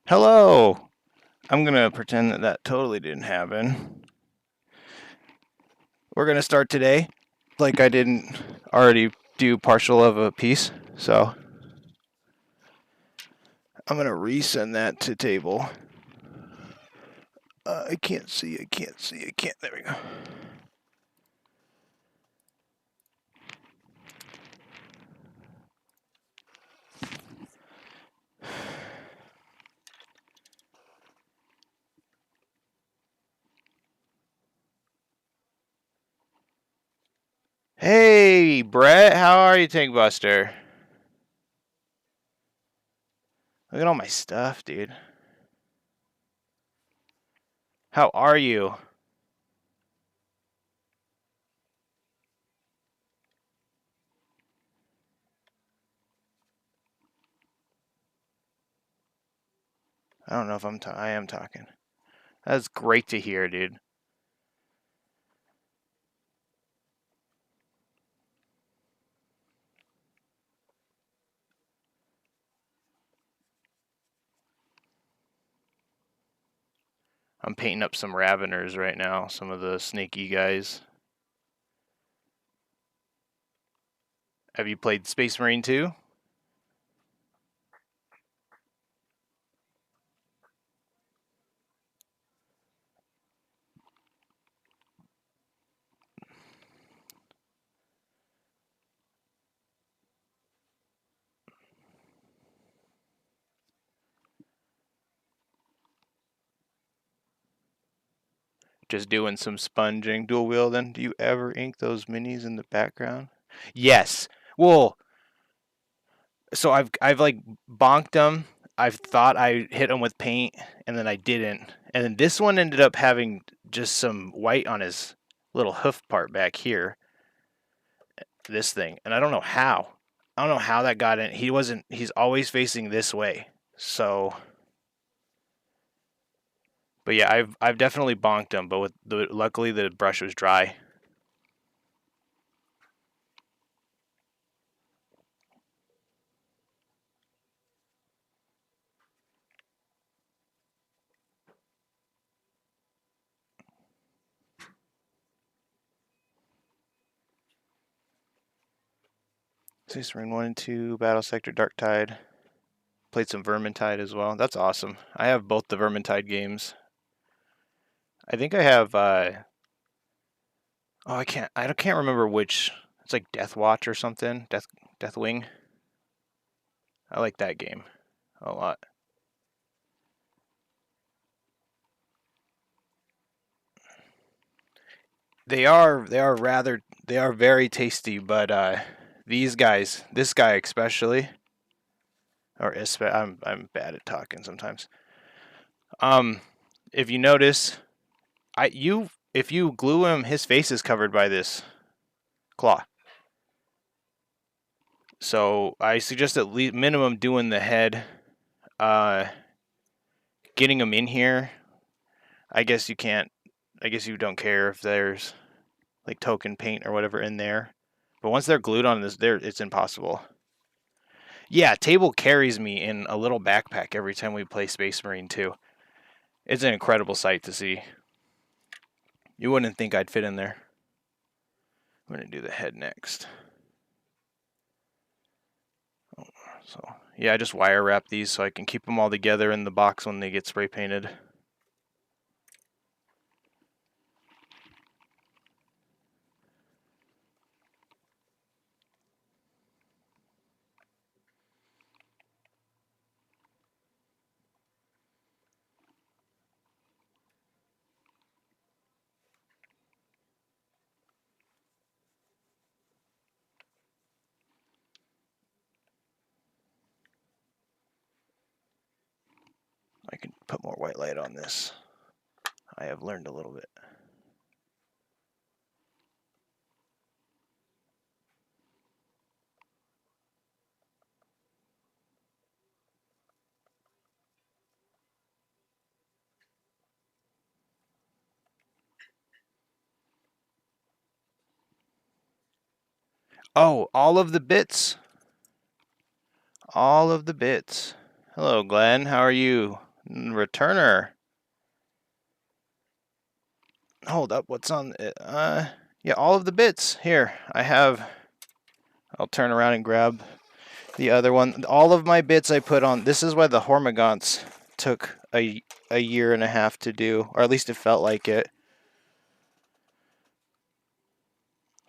Hello! I'm gonna pretend that that totally didn't happen. We're gonna start today, like I didn't already do partial of a piece, so I'm gonna resend that to table. I can't see, there we go. Hey, Brett, how are you, Tank Buster? Look at all my stuff, dude. How are you? I don't know if I am talking. That's great to hear, dude. I'm painting up some Raveners right now, some of the snaky guys. Have you played Space Marine 2? Just doing some sponging. Dual wielding. Do you ever ink those minis in the background? Yes. Well, so I've like bonked them. I've thought I hit them with paint, and then I didn't. And then this one ended up having just some white on his little hoof part back here. This thing, and I don't know how. I don't know how that got in. He wasn't. He's always facing this way. So, but yeah, I've definitely bonked him. But with the luckily the brush was dry. Space Marine 1 and 2, Battle Sector, Dark Tide. Played some Vermintide as well. That's awesome. I have both the Vermintide games. I think I have. Oh, I can't remember which. It's like Death Watch or something. Deathwing. I like that game a lot. they are very tasty, but these guys, this guy especially, I'm bad at talking sometimes. Um, if you notice, if you glue him, his face is covered by this claw. So I suggest at least minimum doing the head, uh, getting them in here. I guess you can't. I guess you don't care if there's like token paint or whatever in there. But once they're glued on this, there it's impossible. Yeah, table carries me in a little backpack every time we play Space Marine 2. It's an incredible sight to see. You wouldn't think I'd fit in there. I'm gonna do the head next. So yeah, I just wire wrap these so I can keep them all together in the box when they get spray painted. I can put more white light on this. I have learned a little bit. Oh, all of the bits. All of the bits. Hello, Glenn. How are you? Returner. Hold up, what's on it? Yeah, all of the bits. Here, I have... I'll turn around and grab the other one. All of my bits I put on... This is why the Hormagaunts took a year and a half to do, or at least it felt like it.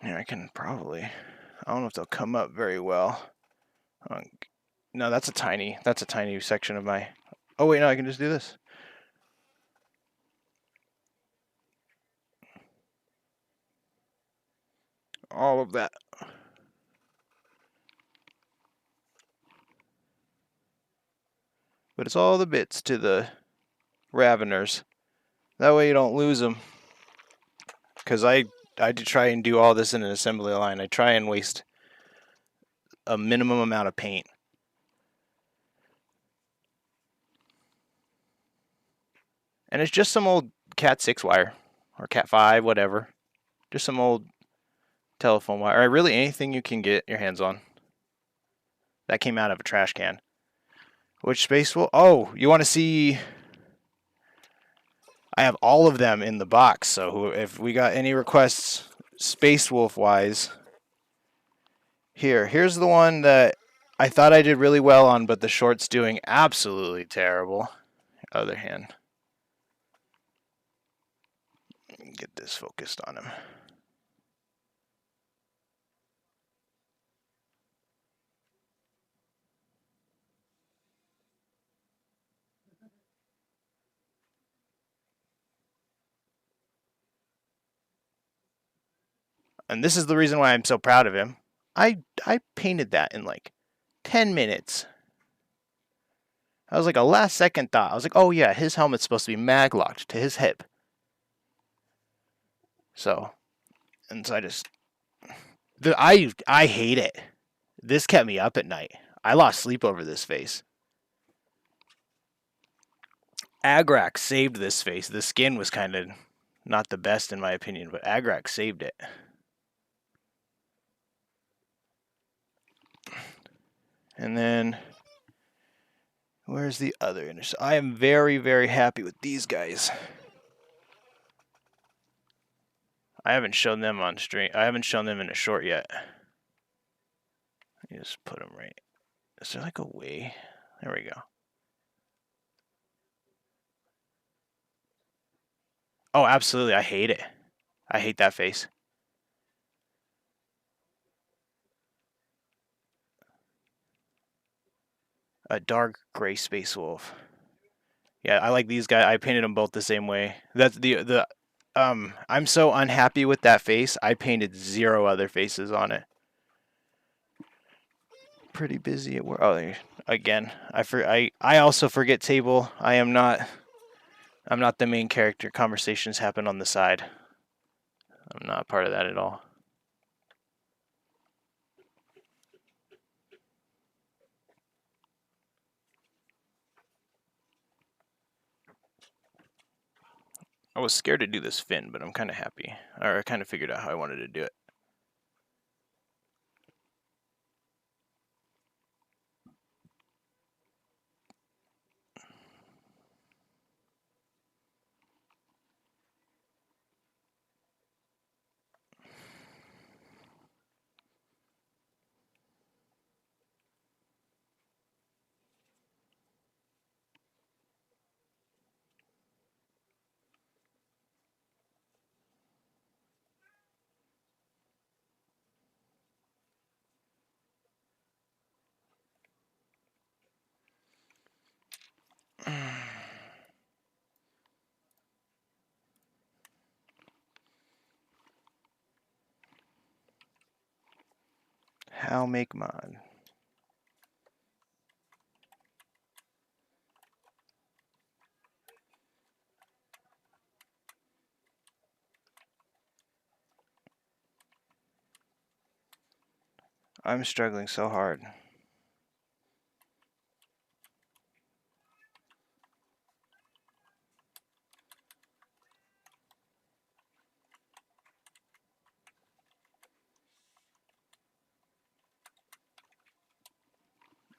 Yeah, I can probably... I don't know if they'll come up very well. No, that's a tiny section of my... Oh, wait, no, I can just do this. All of that. But it's all the bits to the Raveners. That way you don't lose them. Because I try and do all this in an assembly line. I try and waste a minimum amount of paint. And it's just some old Cat 6 wire. Or Cat 5, whatever. Just some old telephone wire. Or really anything you can get your hands on. That came out of a trash can. Which Space Wolf? Oh, you want to see... I have all of them in the box, so if we got any requests Space Wolf-wise... Here's the one that I thought I did really well on, but the short's doing absolutely terrible. Other hand. Get this focused on him. And this is the reason why I'm so proud of him. I painted that in like 10 minutes. I was like a last second thought. I was like, oh yeah, his helmet's supposed to be mag locked to his hip. So I just... I hate it. This kept me up at night. I lost sleep over this face. Agrak saved this face. The skin was kind of not the best in my opinion, but Agrak saved it. And then, where's the other? I am very, very happy with these guys. I haven't shown them on stream. I haven't shown them in a short yet. Let me just put them right. Is there like a way? There we go. Oh, absolutely. I hate it. I hate that face. A dark gray Space Wolf. Yeah, I like these guys. I painted them both the same way. That's I'm so unhappy with that face. I painted 0 other faces on it. Pretty busy at work. Oh, again, I also forget table. I'm not the main character. Conversations happen on the side. I'm not part of that at all. I was scared to do this fin, but I'm kind of happy. Or I kind of figured out how I wanted to do it. How make mod? I'm struggling so hard.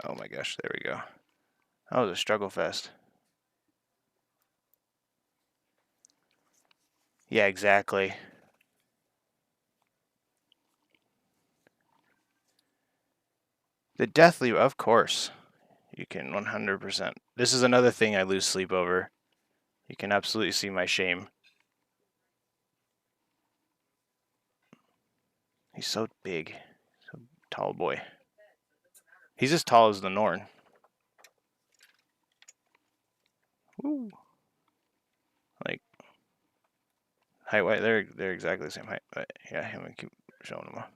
Oh my gosh, there we go. That was a struggle fest. Yeah, exactly. The deathly, of course. You can 100%. This is another thing I lose sleep over. You can absolutely see my shame. He's so big. So tall boy. He's as tall as the Norn. Woo. Like, height, weight, they're exactly the same height. But yeah, I'm gonna keep showing them off.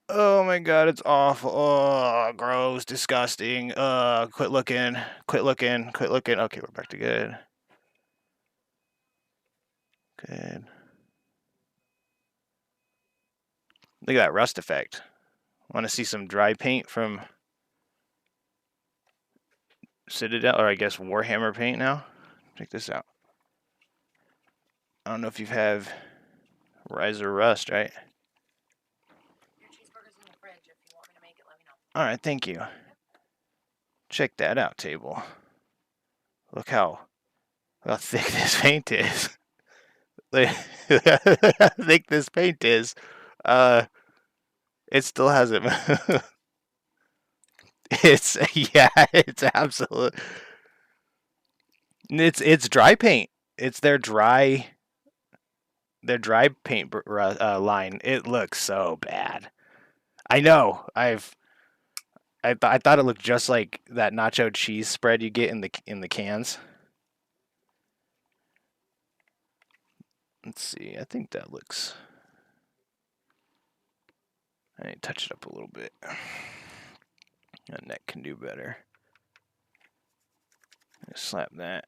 Oh my god, it's awful. Oh, gross, disgusting. Quit looking. Quit looking. Quit looking. Okay, we're back to good. Good. Look at that rust effect. Want to see some dry paint from Citadel, or I guess Warhammer paint now? Check this out. I don't know if you have Rise or Rust, right? Your cheeseburger's in the fridge. If you want me to make it, let me know. Alright, thank you. Check that out, table. Look how thick this paint is. Look how thick this paint is. It still hasn't. It's it's absolute. It's dry paint. It's their dry paint line. It looks so bad. I know. I thought it looked just like that nacho cheese spread you get in the cans. Let's see. I think that looks. I need to touch it up a little bit. That neck can do better. Slap that.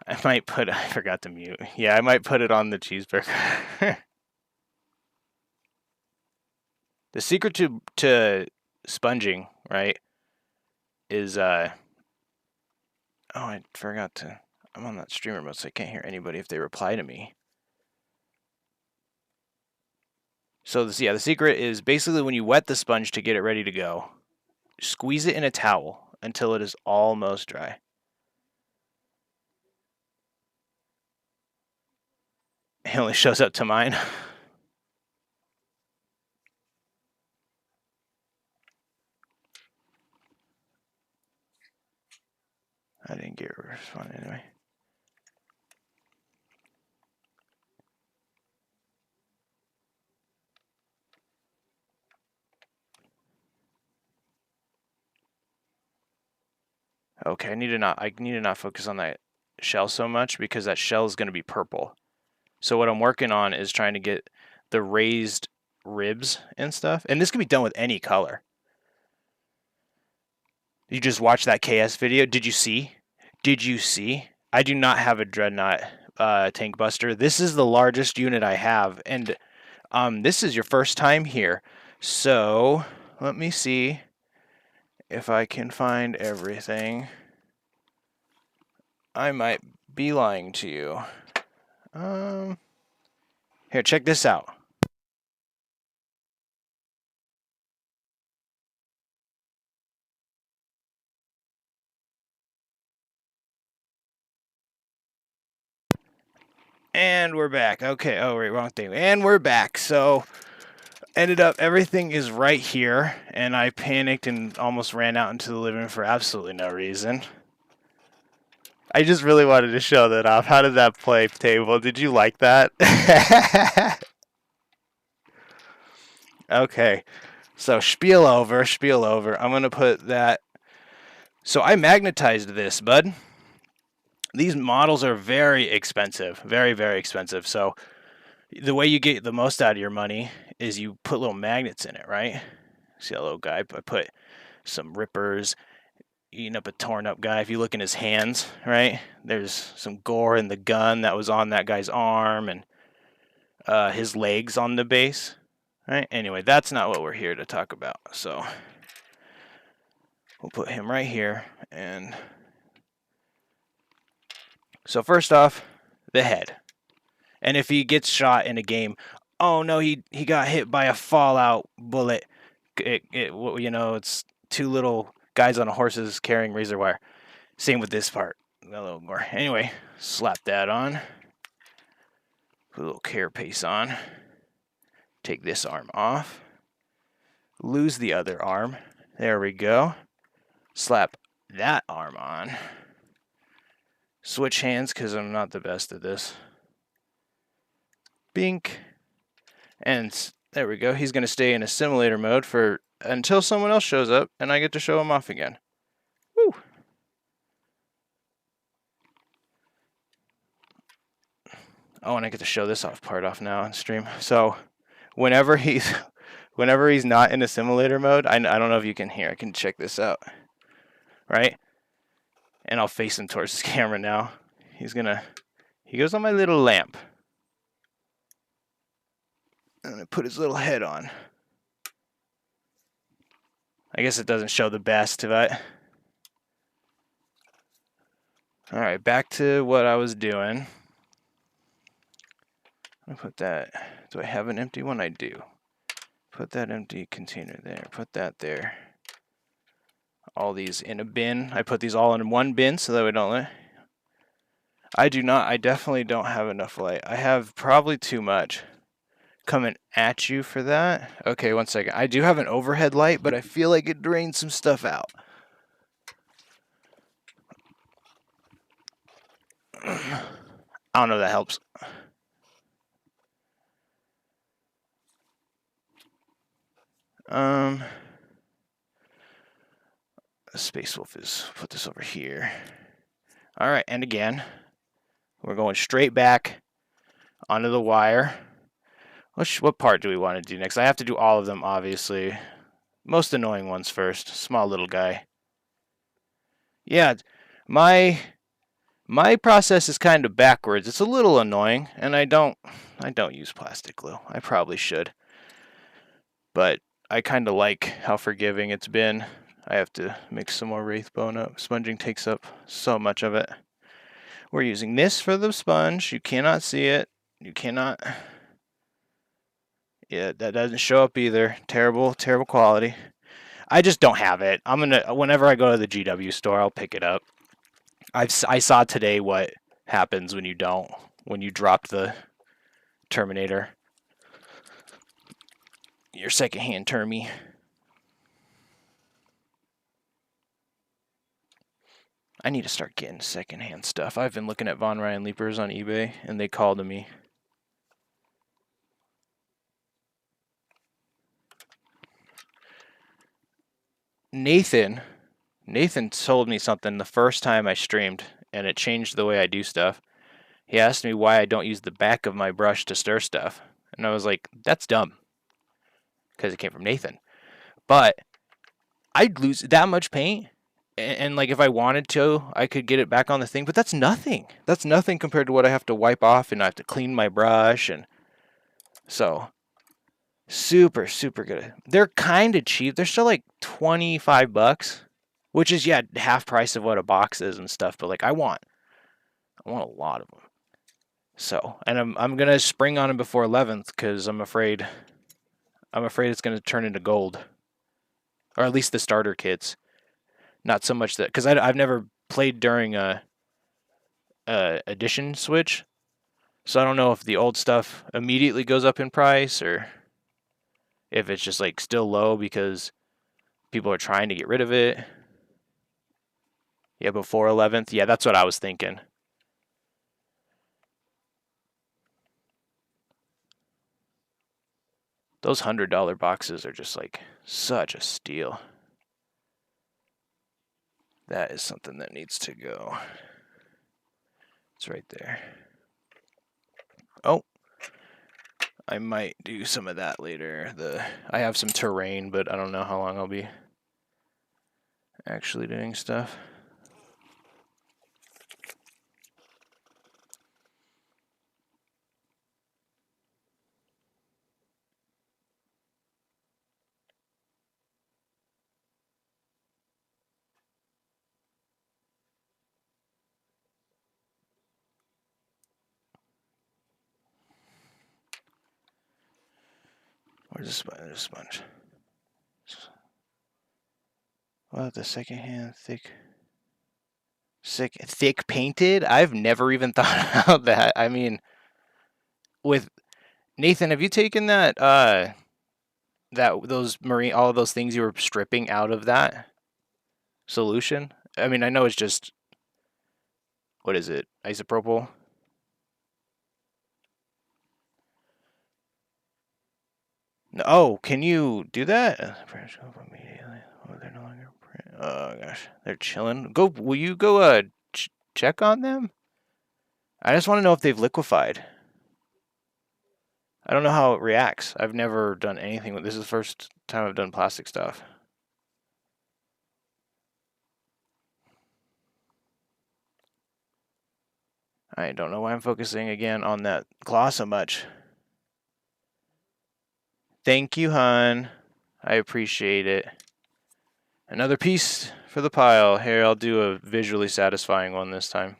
I might put. I forgot to mute. Yeah, I might put it on the cheeseburger. The secret to sponging, right, is oh, I forgot to. I'm on that streamer mode, so I can't hear anybody if they reply to me. So the secret is basically when you wet the sponge to get it ready to go, squeeze it in a towel until it is almost dry. It only shows up to mine. I didn't get a response anyway. Okay, I need to not focus on that shell so much because that shell is going to be purple. So what I'm working on is trying to get the raised ribs and stuff. And this can be done with any color. You just watched that KS video. Did you see? Did you see? I do not have a Dreadnought tank buster. This is the largest unit I have. And this is your first time here. So let me see if I can find everything. I might be lying to you. Here, check this out. And we're back. Okay, oh, wait, wrong thing. And we're back. So, ended up, everything is right here. And I panicked and almost ran out into the living room for absolutely no reason. I just really wanted to show that off. How did that play, table? Did you like that? Okay. So, spiel over. I'm going to put that. So, I magnetized this, bud. These models are very expensive. Very, very expensive. So, the way you get the most out of your money is you put little magnets in it, right? See that little guy? I put some rippers eating up a torn up guy. If you look in his hands, right, there's some gore in the gun that was on that guy's arm and his legs on the base, right? Anyway, that's not what we're here to talk about. So we'll put him right here. And so first off, the head. And if he gets shot in a game, oh no, he got hit by a fallout bullet. It's too little guys on horses carrying razor wire. Same with this part. A little more. Anyway, slap that on. Put a little carapace on. Take this arm off. Lose the other arm. There we go. Slap that arm on. Switch hands because I'm not the best at this. Bink. And there we go. He's going to stay in a simulator mode for until someone else shows up and I get to show him off again. Woo! Oh, and I get to show this part off now on stream. So whenever he's not in a simulator mode, I don't know if you can hear. I can check this out. Right? And I'll face him towards his camera now. He goes on my little lamp. And I put his little head on. I guess it doesn't show the best, but all right, back to what I was doing. I put that. Do I have an empty one? I do. Put that empty container there. Put that there. All these in a bin. I put these all in one bin so that we don't. I do not. I definitely don't have enough light. I have probably too much coming at you for that. Okay, one second. I do have an overhead light, but I feel like it drains some stuff out. I don't know if that helps. Space Wolf is put this over here. All right, and again, we're going straight back onto the wire. What part do we want to do next? I have to do all of them, obviously. Most annoying ones first. Small little guy. Yeah, my process is kind of backwards. It's a little annoying, and I don't use plastic glue. I probably should. But I kind of like how forgiving it's been. I have to mix some more Wraithbone up. Sponging takes up so much of it. We're using this for the sponge. You cannot see it. You cannot. Yeah, that doesn't show up either. Terrible, terrible quality. I just don't have it. Whenever I go to the GW store, I'll pick it up. I saw today what happens when you drop the Terminator. Your secondhand Termy. I need to start getting secondhand stuff. I've been looking at Von Ryan Leapers on eBay, and they called to me. Nathan told me something the first time I streamed, and it changed the way I do stuff. He asked me why I don't use the back of my brush to stir stuff, and I was like, that's dumb, because it came from Nathan. But I'd lose that much paint, and like if I wanted to, I could get it back on the thing, but that's nothing. That's nothing compared to what I have to wipe off, and I have to clean my brush, and so super, super good. They're kind of cheap. They're still like $25, which is, yeah, half price of what a box is and stuff, but like I want a lot of them. So, and I'm gonna spring on them before 11th because I'm afraid it's gonna turn into gold, or at least the starter kits. Not so much that, because I've never played during a edition switch, so I don't know if the old stuff immediately goes up in price or if it's just like still low because people are trying to get rid of it. Yeah, before 11th. Yeah, that's what I was thinking. Those $100 boxes are just like such a steal. That is something that needs to go. It's right there. Oh, I might do some of that later. I have some terrain, but I don't know how long I'll be actually doing stuff. Where's the sponge? There's a sponge. Well, the secondhand thick painted. I've never even thought about that. I mean, with Nathan, have you taken those marine all of those things you were stripping out of that solution? I mean, I know it's just what is it? Isopropyl? No, oh, can you do that? Immediately. Oh, they're no longer. Oh gosh, they're chilling. Go. Will you go? Check on them. I just want to know if they've liquefied. I don't know how it reacts. I've never done anything with this. Is the first time I've done plastic stuff. I don't know why I'm focusing again on that claw so much. Thank you, hon. I appreciate it. Another piece for the pile. Here, I'll do a visually satisfying one this time.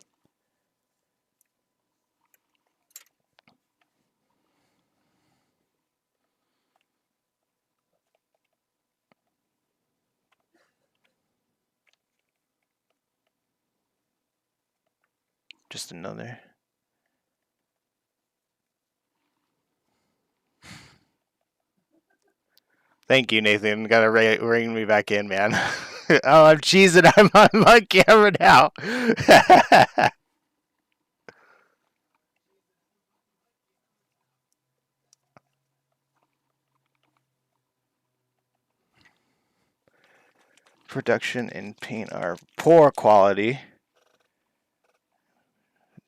Just another. Thank you, Nathan. Gotta ring me back in, man. Oh, I'm cheesing. I'm on my camera now. Production and paint are poor quality.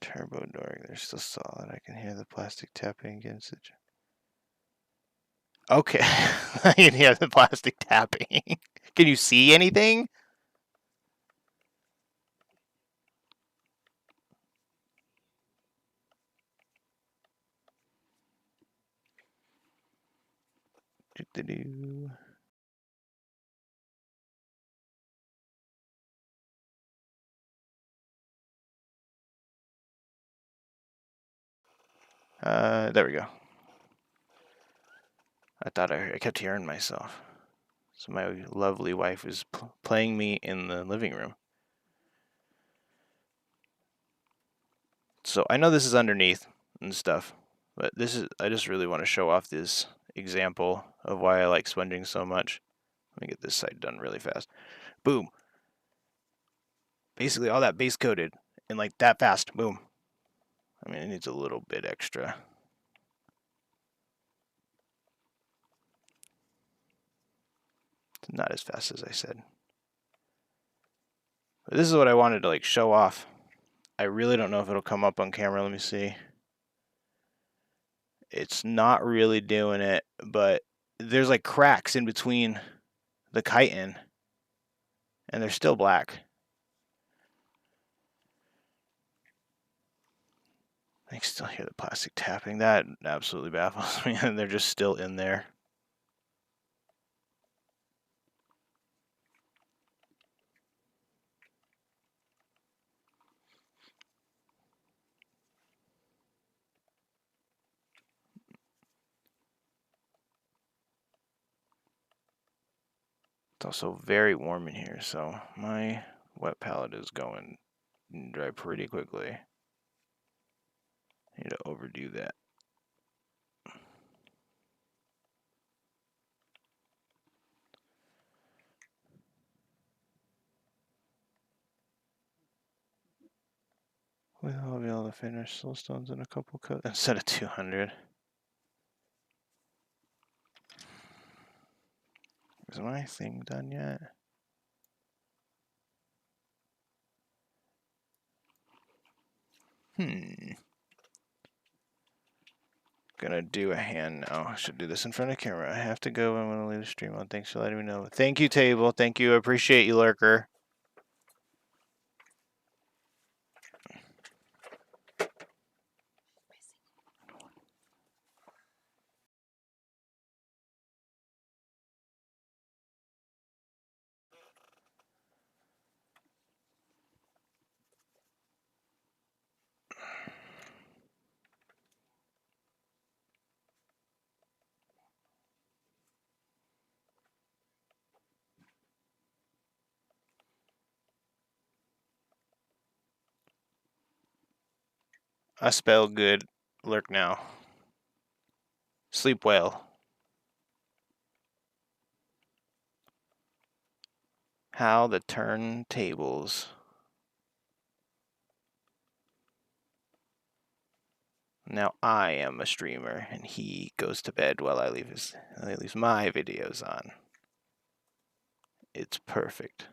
Turbo door, they're still solid. I can hear the plastic tapping against it. Okay, I can hear the plastic tapping. Can you see anything? There we go. I thought I kept hearing myself. So my lovely wife was playing me in the living room. So I know this is underneath and stuff, but I just really want to show off this example of why I like sponging so much. Let me get this side done really fast. Boom. Basically all that base coated and like that fast. Boom. I mean, it needs a little bit extra. Not as fast as I said. But this is what I wanted to like show off. I really don't know if it'll come up on camera. Let me see. It's not really doing it, but there's like cracks in between the chitin, and they're still black. I can still hear the plastic tapping. That absolutely baffles me. And they're just still in there. It's also very warm in here, so my wet palette is going dry pretty quickly. I need to overdo that. I'll be able to finish soul stones in a couple coats instead of 200. Is my thing done yet? Gonna do a hand now. I should do this in front of camera. I have to go. I'm gonna leave the stream on. Thanks for letting me know. Thank you, Table. Thank you. I appreciate you, Lurker. I spell good. Lurk now. Sleep well. How the turntables. Now I am a streamer, and he goes to bed while I leave my videos on. It's perfect.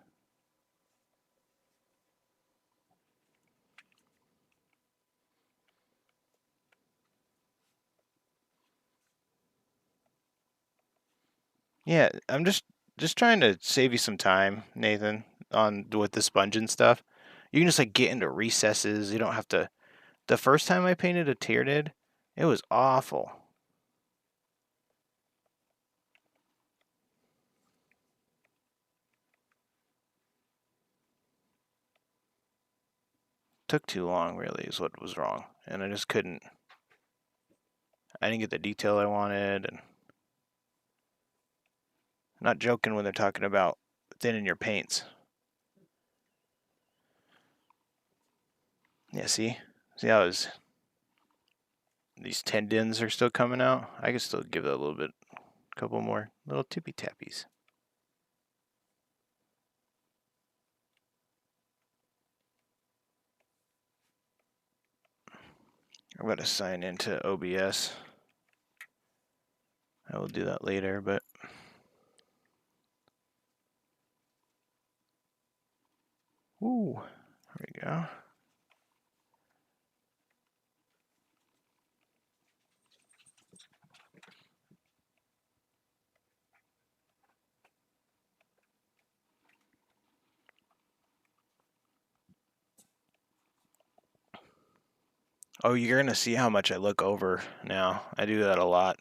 Yeah, I'm just trying to save you some time, Nathan, on with the sponge and stuff. You can just like get into recesses. You don't have to. The first time I painted a Tyrannid, it was awful. Took too long, really, is what was wrong, and I just couldn't. I didn't get the detail I wanted, and I'm not joking when they're talking about thinning your paints. Yeah, see how these tendons are still coming out. I can still give it a little bit, a couple more little tippy tappies. I'm going to sign into OBS. I will do that later, but ooh, there we go. Oh, you're going to see how much I look over now. I do that a lot.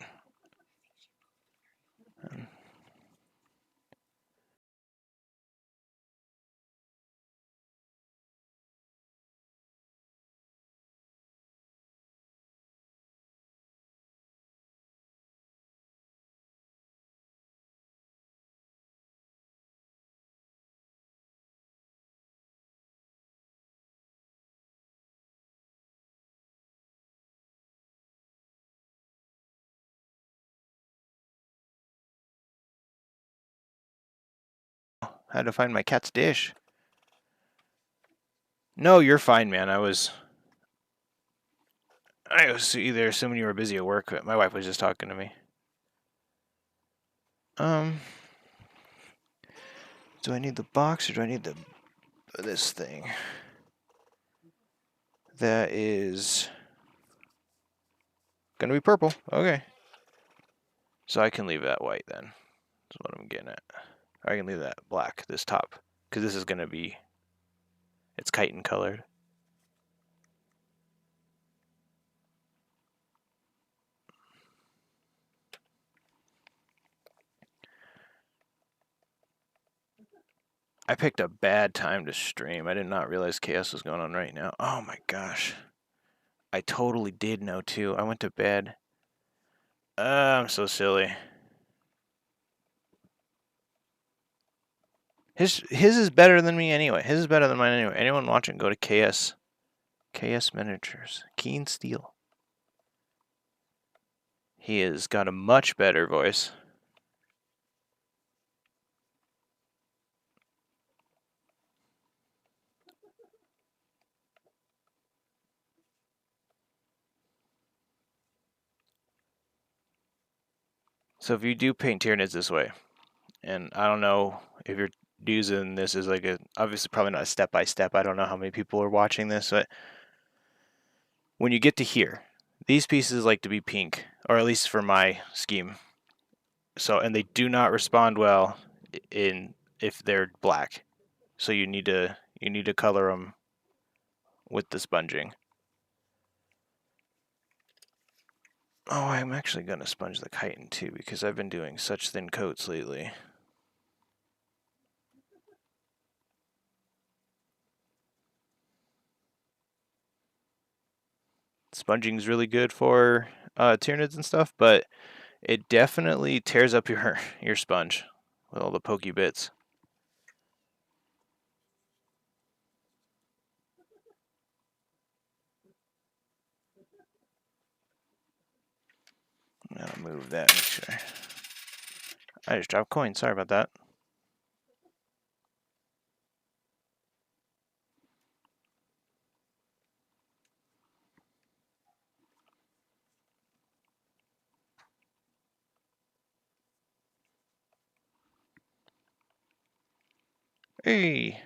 I had to find my cat's dish. No, you're fine, man. I was either assuming you were busy at work, but my wife was just talking to me. Do I need the box or do I need this thing? That is gonna be purple. Okay. So I can leave that white then. That's what I'm getting at. Or I can leave that black, this top, because this is gonna be, it's chitin colored. I picked a bad time to stream. I did not realize chaos was going on right now. Oh my gosh. I totally did know too. I went to bed. I'm so silly. His is better than me anyway. His is better than mine anyway. Anyone watching, go to KS. KS Miniatures. Keen Steel. He has got a much better voice. So if you do paint Tyranids this way, and I don't know if you're using this as like a, obviously probably not a step-by-step. I don't know how many people are watching this, but when you get to here, these pieces like to be pink, or at least for my scheme. So, and they do not respond well in if they're black. So you need to color them with the sponging. Oh, I'm actually going to sponge the chitin too because I've been doing such thin coats lately. Sponging is really good for Tyranids and stuff, but it definitely tears up your sponge with all the pokey bits. I'm gonna move that. Make sure. I just dropped coins. Sorry about that. Hey.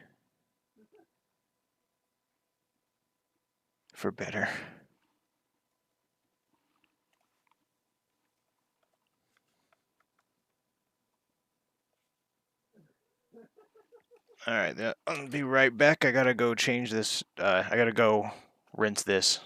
For better. Alright, I'll be right back. I gotta go change this. I gotta go rinse this.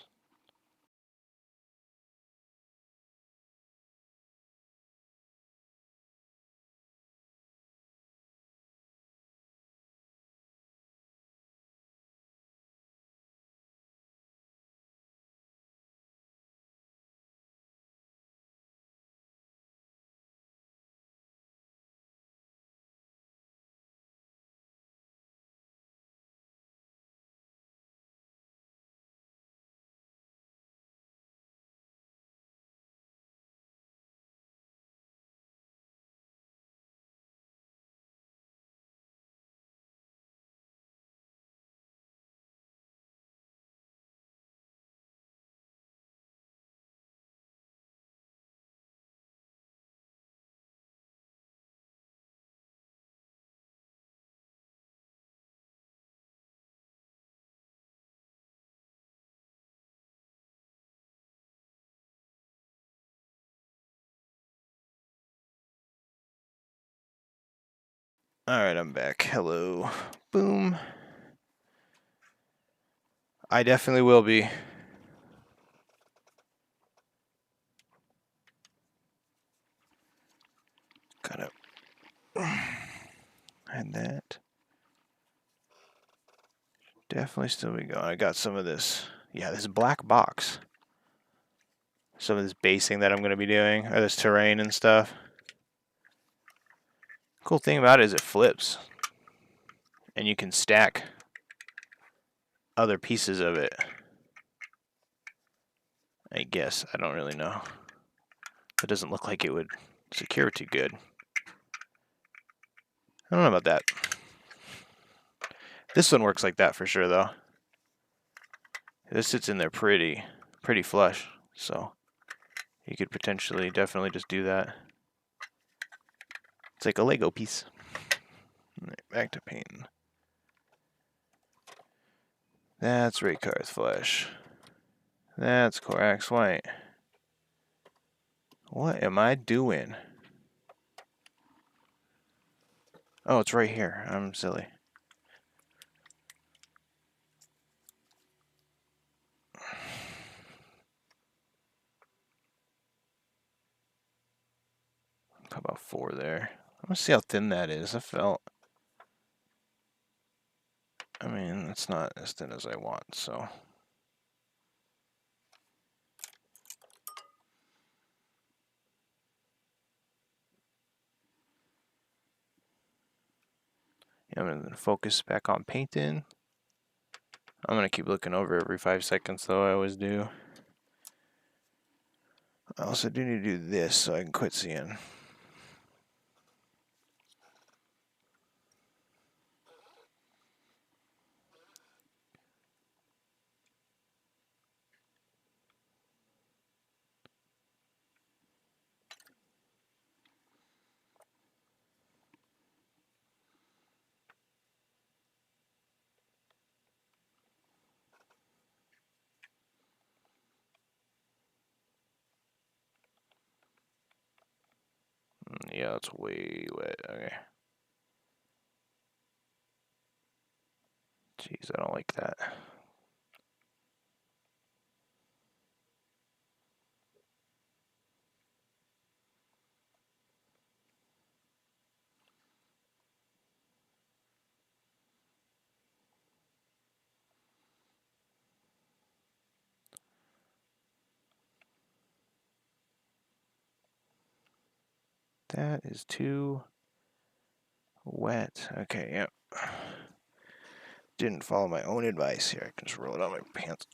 Alright, I'm back. Hello. Boom. I definitely will be. Gotta and that. Definitely still be going. I got some of this. Yeah, this black box. Some of this basing that I'm going to be doing, or this terrain and stuff. Cool thing about it is it flips. And you can stack other pieces of it. I guess. I don't really know. It doesn't look like it would secure too good. I don't know about that. This one works like that for sure, though. This sits in there pretty flush, so you could potentially definitely just do that. It's like a Lego piece. Right, back to painting. That's Raycar's flesh. That's Korak's white. What am I doing? Oh, it's right here. I'm silly. How about 4 there? I'm gonna see how thin that is. I mean, it's not as thin as I want, so. Yeah, I'm gonna focus back on painting. I'm gonna keep looking over every 5 seconds, though. I always do. I also do need to do this so I can quit seeing. Yeah, it's way wet. Okay. Jeez, I don't like that. That is too wet. Okay, yep. Didn't follow my own advice here. I can just roll it on my pants.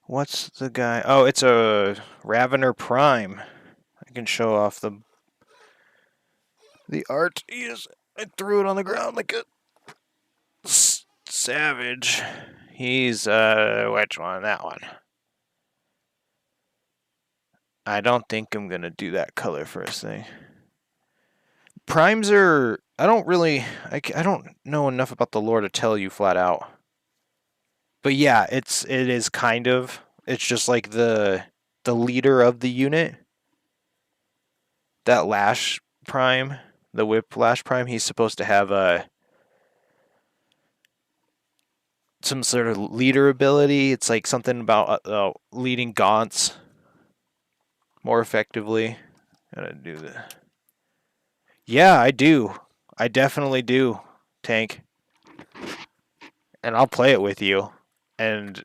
What's the guy? Oh, it's a Ravener Prime. I can show off the art. I threw it on the ground like a savage. He's which one? That one. I don't think I'm gonna do that color first thing. Primes are. I don't know enough about the lore to tell you flat out. But yeah, it is kind of. It's just like the leader of the unit. That Lash Prime, the Whip Lash Prime, he's supposed to have some sort of leader ability. It's like something about leading gaunts more effectively. Gotta do that. Yeah, I do. I definitely do, Tank. And I'll play it with you. And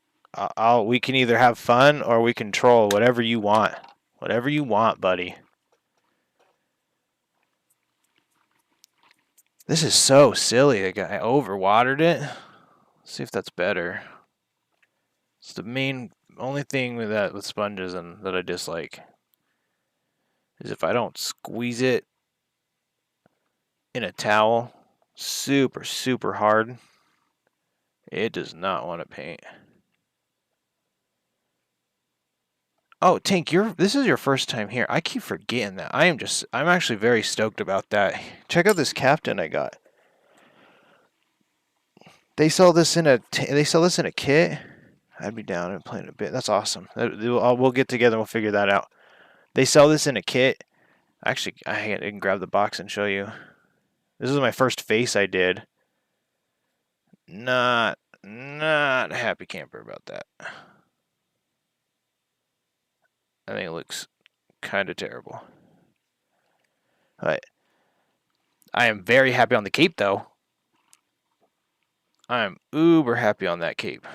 we can either have fun or we can troll, whatever you want. Whatever you want, buddy. This is so silly. The guy overwatered it. Let's see if that's better. It's the only thing with sponges and that I dislike is if I don't squeeze it in a towel super, super hard, it does not want to paint. Oh, Tank, this is your first time here. I keep forgetting that. I'm actually very stoked about that. Check out this captain I got. They sell this in a kit. I'd be down and playing a bit. That's awesome. We'll get together and we'll figure that out. They sell this in a kit. Actually, I can grab the box and show you. This is my first face I did. Not a happy camper about that. I think it looks kind of terrible. But I am very happy on the cape, though. I'm uber happy on that cape.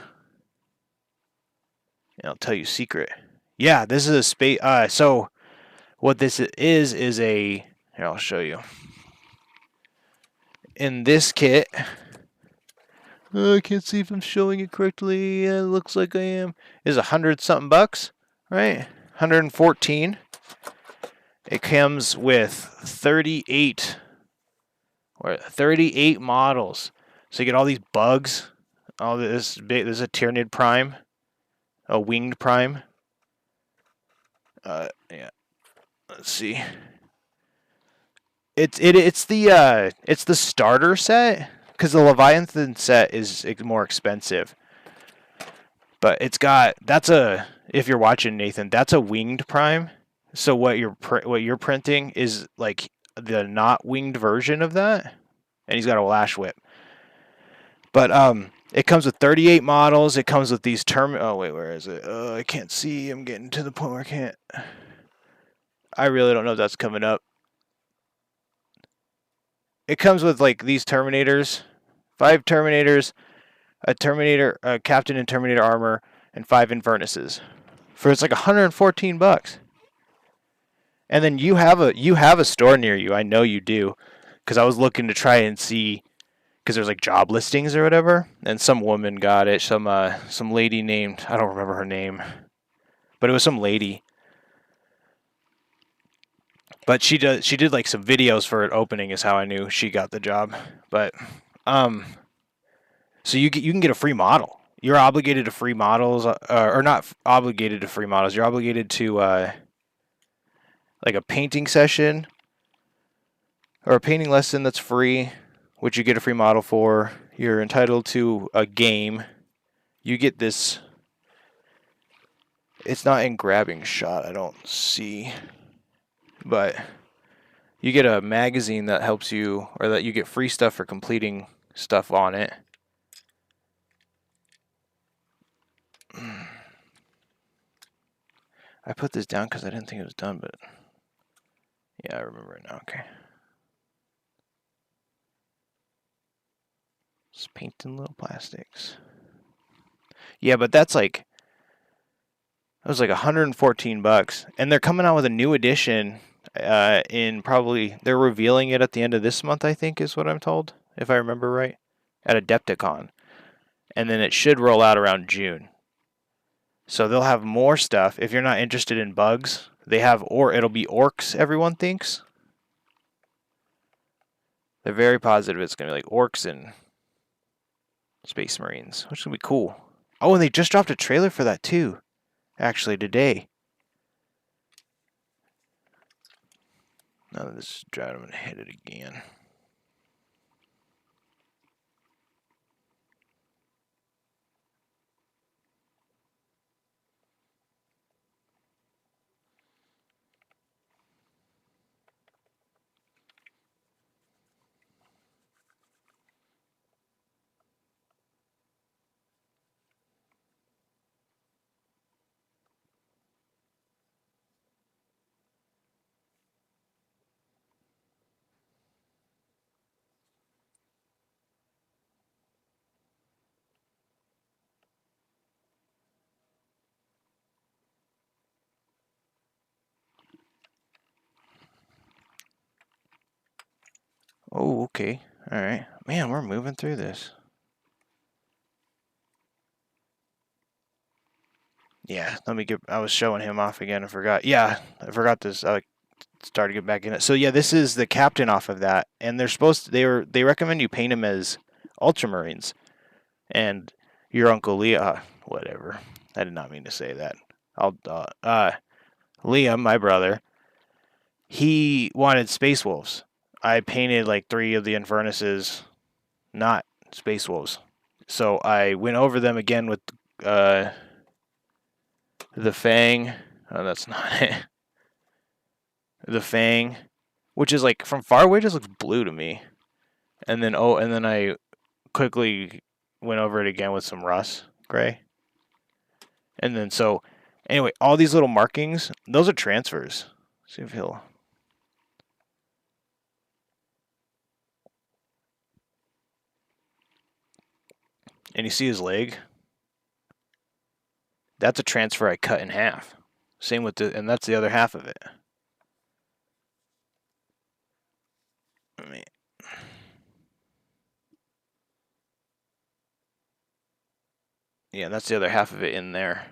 And I'll tell you a secret. Yeah, this is a space. So what this is a. Here, I'll show you. In this kit, I can't see if I'm showing it correctly. It looks like I am. Is $100-something bucks, right? 114. It comes with 38 models. So you get all these bugs. All this big. There's a Tyranid Prime, a Winged Prime. Yeah. Let's see. It's the starter set because the Leviathan set is more expensive. But if you're watching, Nathan, that's a Winged Prime. So what you're printing is like the not winged version of that, and he's got a lash whip. But it comes with 38 models. It comes with these Oh wait, where is it? I can't see. I'm getting to the point where I can't. I really don't know if that's coming up. It comes with like these Terminators, 5 Terminators, a Captain and Terminator armor, and 5 Infernuses. It's like 114 bucks. And then you have a store near you. I know you do, because I was looking to try and see, because there's like job listings or whatever, and some woman got it. Some lady named, I don't remember her name, but it was some lady. But she did like some videos for it opening is how I knew she got the job. But so you can get a free model. You're obligated to free models, or not obligated to free models. You're obligated to like a painting session or a painting lesson that's free, which you get a free model for. You're entitled to a game. You get this. It's not in grabbing shot, I don't see. But you get a magazine that helps you, or that you get free stuff for completing stuff on it. I put this down because I didn't think it was done, but yeah, I remember it now. Okay. Just painting little plastics. Yeah, but that was like 114 bucks, and they're coming out with a new edition. They're revealing it at the end of this month, I think, is what I'm told, if I remember right, at Adepticon, and then it should roll out around June. So they'll have more stuff. If you're not interested in bugs, they have, or it'll be orcs, everyone thinks. They're very positive it's going to be like orcs and Space Marines, which will be cool. Oh, and they just dropped a trailer for that too, actually, today. Now that this is dry, I'm going to hit it again. Oh, okay. All right. Man, we're moving through this. Yeah, let me get. I was showing him off again. I forgot. Yeah, I forgot this. I started to get back in it. So yeah, this is the captain off of that, and they're supposed to. They recommend you paint him as Ultramarines, and your Uncle Leah. Whatever. I did not mean to say that. Liam, my brother, he wanted Space Wolves. I painted like 3 of the Infernuses, not Space Wolves. So I went over them again with uh, the Fang. Oh, that's not it. The Fang, which is like from far away just looks blue to me. And then I quickly went over it again with some Russ gray. And then so anyway, all these little markings, those are transfers. See if he'll. And you see his leg? That's a transfer I cut in half. Same with the, and that's the other half of it. I mean, yeah, that's the other half of it in there,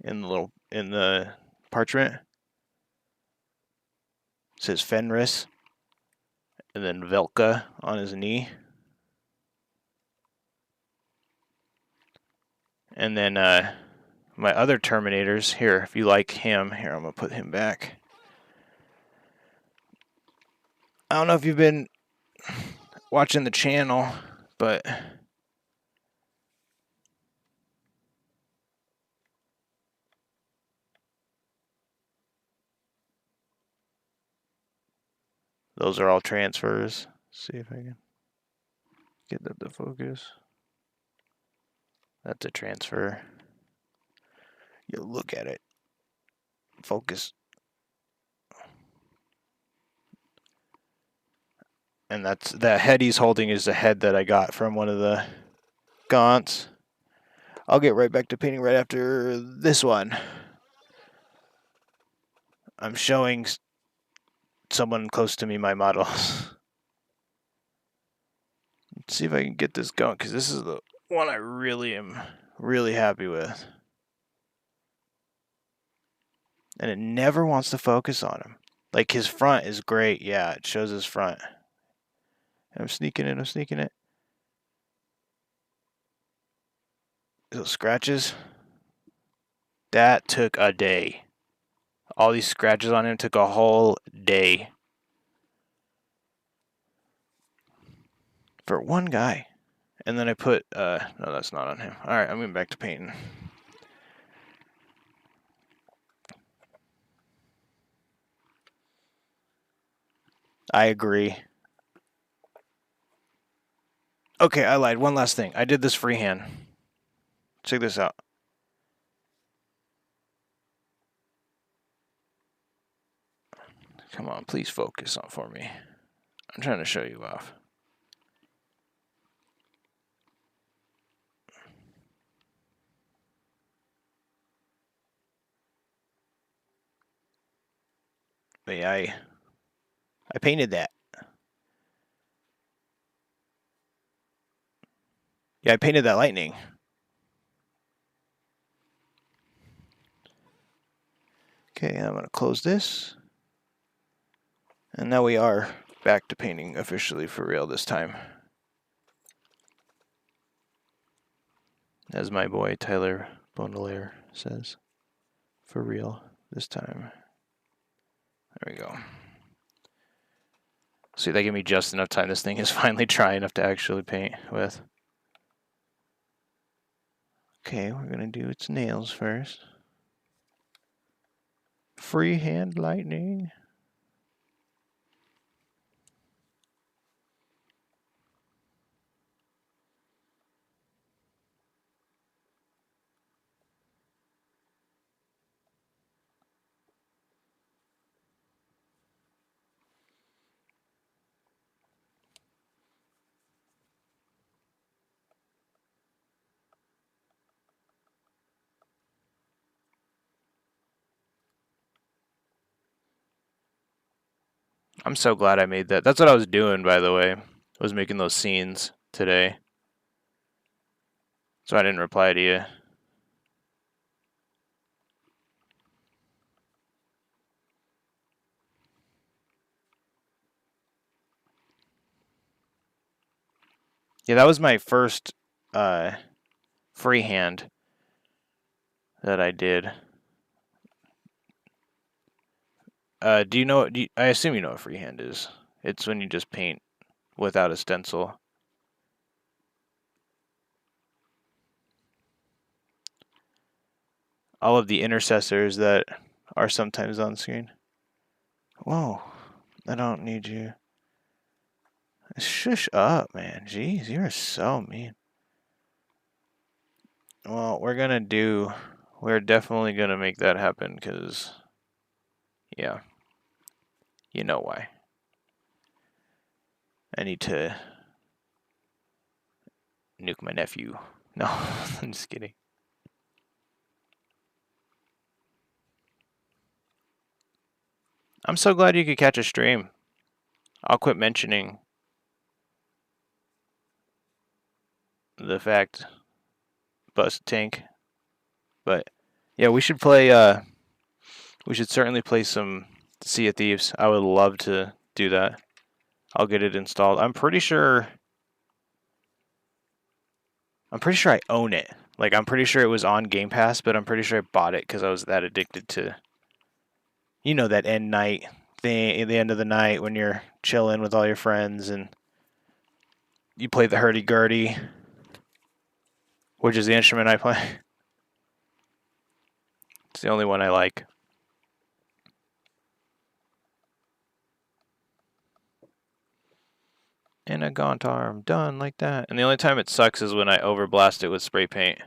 in the parchment. It says Fenris, and then Velka on his knee, and then my other Terminators here. If you like him, here I'm gonna put him back. I don't know if you've been watching the channel, but those are all transfers. Let's see if I can get that to focus. That's a transfer. You look at it. Focus. And that's the head he's holding is the head that I got from one of the gaunts. I'll get right back to painting right after this one. I'm showing someone close to me my models. Let's see if I can get this going, because this is the one I really am happy with. And it never wants to focus on him. Like his front is great. Yeah, it shows his front. I'm sneaking it. Those scratches. That took a day. All these scratches on him took a whole day. For one guy. And then I put, no, that's not on him. Alright, I'm going back to painting. I agree. Okay, I lied. One last thing. I did this freehand. Check this out. Come on, please focus on for me. I'm trying to show you off. But yeah, I painted that. Yeah, I painted that lightning. Okay, I'm gonna close this. And now we are back to painting officially for real this time. As my boy Tyler Bondelaire says. For real this time. There we go. See, that gave me just enough time. This thing is finally dry enough to actually paint with. Okay, we're gonna do its nails first. Freehand lightning. I'm so glad I made that. That's what I was doing, by the way. I was making those scenes today. So I didn't reply to you. Yeah, that was my first freehand that I did. Do you know? I assume you know what freehand is. It's when you just paint without a stencil. All of the intercessors that are sometimes on screen. Whoa, I don't need you. Shush up, man. Jeez, you're so mean. Well, we're definitely gonna make that happen, because, yeah, you know why. I need to nuke my nephew. No, I'm just kidding. I'm so glad you could catch a stream. I'll quit mentioning the fact, bust tank. But yeah, we should play. We should certainly play some Sea of Thieves. I would love to do that. I'll get it installed. I'm pretty sure I own it. Like, I'm pretty sure it was on Game Pass, but I'm pretty sure I bought it because I was that addicted to, that end night thing at the end of the night when you're chilling with all your friends and you play the hurdy-gurdy, which is the instrument I play. It's the only one I like. And a gaunt arm, done like that. And the only time it sucks is when I overblast it with spray paint.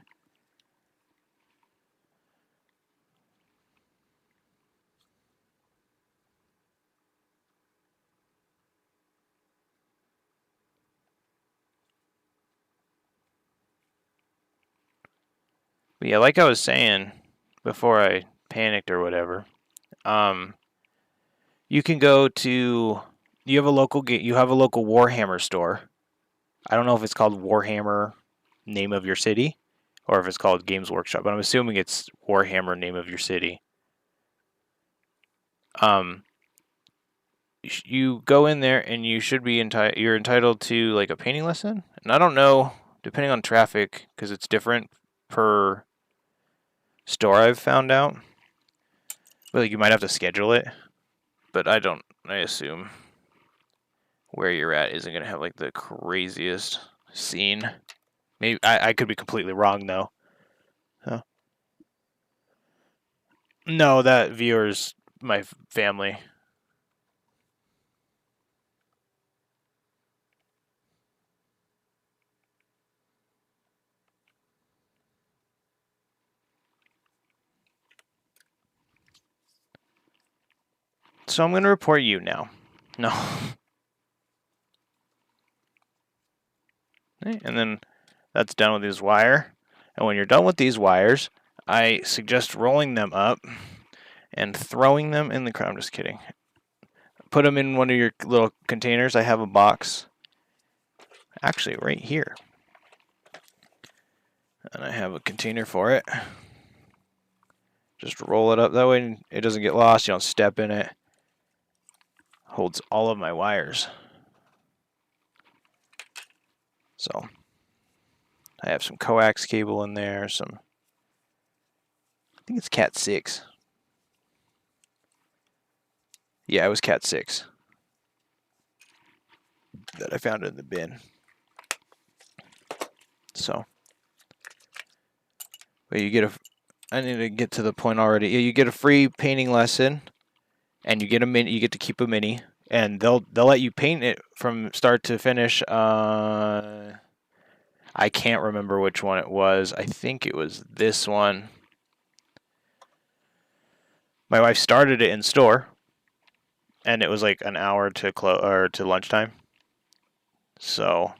But yeah, like I was saying before I panicked or whatever, you can go to you have a local Warhammer store. I don't know if it's called Warhammer name of your city or if it's called Games Workshop, but I'm assuming it's Warhammer name of your city. You go in there and you should be you're entitled to like a painting lesson. And I don't know, depending on traffic, because it's different per store, I've found out. But like, you might have to schedule it. But I assume where you're at isn't going to have like the craziest scene. Maybe I could be completely wrong though. Huh? No, that viewer's my family. So I'm going to report you now. No. Okay, and then that's done with this wire. And when you're done with these wires, I suggest rolling them up and throwing them in the crowd. I'm just kidding. Put them in one of your little containers. I have a box actually right here. And I have a container for it. Just roll it up. That way it doesn't get lost. You don't step in it. Holds all of my wires. So I have some coax cable in there. Some, I think it's Cat 6. Yeah, it was Cat 6 that I found in the bin. So, but you get a. I need to get to the point already. You get a free painting lesson, and you get a mini. You get to keep a mini, and they'll let you paint it from start to finish. I can't remember which one it was. I think it was this one. My wife started it in store, and it was like an hour to to lunchtime. So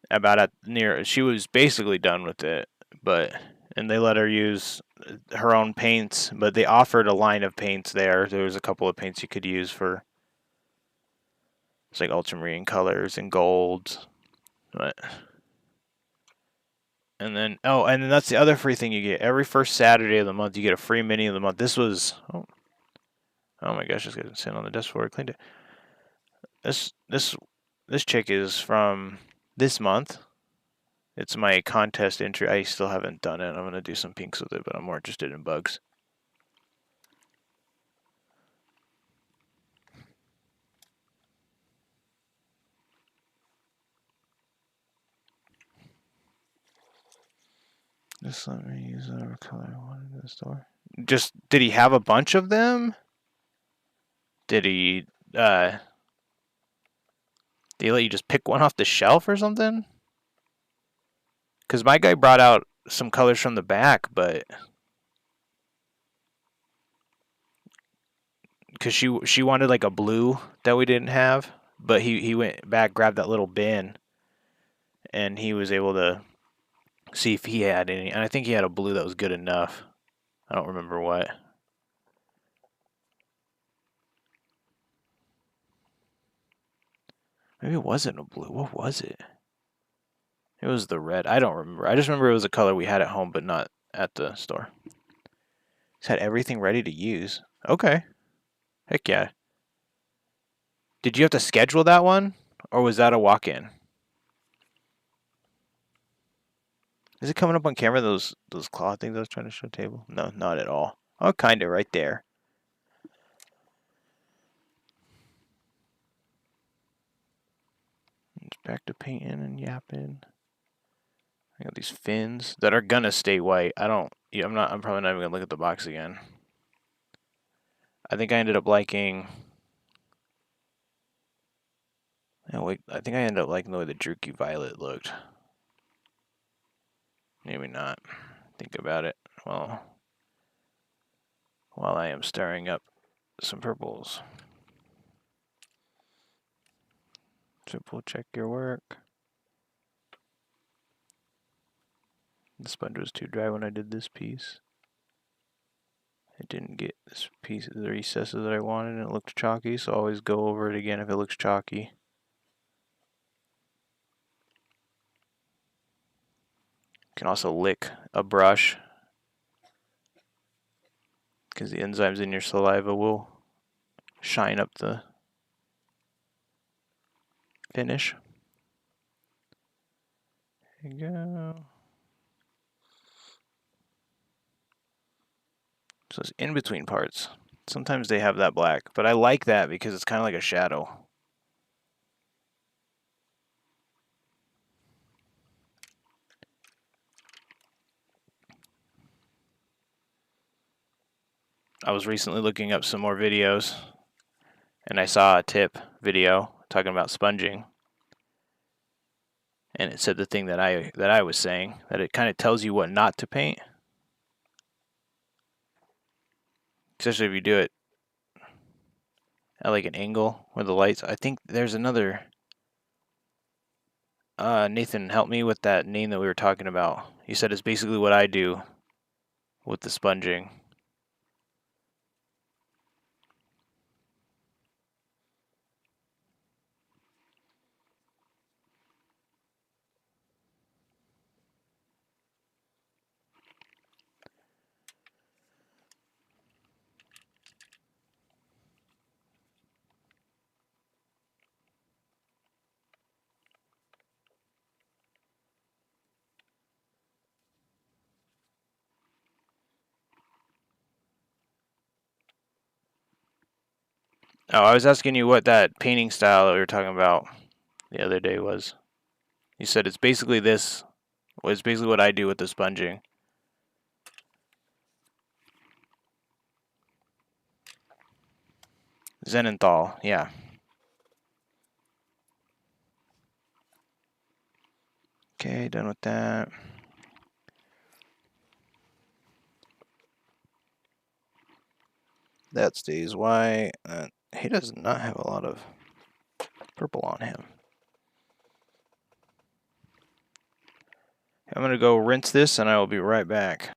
about at near, she was basically done with it, but and they let her use her own paints, but they offered a line of paints there. There was a couple of paints you could use for, it's like ultramarine colors and golds, but. And then, oh, and then that's the other free thing you get. Every first Saturday of the month, you get a free mini of the month. This was, oh my gosh, it's gonna sit on the desk before I cleaned it. This chick is from this month. It's my contest entry. I still haven't done it. I'm gonna do some pinks with it, but I'm more interested in bugs. Just let me use whatever color I wanted in the store. Just, did he have a bunch of them? Did he let you just pick one off the shelf or something? Because my guy brought out some colors from the back, but because she wanted like a blue that we didn't have, but he went back, grabbed that little bin, and he was able to see if he had any, and I think he had a blue that was good enough. I don't remember what. Maybe it wasn't a blue. What was it? It was the red. I don't remember. I just remember it was a color we had at home, but not at the store. He's had everything ready to use. Okay. Heck yeah. Did you have to schedule that one, or was that a walk-in? Is it coming up on camera, those claw things I was trying to show table? No, not at all. Oh, kind of right there. It's back to painting and yapping. I got these fins that are gonna stay white. I'm probably not even gonna look at the box again. I think I ended up liking. Oh, wait, I think I ended up liking the way the Druky Violet looked. Maybe not. Think about it. Well, while I am stirring up some purples. Triple check your work. The sponge was too dry when I did this piece. I didn't get this piece of the recesses that I wanted, and it looked chalky, so always go over it again if it looks chalky. You can also lick a brush, because the enzymes in your saliva will shine up the finish. There you go. So it's in between parts. Sometimes they have that black, but I like that because it's kind of like a shadow. I was recently looking up some more videos, and I saw a tip video talking about sponging, and it said the thing that I was saying, that it kind of tells you what not to paint, especially if you do it at like an angle where the lights. I think there's another. Nathan, help me with that name that we were talking about. He said it's basically what I do with the sponging. Oh, I was asking you what that painting style that we were talking about the other day was. You said it's basically this. Was basically what I do with the sponging. Zenenthal, yeah. Okay, done with that. That stays white. He does not have a lot of purple on him. I'm going to go rinse this and I will be right back.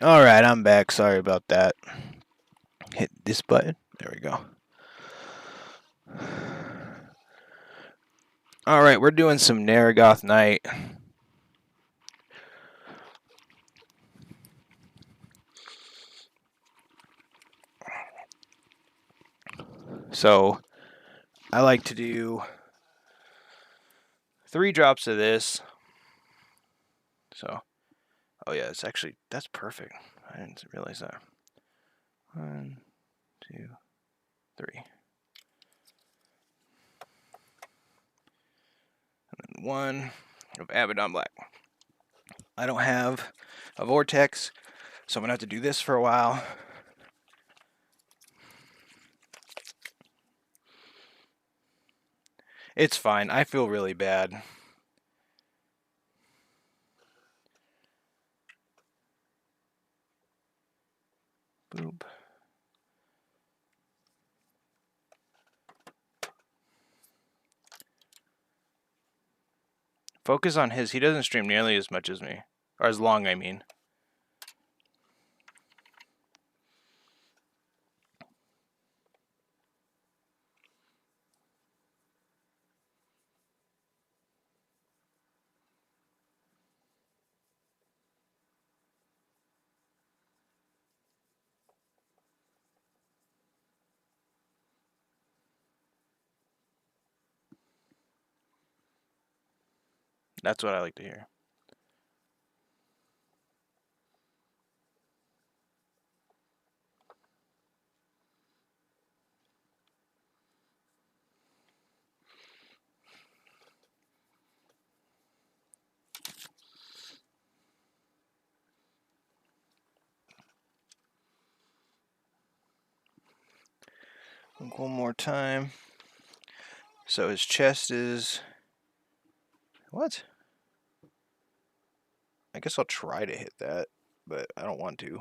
Alright, I'm back. Sorry about that. Hit this button. There we go. Alright, we're doing some Naragoth Night. So, I like to do 3 drops of this. So, oh yeah, it's actually, that's perfect. I didn't realize that. 1, 2, 3. And then 1 of Abaddon Black. I don't have a vortex, so I'm going to have to do this for a while. It's fine. I feel really bad. Boop. Focus on his. He doesn't stream nearly as much as me. Or as long, I mean. That's what I like to hear. One more time. So his chest is... What? I guess I'll try to hit that, but I don't want to.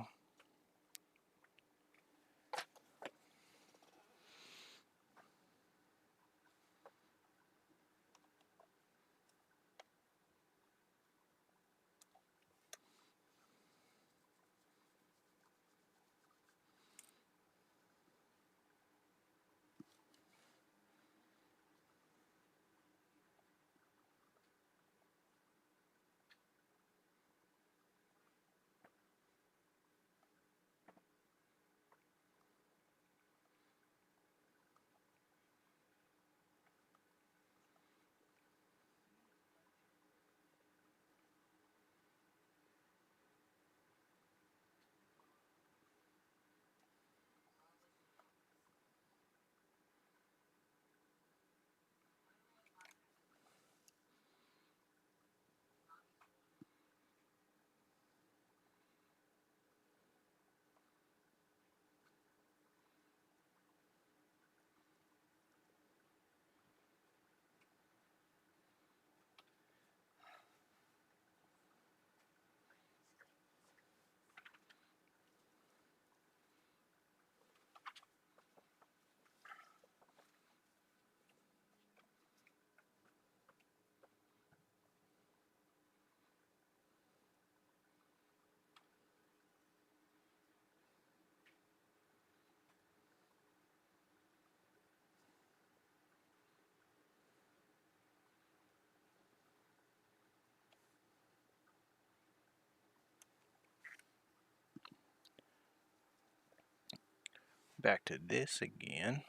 Back to this again.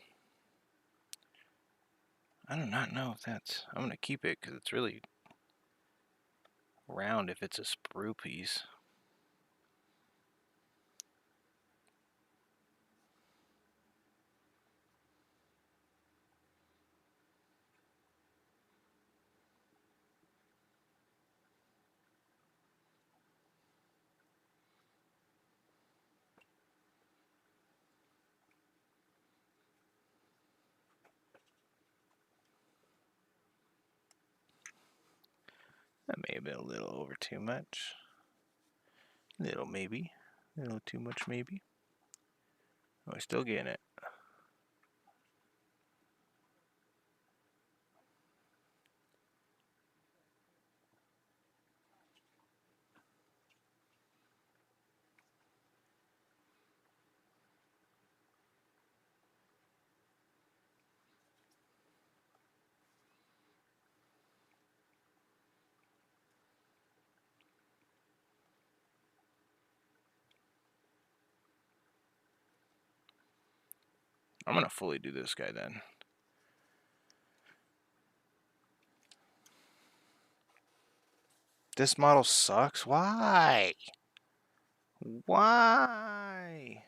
I do not know if that's... I'm going to keep it because it's really round if it's a sprue piece. That may have been a little over too much. Little maybe. A little too much maybe. Oh, I'm still getting it. I'm going to fully do this guy then. This model sucks? Why? Why?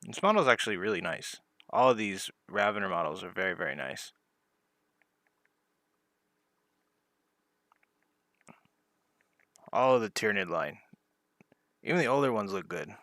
This model is actually really nice. All of these Ravener models are very, very nice. All of the Tyranid line. Even the older ones look good.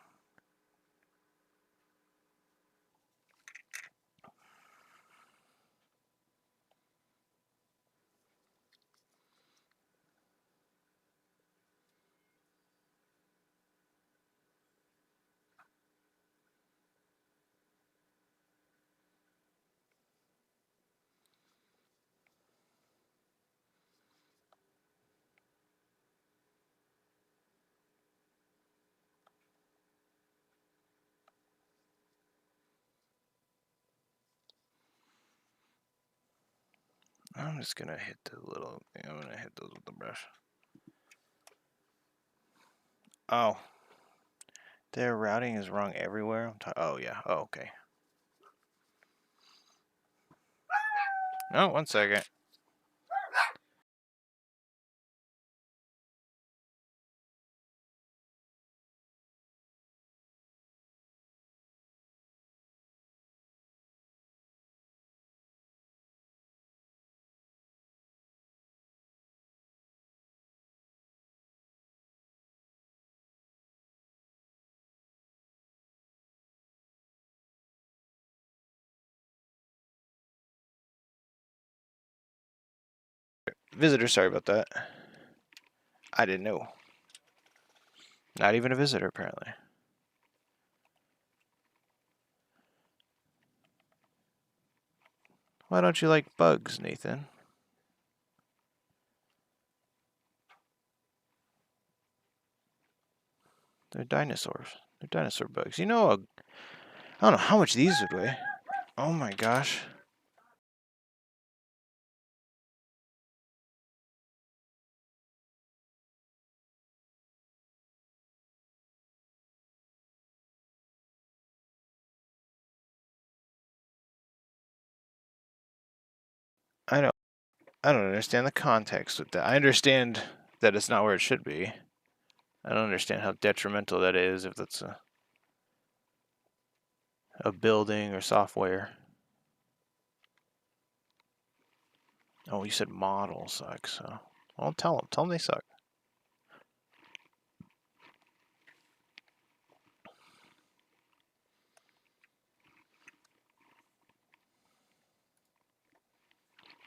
I'm just gonna hit the little... I'm gonna hit those with the brush. Oh. Their routing is wrong everywhere? Oh, yeah. Oh, okay. No, 1 second. Visitor, sorry about that. I didn't know. Not even a visitor, apparently. Why don't you like bugs, Nathan? They're dinosaurs. They're dinosaur bugs. You know, I don't know how much these would weigh. Oh my gosh. I don't I don't understand the context with that. I understand that it's not where it should be. I don't understand how detrimental that is if that's a building or software. Oh, you said model sucks, so well, tell them. Tell them they suck.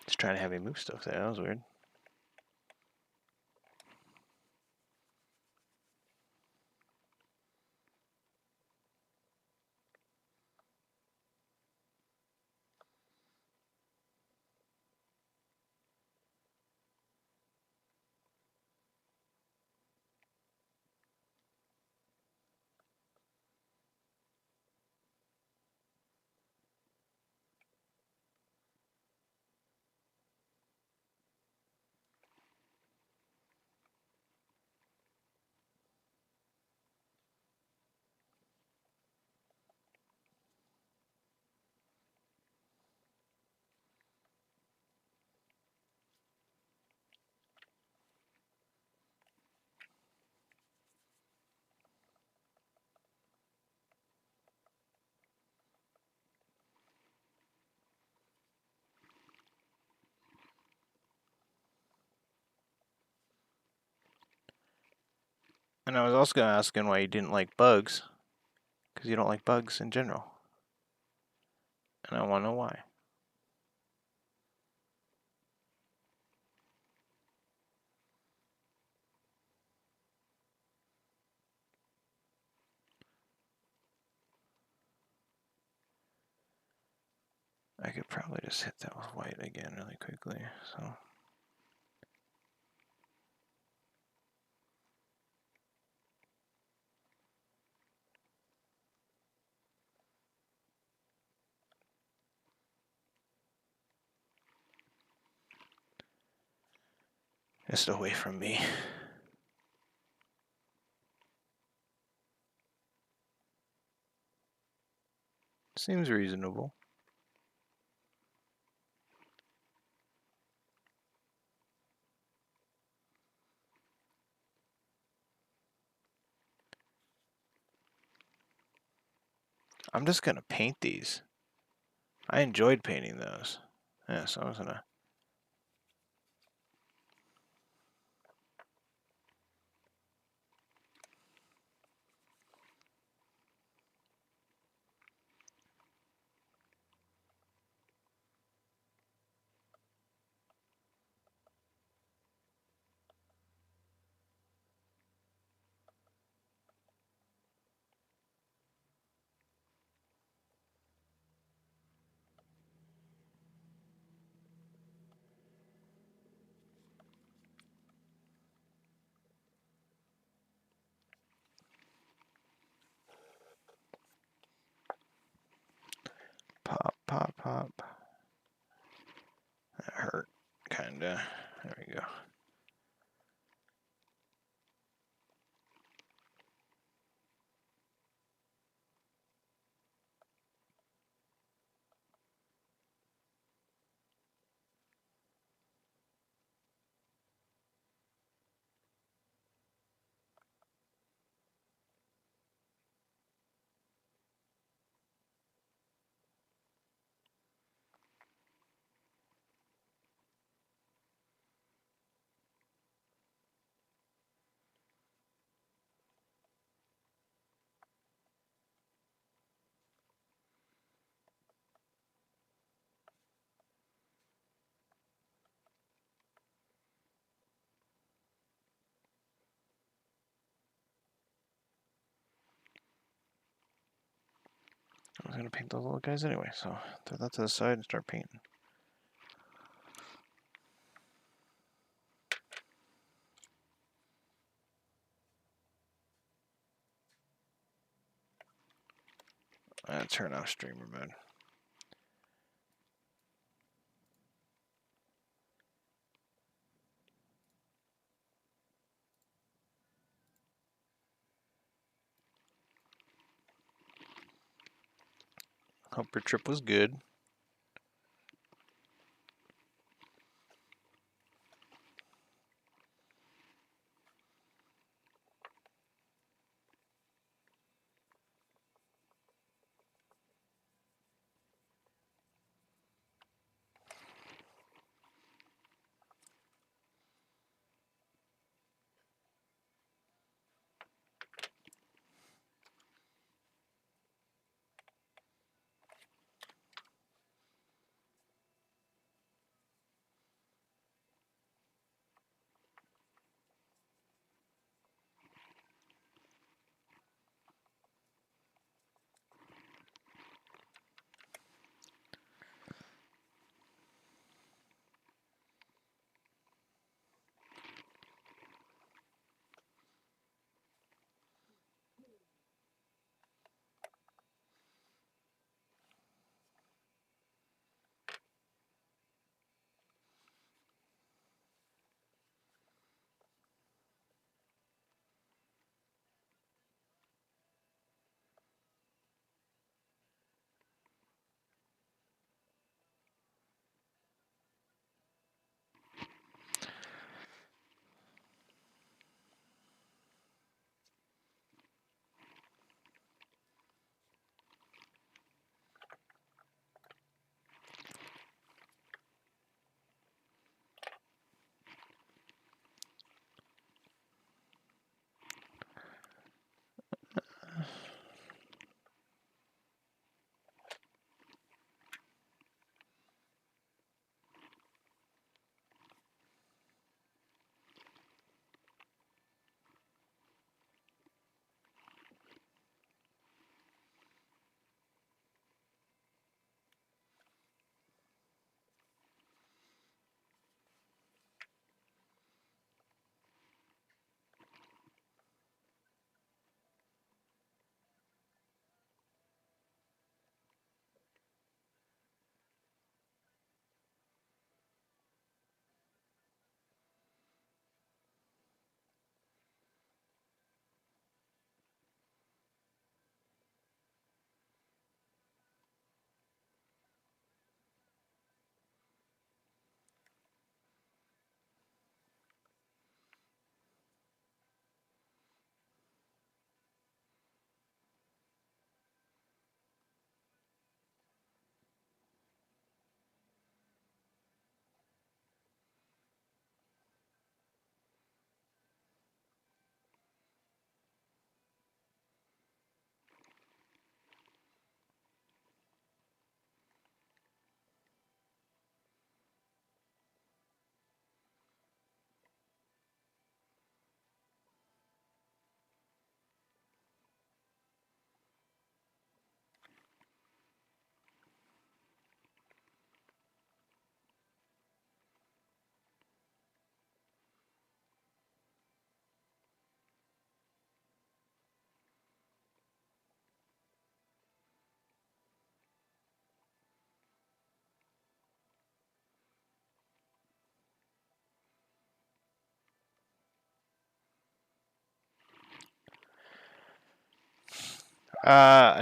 Just trying to have me move stuff there. That was weird. And I was also going to ask him why you didn't like bugs, because you don't like bugs in general. And I want to know why. I could probably just hit that with white again really quickly, so. Just away from me. Seems reasonable. I'm just gonna paint these. I enjoyed painting those. Yeah, so I was gonna. Pop, pop, pop. That hurt, kinda. There we go. was gonna paint those little guys anyway, so throw that to the side and start painting. And turn off streamer mode. Hope your trip was good.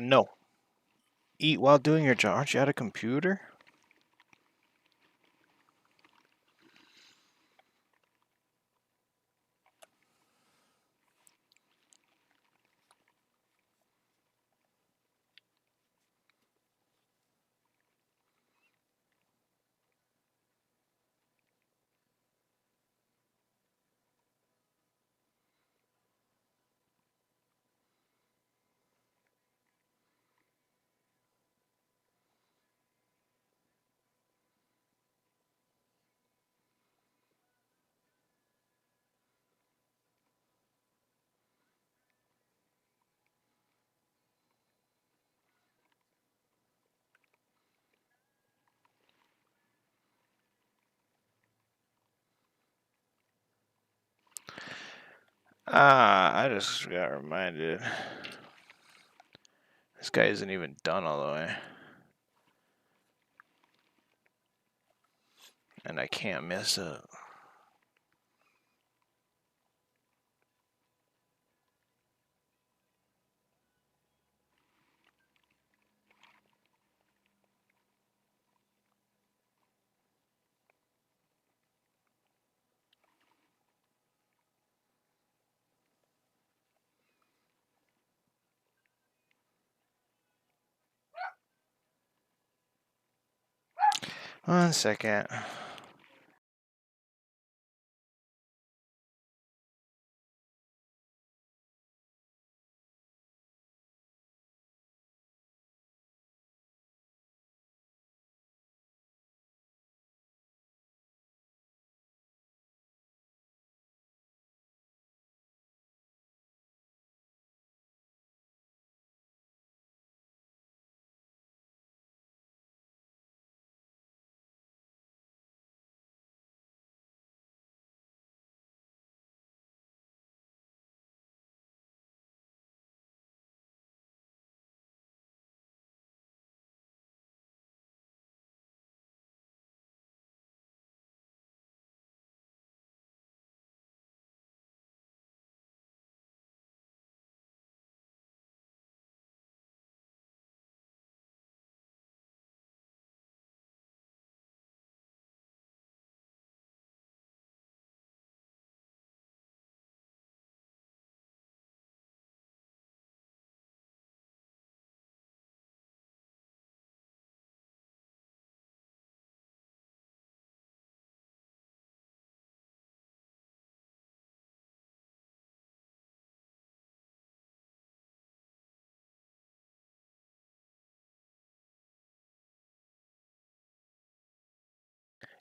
No. Eat while doing your job. Aren't you at a computer? I just got reminded. This guy isn't even done all the way. And I can't mess up. One second.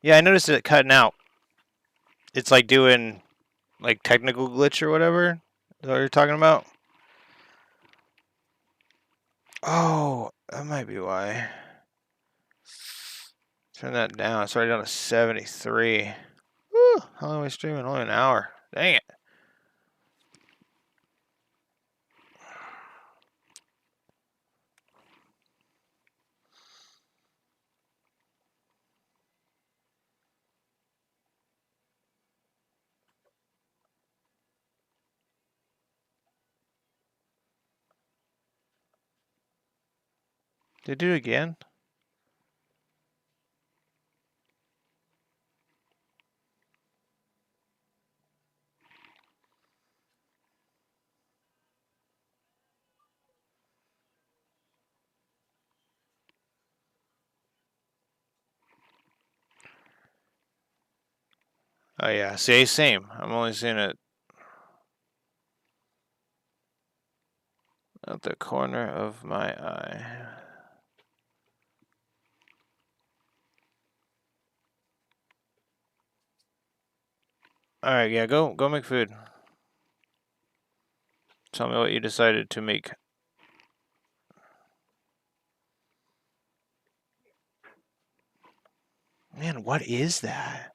Yeah, I noticed it cutting out. It's like doing like technical glitch or whatever. Is that what you're talking about? Oh, that might be why. Turn that down. It's already down to 73. Woo! How long are we streaming? Only an hour. Dang it. Did it do it again? Oh yeah, see, same. I'm only seeing it at the corner of my eye. Alright, yeah, go make food. Tell me what you decided to make. Man, what is that?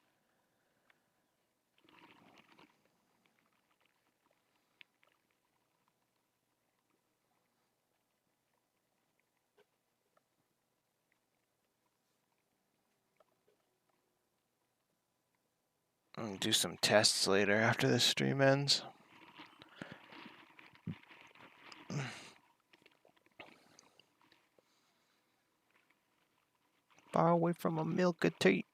I'll do some tests later after this stream ends. Far away from a milk of tea.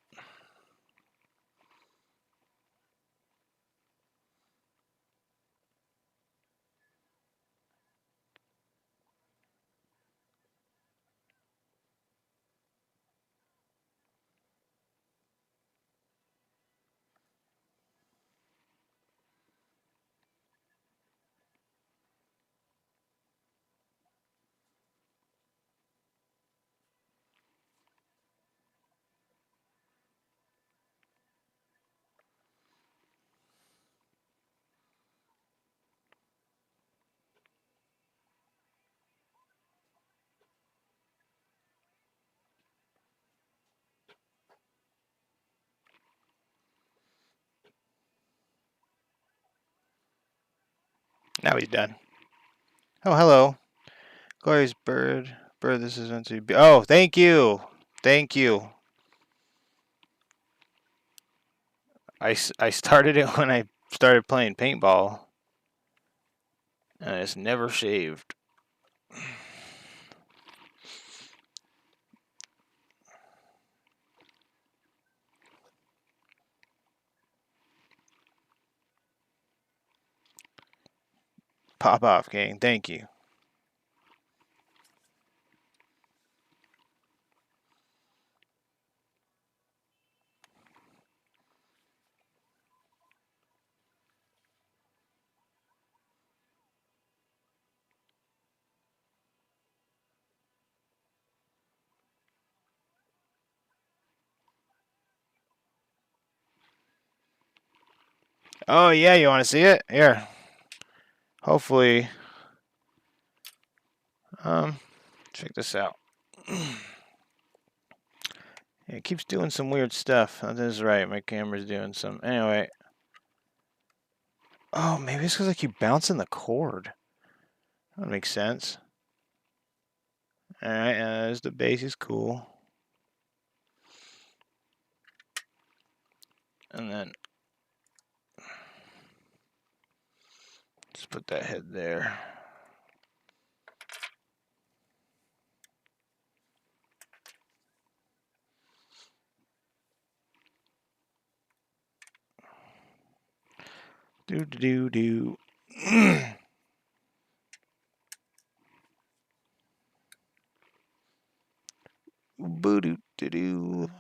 Now he's done. Oh, hello. Glorious bird. Bird, this is meant to be. Oh, thank you. Thank you. I started it when I started playing paintball. And it's never shaved. Pop off, gang. Thank you. Oh, yeah, you want to see it? Here. Hopefully. Check this out. It keeps doing some weird stuff. That is right. My camera's doing some. Anyway. Oh, maybe it's because I keep bouncing the cord. That makes sense. Alright, there's the base. Is cool. And then let's put that head there. Do do do do. Boo doo doo doo.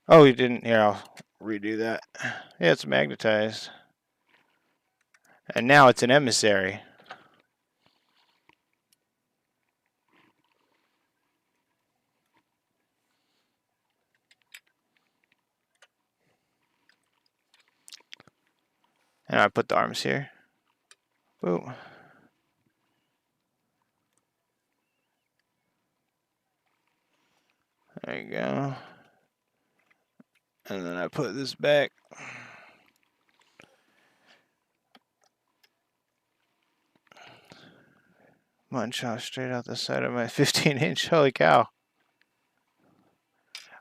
Oh, you didn't. Here, I'll redo that. Yeah, it's magnetized. And now it's an emissary. And I put the arms here. Boom. There you go. And then I put this back. Munchaw straight out the side of my 15-inch. Holy cow.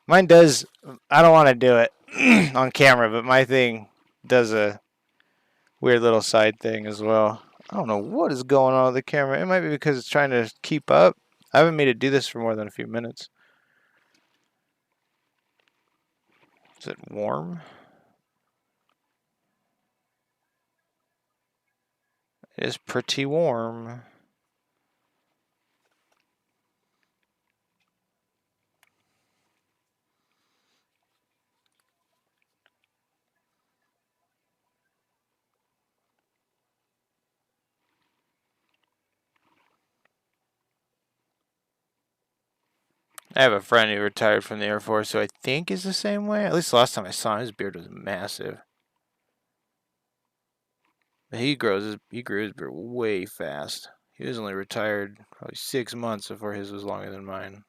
Mine does. I don't want to do it on camera, but my thing does a weird little side thing as well. I don't know what is going on with the camera. It might be because it's trying to keep up. I haven't made it do this for more than a few minutes. Is it warm? It is pretty warm. I have a friend who retired from the Air Force who I think is the same way. At least the last time I saw him, his beard was massive. But he grew his beard way fast. He was only retired probably 6 months before his was longer than mine.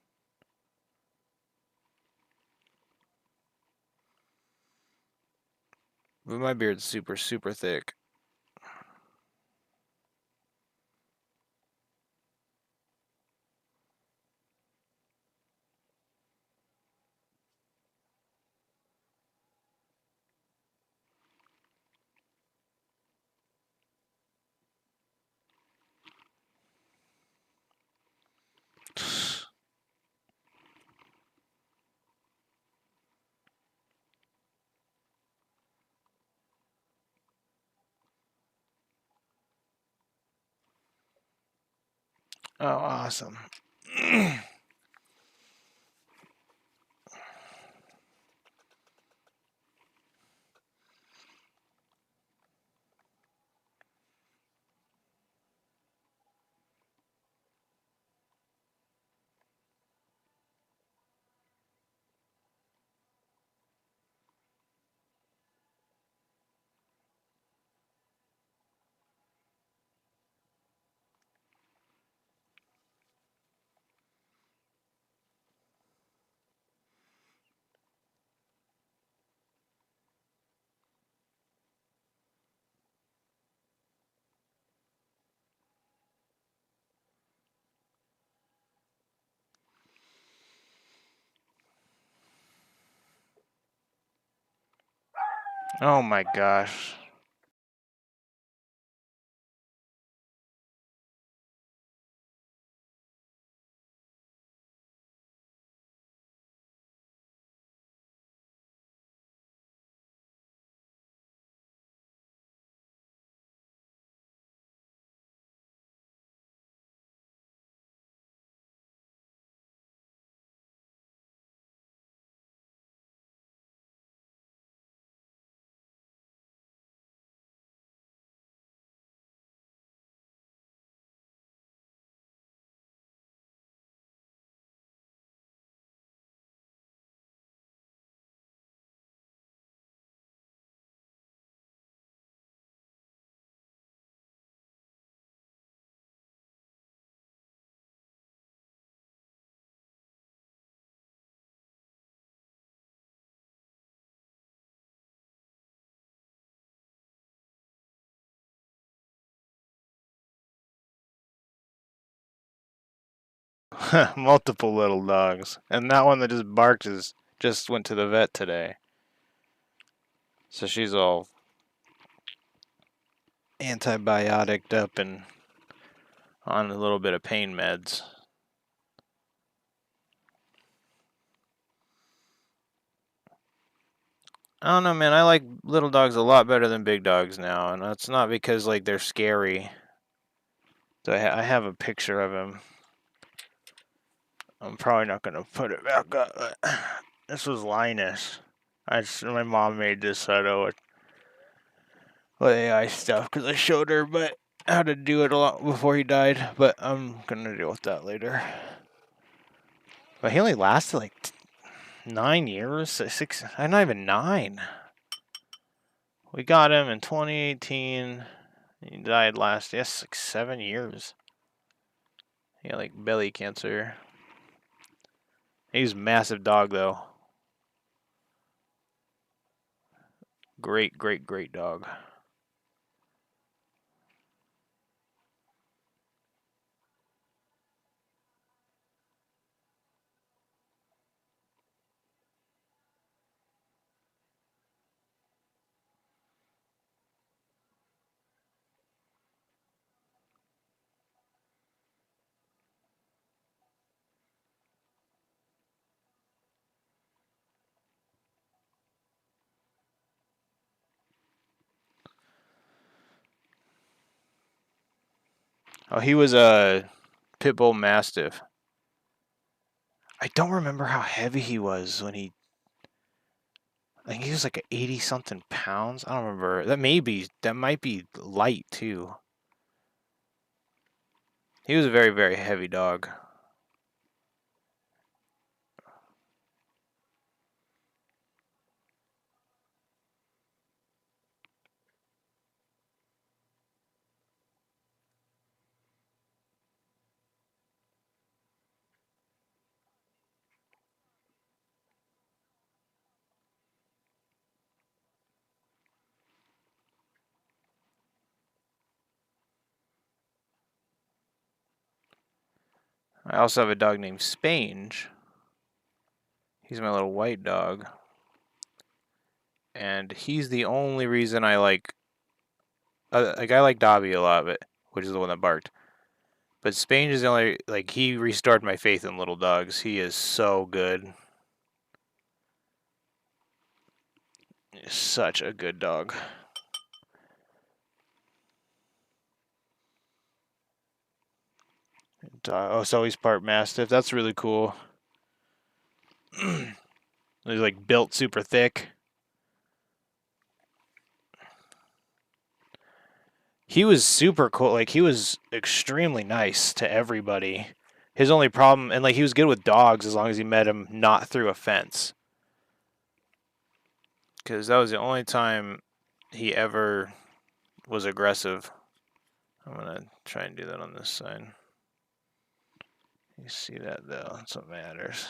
But my beard's super, super thick. Oh, awesome. Oh my gosh. Multiple little dogs. And that one that just barked is just went to the vet today. So she's all antibiotic up and on a little bit of pain meds. I don't know, man. I like little dogs a lot better than big dogs now, and that's not because like they're scary. So I have a picture of him. I'm probably not gonna put it back up. But this was Linus. My mom made this, so I know what AI stuff because I showed her, but how to do it a lot before he died. But I'm gonna deal with that later. But he only lasted like 9 years, six. Not even 9. We got him in 2018. He died like 7 years. He had like belly cancer. He's a massive dog though. Great, great, great dog. Oh, he was a pit bull mastiff. I don't remember how heavy he was when he. I think he was like 80 something pounds. I don't remember. That might be light too. He was a very, very heavy dog. I also have a dog named Spange. He's my little white dog. And he's the only reason I like. Like I like Dobby a lot, which is the one that barked. But Spange is the only like he restored my faith in little dogs. He is so good. He's such a good dog. Oh, so he's part Mastiff. That's really cool. He's like built super thick. He was super cool. Like he was extremely nice to everybody. His only problem, and like he was good with dogs as long as he met him not through a fence. Because that was the only time he ever was aggressive. I'm gonna try and do that on this side. You see that though? That's what matters.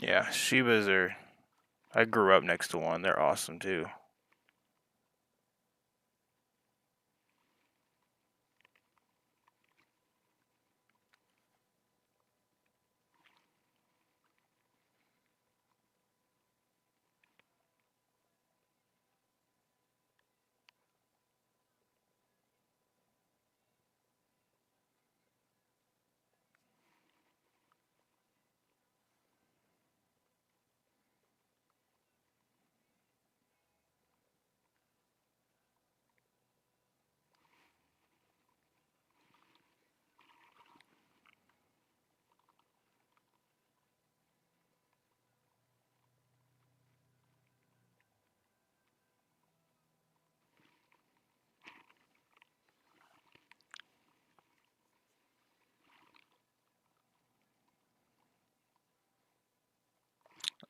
Yeah, Shibas are. I grew up next to one. They're awesome too.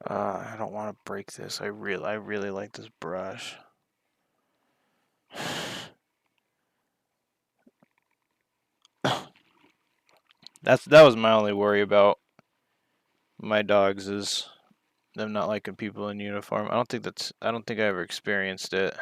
I don't want to break this. I really like this brush. That was my only worry about my dogs is them not liking people in uniform. I don't think I ever experienced it.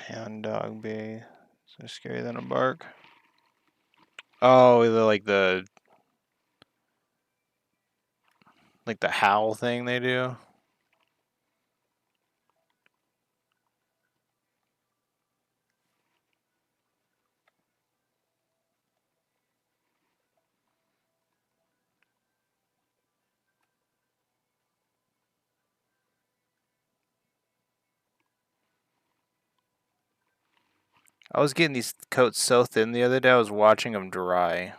Hound dog be so scary than a bark. Oh, like the howl thing they do. I was getting these coats so thin the other day. I was watching them dry.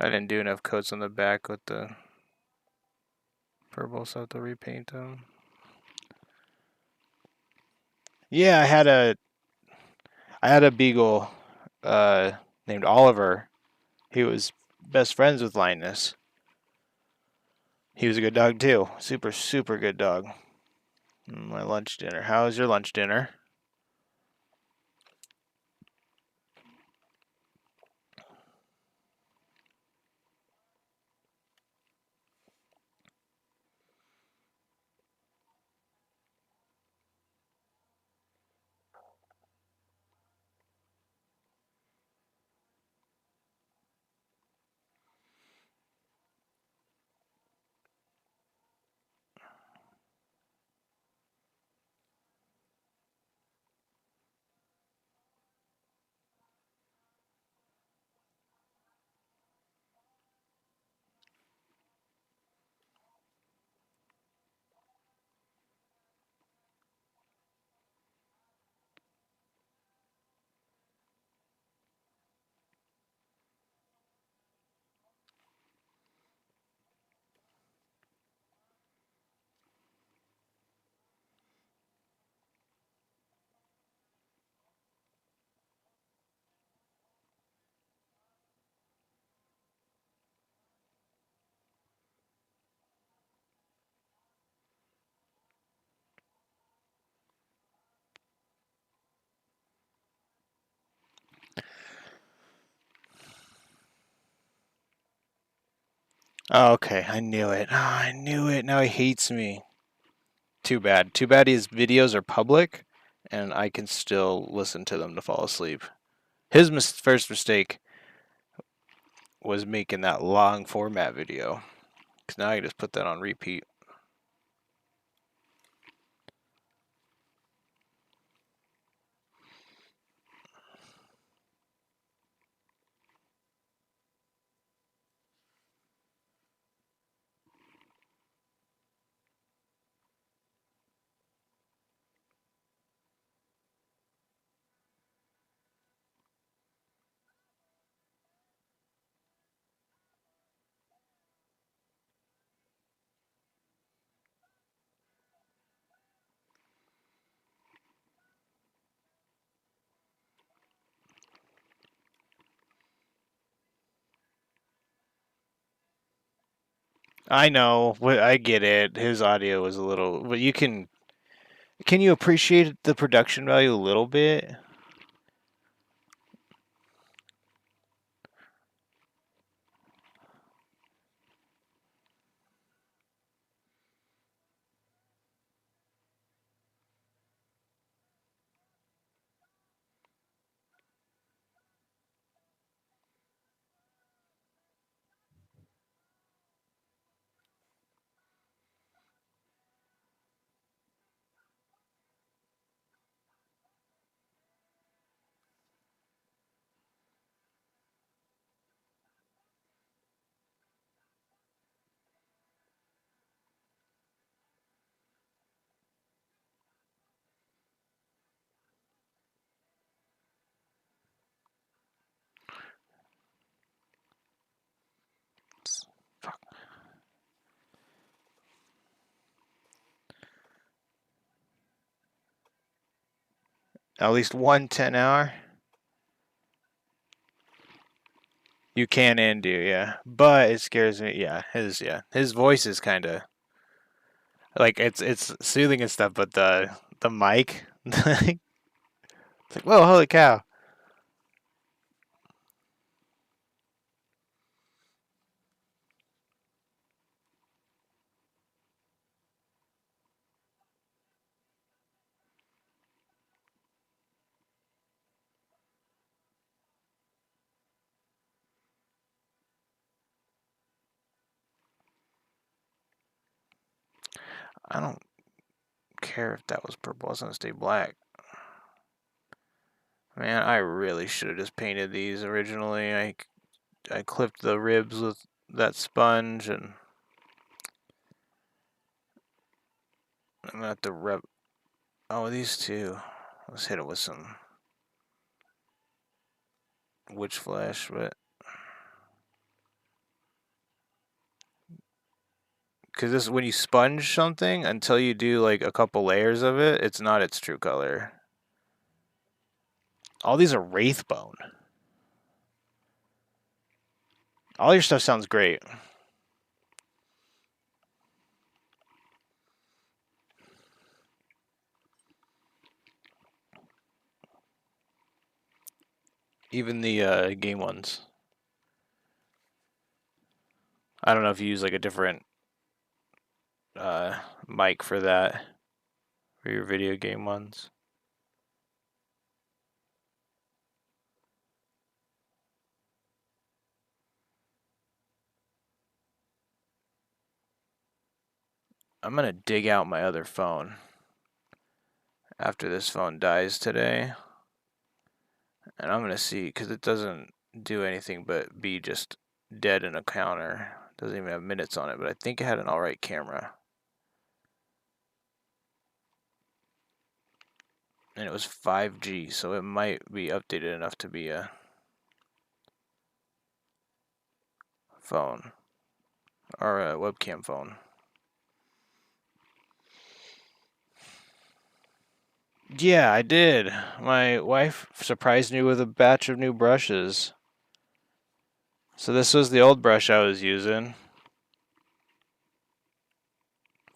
I didn't do enough coats on the back with the purple, so I have to repaint them. Yeah, I had a beagle named Oliver. He was best friends with Linus. He was a good dog too. Super good dog. My lunch dinner. How was your lunch dinner? Oh, okay, I knew it. Oh, I knew it. Now he hates me. Too bad. Too bad his videos are public, and I can still listen to them to fall asleep. His first mistake was making that long format video. Because now I can just put that on repeat. I know. I get it. His audio was a little. But you can. Can you appreciate the production value a little bit? Fuck. At least one 10-hour. You can and do, yeah. But it scares me. Yeah, his voice is kind of like it's soothing and stuff, but the mic, it's like whoa, holy cow! I don't care if that was purple. It's gonna stay black. Man, I really should have just painted these originally. I clipped the ribs with that sponge, and I'm gonna have to rub. Oh, these two. Let's hit it with some witch flesh, but because this when you sponge something until you do like a couple layers of it, it's not its true color. All these are wraithbone. All your stuff sounds great. Even the game ones. I don't know if you use like a different mic for that for your video game ones. I'm gonna dig out my other phone after this phone dies today, and I'm gonna see because it doesn't do anything but be just dead in a counter. Doesn't even have minutes on it, but I think it had an alright camera. And it was 5G, so it might be updated enough to be a phone or a webcam phone. Yeah, I did. My wife surprised me with a batch of new brushes. So this was the old brush I was using.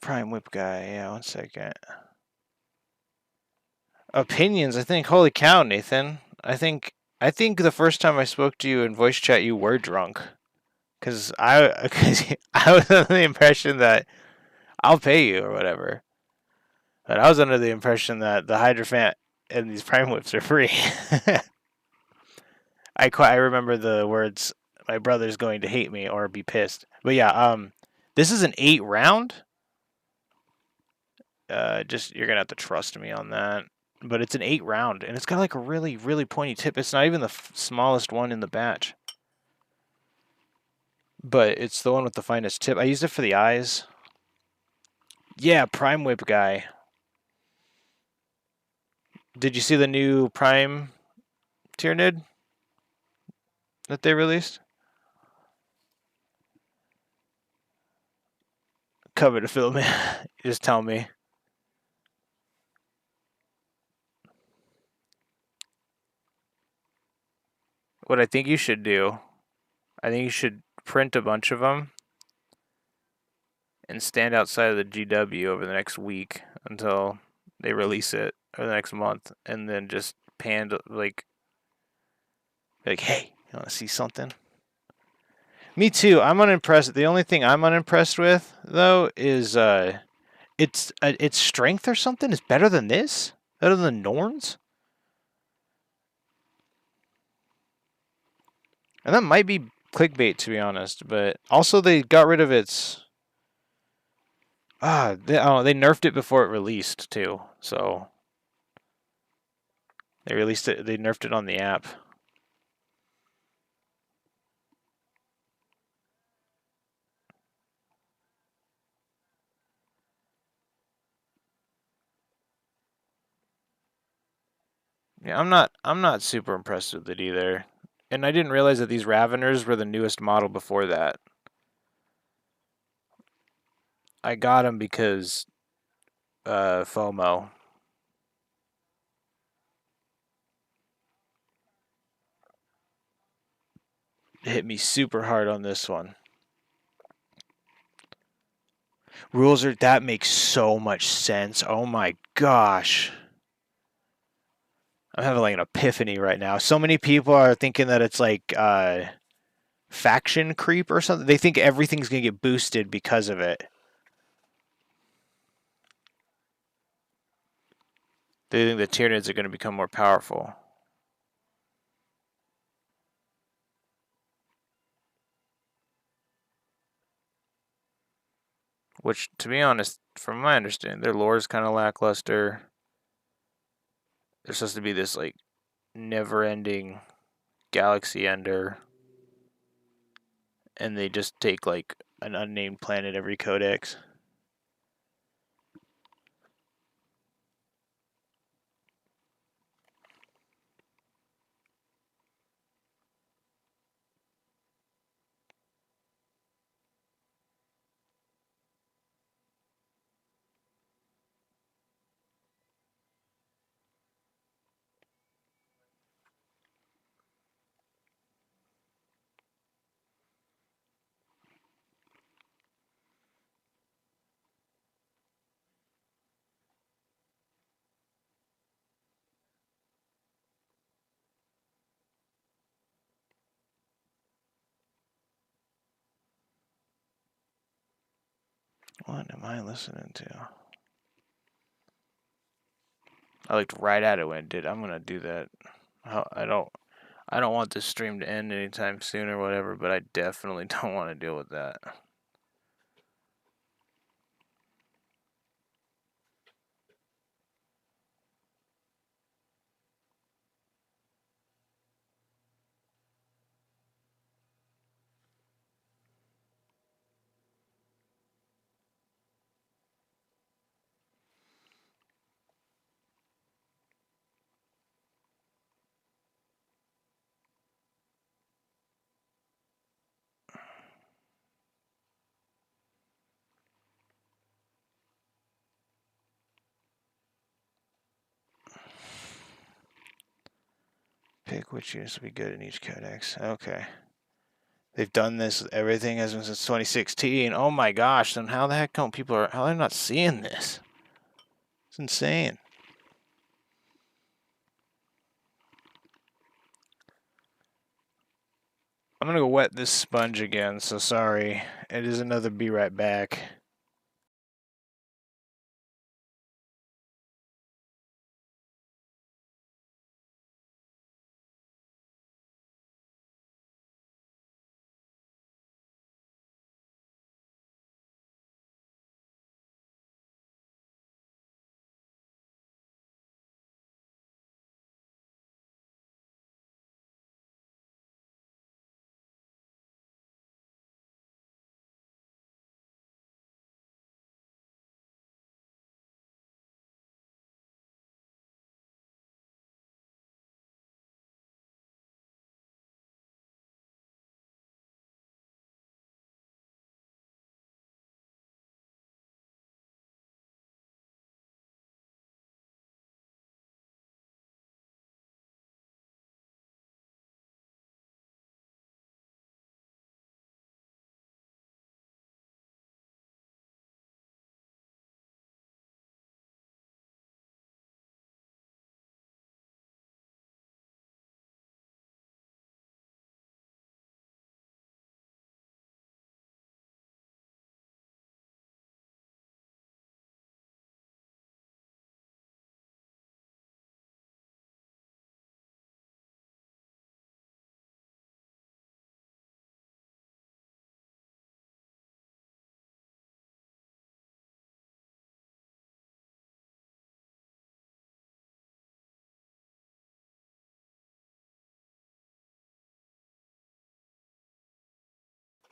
Prime Whip guy, yeah, 1 second. Opinions, I think. Holy cow, Nathan. I think the first time I spoke to you in voice chat, you were drunk. Cause I was under the impression that I'll pay you or whatever. But I was under the impression that the Hydrophant and these Prime Whips are free. I remember the words, "My brother's going to hate me or be pissed." But yeah, this is an 8 round. Just you're gonna have to trust me on that. But it's an 8 round, and it's got like a really, really pointy tip. It's not even the smallest one in the batch, but it's the one with the finest tip. I used it for the eyes. Yeah, Prime Whip guy. Did you see the new Prime Tyranid that they released? Cover to film it. Just tell me. What I think you should do, I think you should print a bunch of them and stand outside of the GW over the next week until they release it, or the next month, and then just pan like, hey, you want to see something? Me too. I'm unimpressed. The only thing I'm unimpressed with though is its strength or something is better than this, better than Norn's, and that might be clickbait to be honest. But also they got rid of its they nerfed it before it released too. So they released it. They nerfed it on the app. Yeah, I'm not super impressed with it either. And I didn't realize that these Raveners were the newest model before that. I got them because FOMO. Hit me super hard on this one. Rules are that makes so much sense. Oh my gosh. I'm having like an epiphany right now. So many people are thinking that it's like faction creep or something. They think everything's gonna get boosted because of it. They think the Tyranids are gonna become more powerful. Which, to be honest, from my understanding, their lore is kind of lackluster. They're supposed to be this like never-ending galaxy ender, and they just take like an unnamed planet every codex. What am I listening to? I looked right at it when it did. I'm gonna do that. I don't want this stream to end anytime soon or whatever, but I definitely don't want to deal with that. Pick which units will be good in each codex. Okay. They've done this. Everything has been since 2016. Oh my gosh! Then how the heck come people are? How are they not seeing this? It's insane. I'm gonna go wet this sponge again, so sorry. It is another be right back.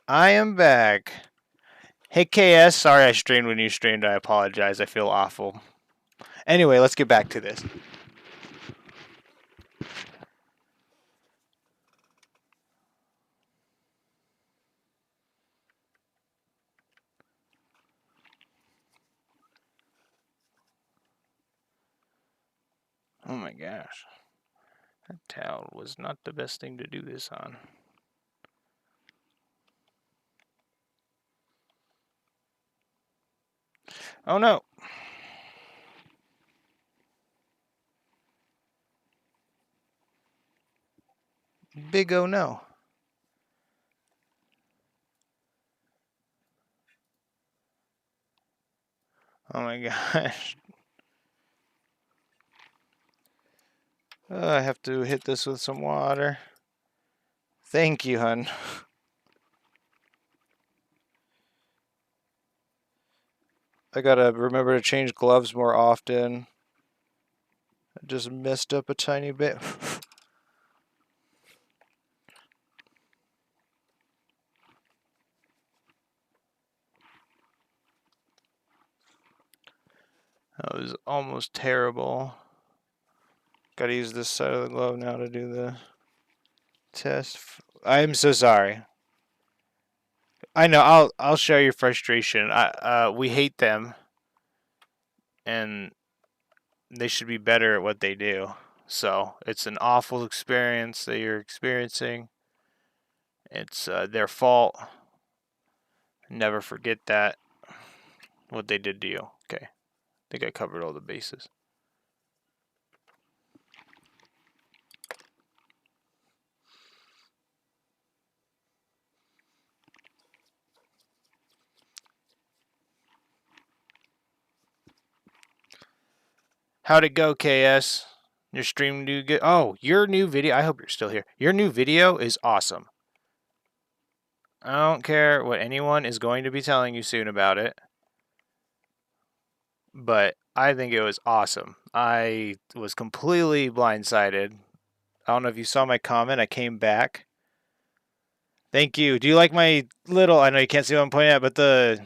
I am back. Hey KS, sorry I streamed when you streamed. I apologize. I feel awful. Anyway, let's get back to this. Oh my gosh. That towel was not the best thing to do this on. Oh no. Big oh no. Oh my gosh. I have to hit this with some water. Thank you, hun. I gotta remember to change gloves more often. I just messed up a tiny bit. That was almost terrible. Gotta use this side of the glove now to do the test. I'm so sorry. I know. I'll share your frustration. We hate them, and they should be better at what they do. So it's an awful experience that you're experiencing. It's their fault. Never forget that what they did to you. Okay, I think I covered all the bases. How'd it go, KS? Your stream do good? Oh, your new video. I hope you're still here. Your new video is awesome. I don't care what anyone is going to be telling you soon about it, but I think it was awesome. I was completely blindsided. I don't know if you saw my comment. I came back. Thank you. Do you like my little? I know you can't see what I'm pointing at, but the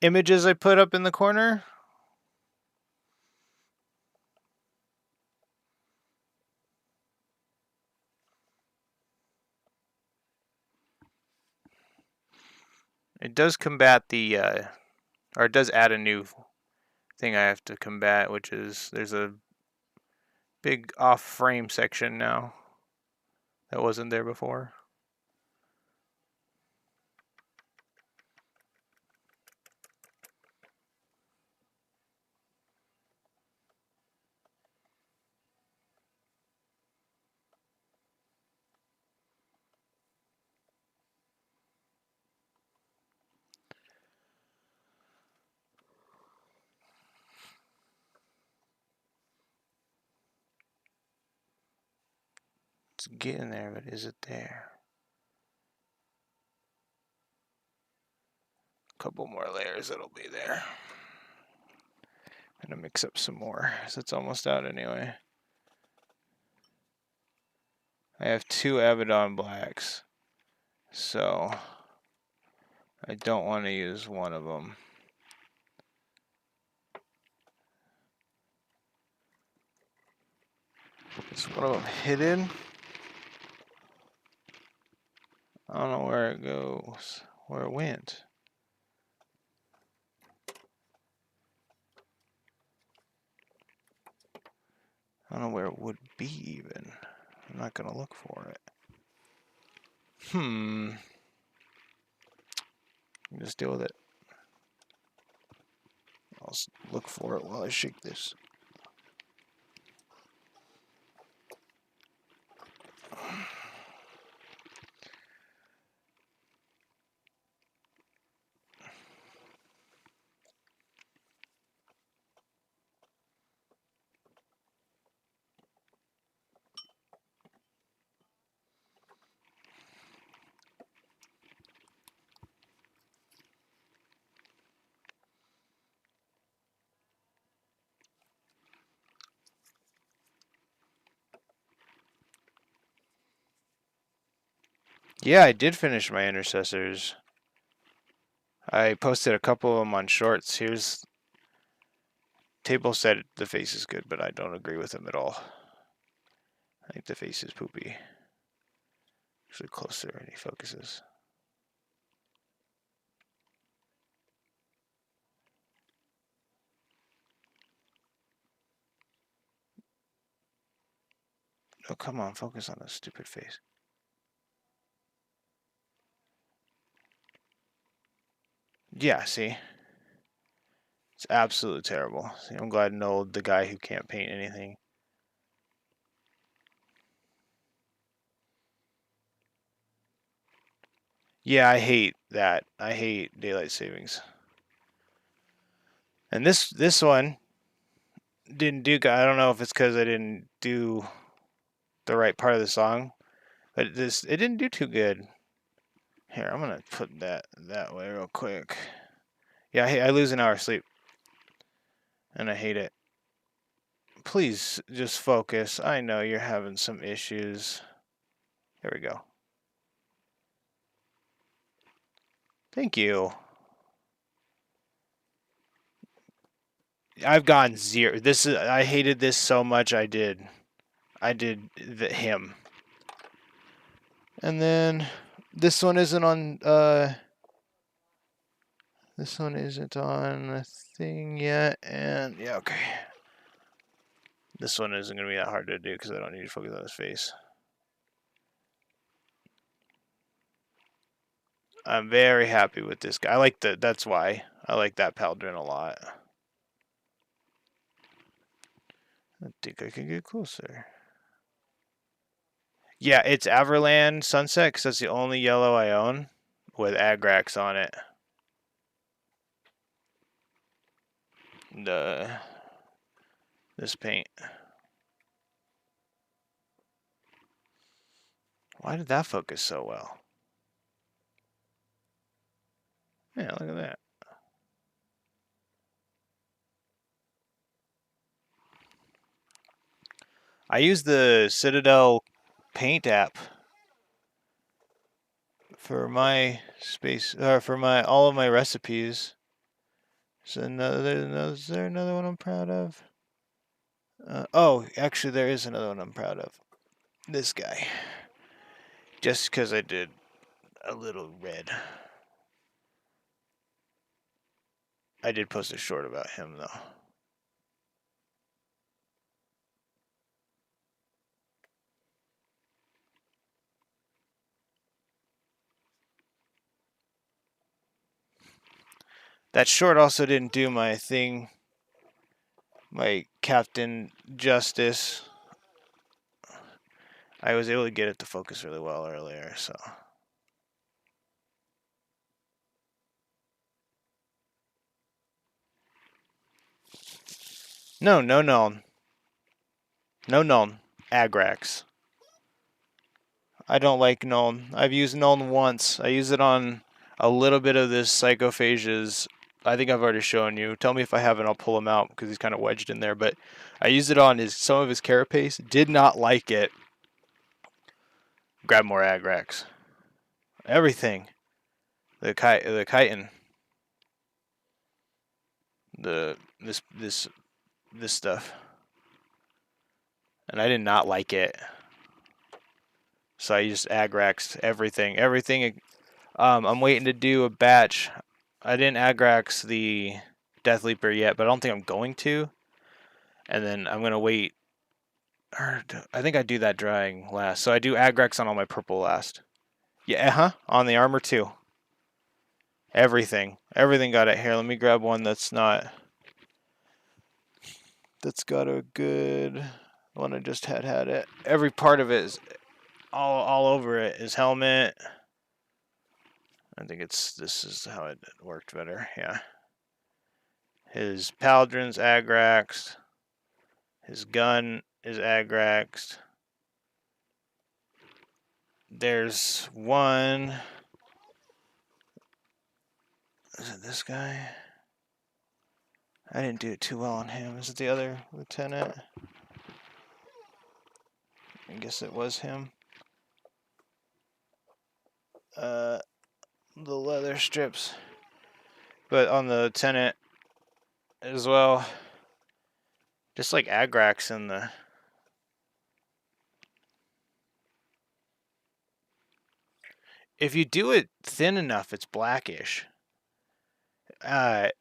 images I put up in the corner. It does combat the, or it does add a new thing I have to combat, which is there's a big off-frame section now that wasn't there before. It's getting there, but is it there? A couple more layers, it'll be there. I'm gonna mix up some more, so it's almost out anyway. I have 2 Abaddon blacks, so I don't want to use one of them. Is one of them hidden? I don't know where it goes, where it went. I don't know where it would be even. I'm not gonna look for it. Just deal with it. I'll look for it while I shake this. Yeah, I did finish my intercessors. I posted a couple of them on shorts. Here's Table said the face is good, but I don't agree with him at all. I think the face is poopy. Actually closer and he focuses. Oh, come on, focus on the stupid face. Yeah, see? It's absolutely terrible. See, I'm glad to know the guy who can't paint anything. Yeah, I hate that. I hate daylight savings. And this one didn't do. I don't know if it's because I didn't do the right part of the song, but it didn't do too good. Here, I'm gonna put that way real quick. Yeah, I lose an hour of sleep, and I hate it. Please just focus. I know you're having some issues. There we go. Thank you. I've gone 0. I hated this so much. I did him. And then this one isn't on this one isn't on a thing yet, and yeah, okay. This one isn't gonna be that hard to do because I don't need to focus on his face. I'm very happy with this guy. I like that's why I like that Paladin a lot. I think I can get closer. Yeah, it's Averland Sunset because that's the only yellow I own with Agrax on it. This paint. Why did that focus so well? Yeah, look at that. I use the Citadel paint app for my space, or for all of my recipes. So is there another one I'm proud of? Oh, actually, there is another one I'm proud of. This guy. Just because I did a little red. I did post a short about him, though. That short also didn't do my thing, my Captain Justice. I was able to get it to focus really well earlier, so. No. No, Agrax. I don't like Nuln. I've used Nuln once. I use it on a little bit of this Psychophages. I think I've already shown you. Tell me if I haven't, I'll pull him out because he's kind of wedged in there. But I used it on some of his Carapace. Did not like it. Grab more Agrax. Everything. The chitin. This stuff. And I did not like it. So I just Agraxed everything. Everything. I'm waiting to do a batch. I didn't Agrax the Death Leaper yet, but I don't think I'm going to. And then I'm gonna wait. I think I do that drying last. So I do Agrax on all my purple last. Yeah, on the armor too. Everything got it. Here, let me grab one that's not. That's got a good one. I just had it. Every part of it is all over it. His helmet. I think this is how it worked better. Yeah. His Paladin's Agraxed. His gun is Agraxed. There's one. Is it this guy? I didn't do it too well on him. Is it the other lieutenant? I guess it was him. The leather strips. But on the lieutenant as well. Just like Agrax in the... If you do it thin enough, it's blackish. I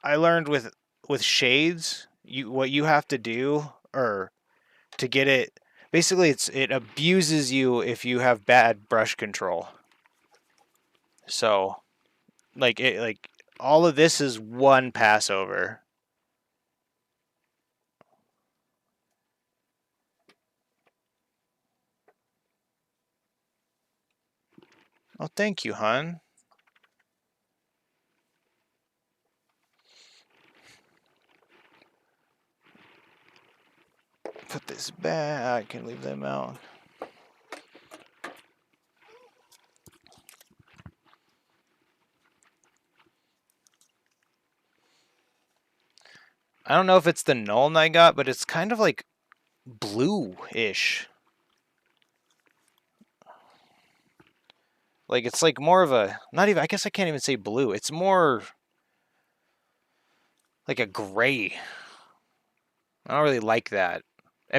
learned with shades, what you have to do, or to get it... Basically, it abuses you if you have bad brush control. So, like all of this is one pass over. Oh, thank you, hon. Put this back. I can leave them out. I don't know if it's the Nuln I got, but it's kind of like blue-ish. Like, it's like more of a... Not even... I guess I can't even say blue. It's more... like a gray. I don't really like that.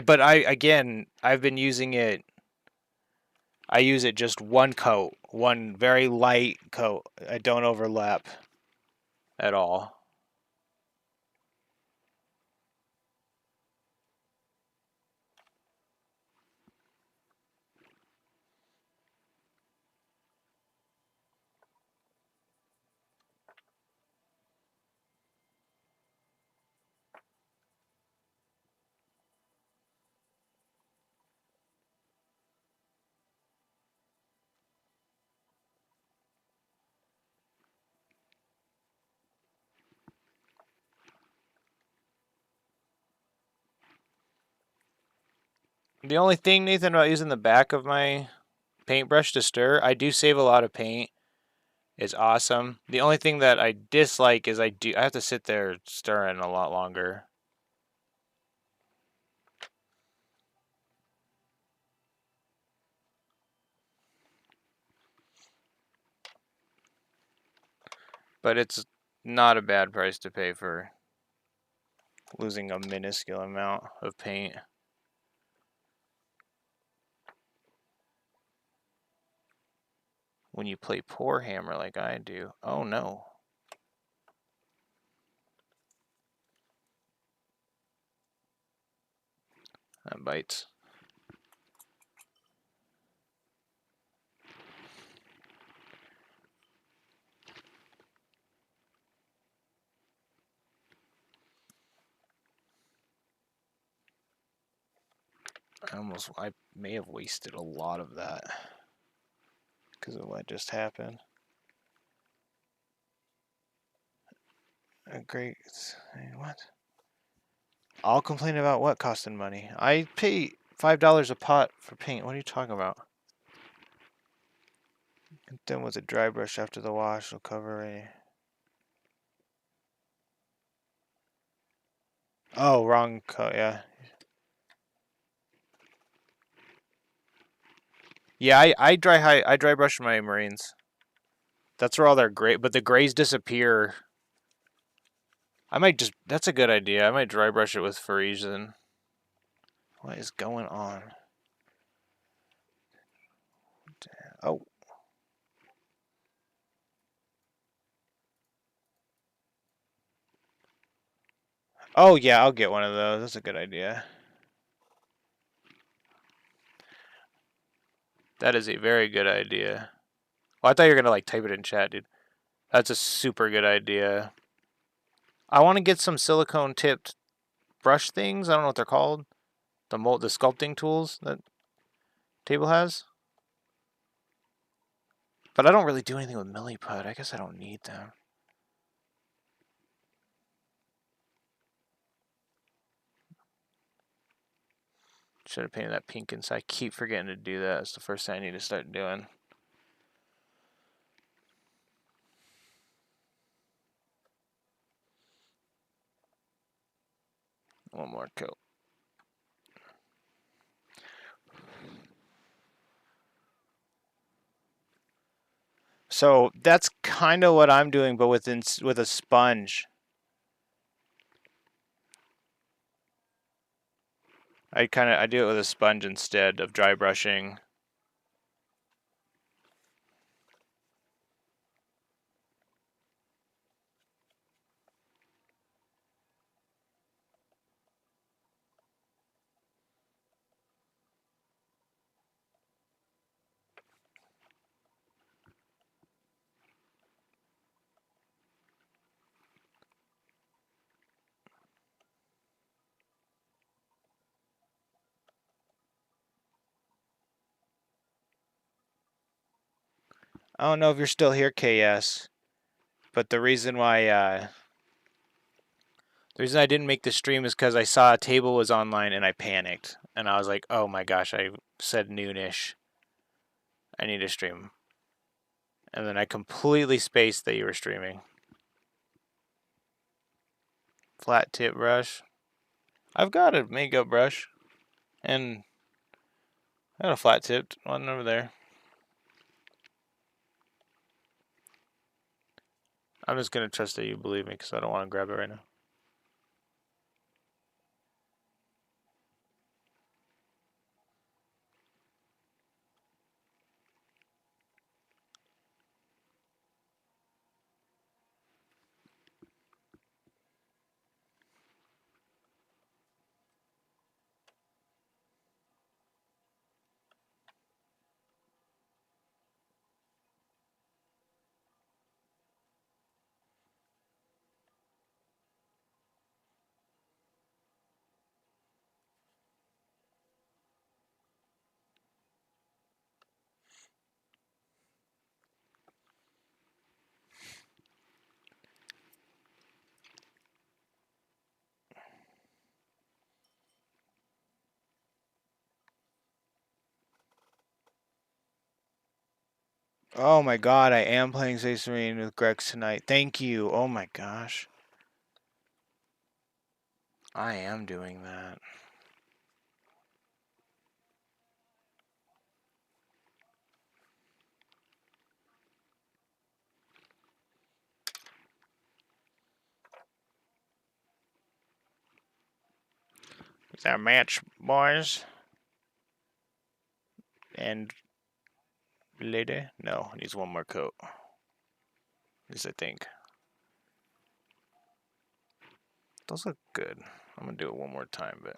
But I've been using it... I use it just one coat. One very light coat. I don't overlap at all. The only thing, Nathan, about using the back of my paintbrush to stir, I do save a lot of paint. It's awesome. The only thing that I dislike is I have to sit there stirring a lot longer. But it's not a bad price to pay for losing a minuscule amount of paint. When you play poor hammer like I do. Oh no. That bites. I may have wasted a lot of that because of what just happened. A great, what? I'll complain about what costing money. I pay $5 a pot for paint. What are you talking about? And then with a dry brush after the wash will cover any. Oh, wrong coat, yeah. Yeah, I dry brush my Marines. That's where all their gray, but the grays disappear. I might just, that's a good idea. I might dry brush it with Frisian. What is going on? Oh. Oh yeah, I'll get one of those. That's a good idea. That is a very good idea. Oh, I thought you were gonna like type it in chat, dude. That's a super good idea. I want to get some silicone tipped brush things. I don't know what they're called. The sculpting tools that table has. But I don't really do anything with milliput. I guess I don't need them. Should have painted that pink inside. I keep forgetting to do that. It's the first thing I need to start doing. One more coat. So that's kind of what I'm doing, but with a sponge. I do it with a sponge instead of dry brushing. I don't know if you're still here, KS, but the reason I didn't make the stream is because I saw a table was online and I panicked, and I was like, oh my gosh, I said noonish. I need to stream, and then I completely spaced that you were streaming. Flat tip brush. I've got a makeup brush, and I got a flat tipped one over there. I'm just gonna trust that you believe me because I don't want to grab it right now. Oh my god, I am playing Space Marine with Grex tonight. Thank you. Oh my gosh. I am doing that. Is that a match, boys? And lady? No, needs one more coat. At least I think. Those look good. I'm gonna do it one more time, but.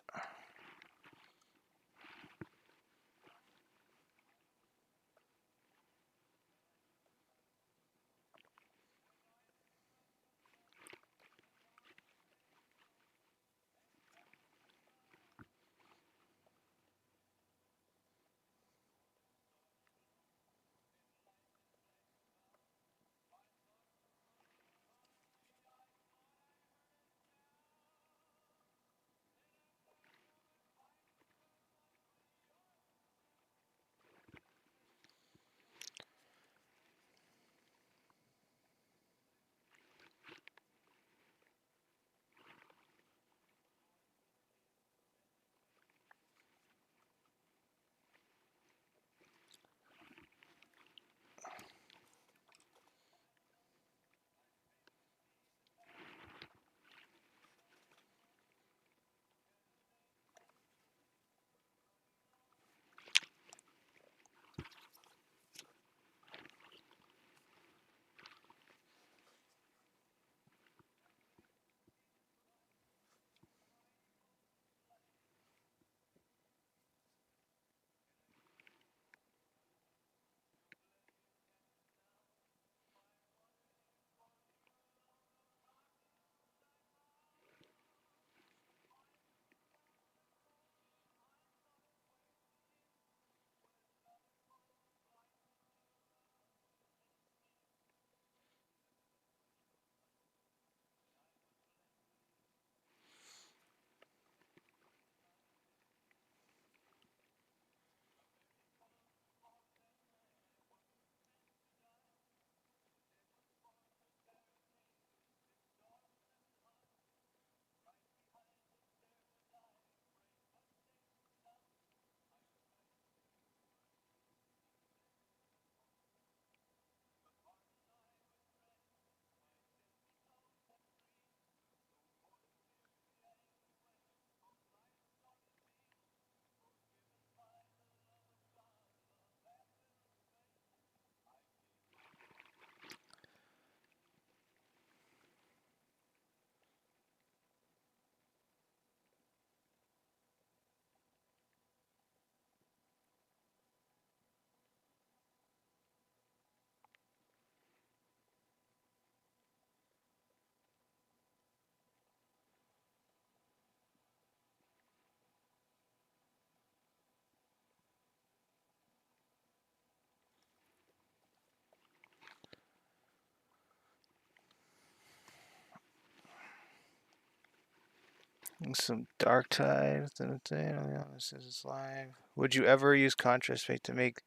Some dark ties. This is live. Would you ever use contrast paint to make?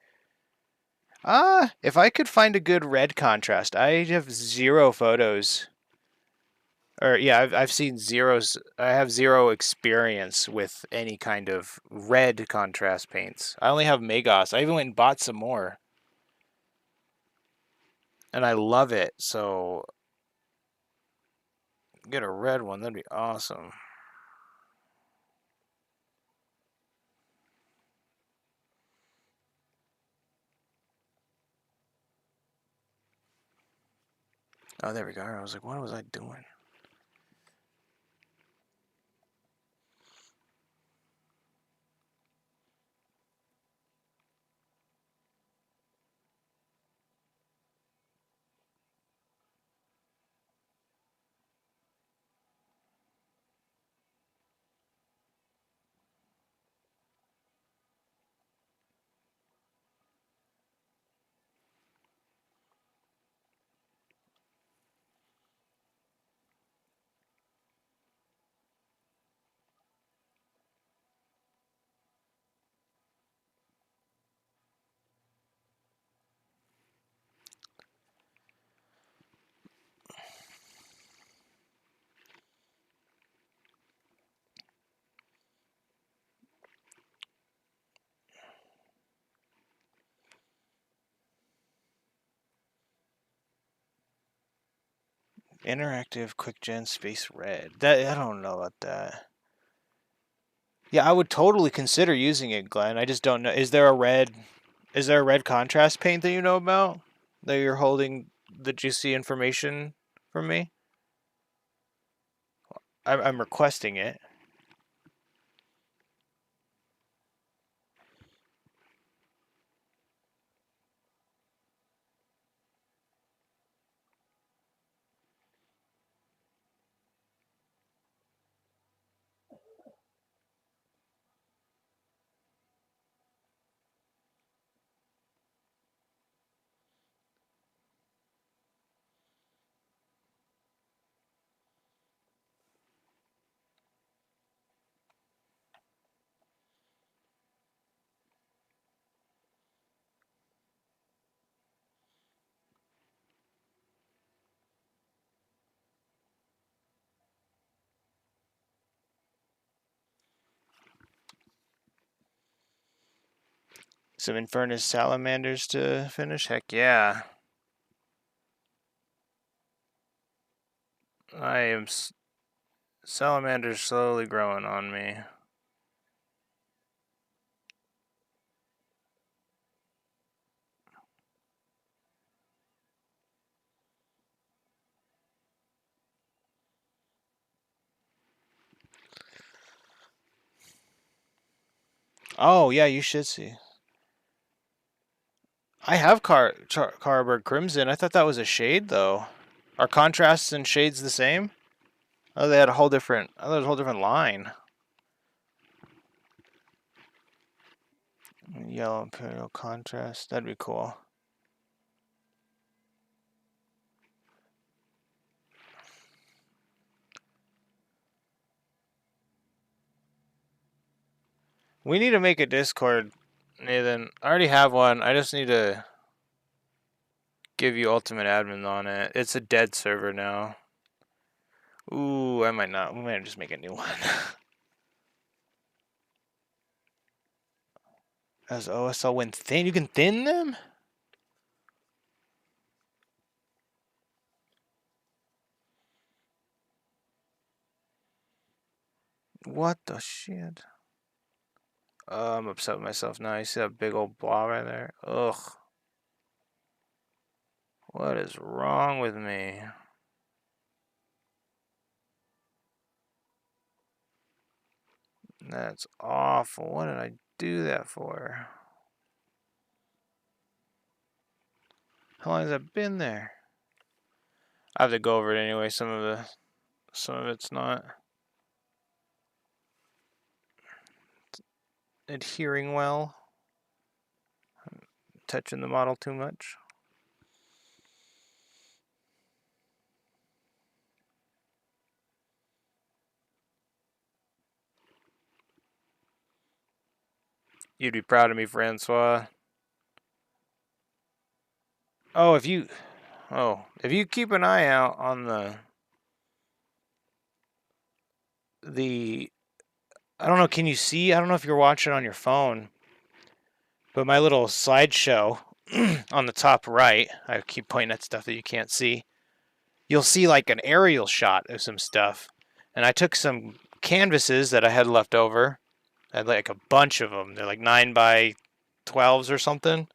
If I could find a good red contrast, I have zero photos. Or yeah, I've seen zeros. I have zero experience with any kind of red contrast paints. I only have Magos. I even went and bought some more, and I love it. So get a red one. That'd be awesome. Oh, there we go. I was like, what was I doing? Interactive quick gen space red. That I don't know about that. Yeah, I would totally consider using it, Glenn. I just don't know. Is there a red contrast paint that you know about that you're holding the juicy information from me? I'm requesting it. Some Infernus salamanders to finish? Heck yeah. I am. Salamanders slowly growing on me. Oh, yeah, you should see. I have Carberg Crimson. I thought that was a shade, though. Are contrasts and shades the same? Oh, they had a whole different. I thought it was a whole different line. Yellow Imperial contrast. That'd be cool. We need to make a Discord, Nathan. I already have one. I just need to give you ultimate admin on it. It's a dead server now. Ooh, I might not. We might just make a new one. As OSL when thin, you can thin them? What the shit? I'm upset with myself now. You see that big old blob right there? Ugh. What is wrong with me? That's awful. What did I do that for? How long has that been there? I have to go over it anyway. Some of it's not adhering well. Touching the model too much. You'd be proud of me, Francois. Oh, if you keep an eye out on the I don't know, can you see? I don't know if you're watching on your phone, but my little slideshow on the top right, I keep pointing at stuff that you can't see. You'll see like an aerial shot of some stuff. And I took some canvases that I had left over. I had like a bunch of them. They're like 9 by 12s or something.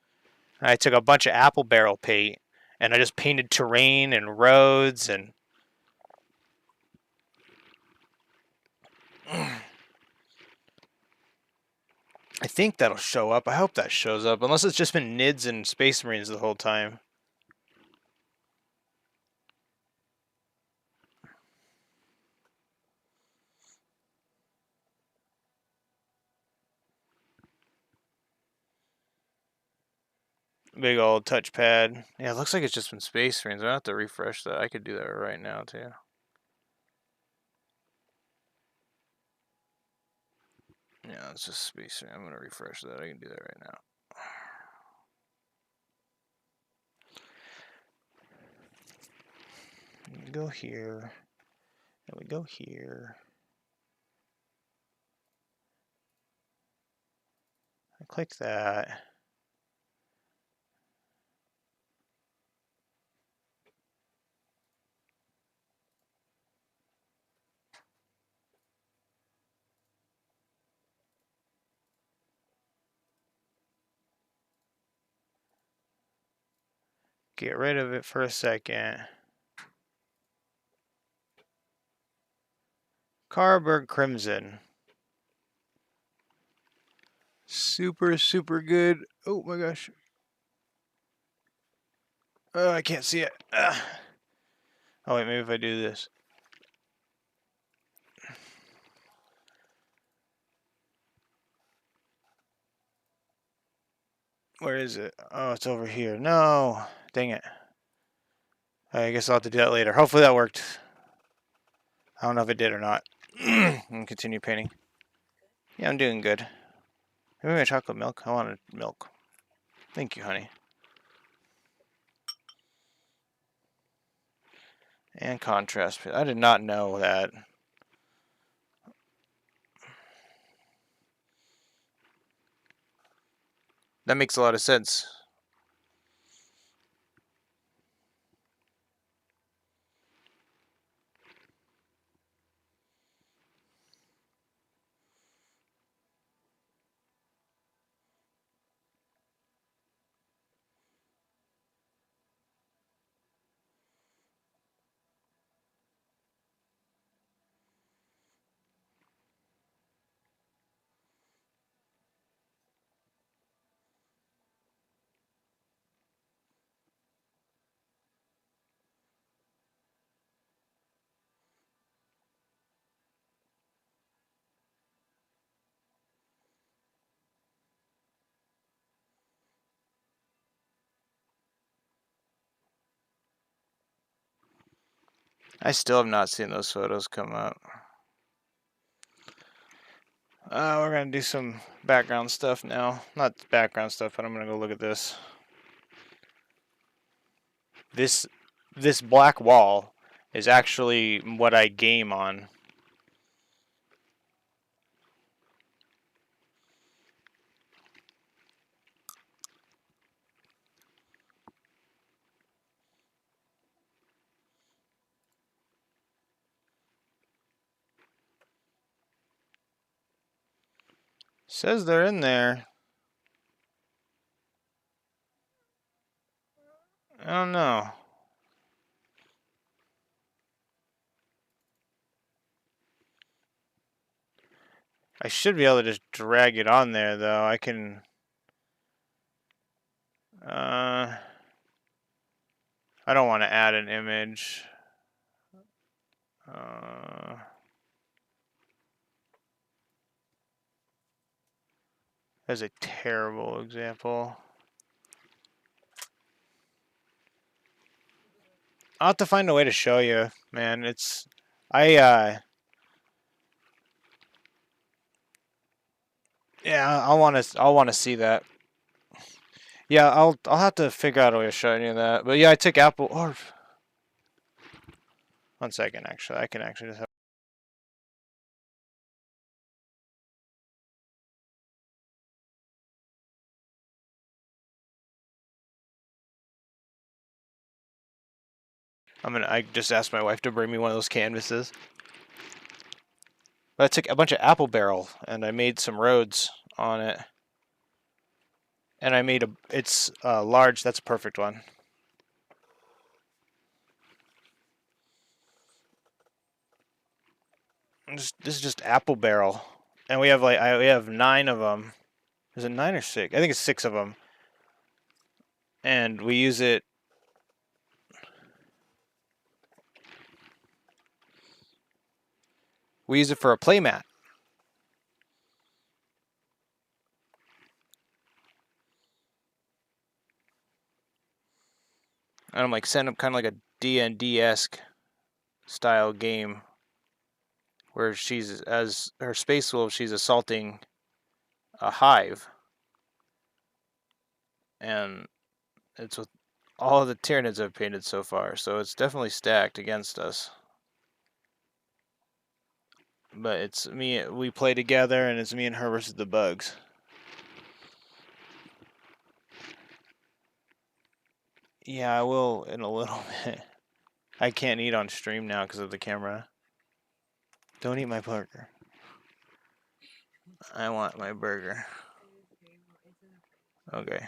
And I took a bunch of apple barrel paint and I just painted terrain and roads and I think that'll show up. I hope that shows up. Unless it's just been NIDS and Space Marines the whole time. Big old touchpad. Yeah, it looks like it's just been Space Marines. I don't have to refresh that. I could do that right now, too. Yeah, it's just Space Marines. I'm going to refresh that. I can do that right now. We go here. And we go here. I click that. Get rid of it for a second. Carberg Crimson. Super, super good. Oh my gosh. Oh, I can't see it. Oh, wait, maybe if I do this. Where is it? Oh, it's over here. No. Dang it. I guess I'll have to do that later. Hopefully that worked. I don't know if it did or not. I'm gonna continue painting. Yeah, I'm doing good. Maybe my chocolate milk. I wanted milk. Thank you, honey. And contrast. I did not know that. That makes a lot of sense. I still have not seen those photos come up. We're gonna do some background stuff now. Not background stuff, but I'm gonna go look at this. This black wall is actually what I game on. Says they're in there. I don't know. I should be able to just drag it on there, though. I can... I don't want to add an image. That's a terrible example. I'll have to find a way to show you, man. It's... Yeah, I want to see that. Yeah, I'll have to figure out a way to show you that. But yeah, I took apple. Or 1 second, actually, I can actually just have. I just asked my wife to bring me one of those canvases. But I took a bunch of apple barrel and I made some roads on it. And I made it's large. That's a perfect one. This is just apple barrel, and we have we have 9 of them. Is it 9 or 6? I think it's 6 of them, and we use it. We use it for a playmat. And I'm like setting up kind of like a D&D-esque style game where she's as her space wolf. She's assaulting a hive, and it's with all of the Tyranids I've painted so far, so it's definitely stacked against us. But it's me. We play together, and it's me and her versus the bugs. Yeah, I will in a little bit. I can't eat on stream now because of the camera. Don't eat my burger. I want my burger. Okay.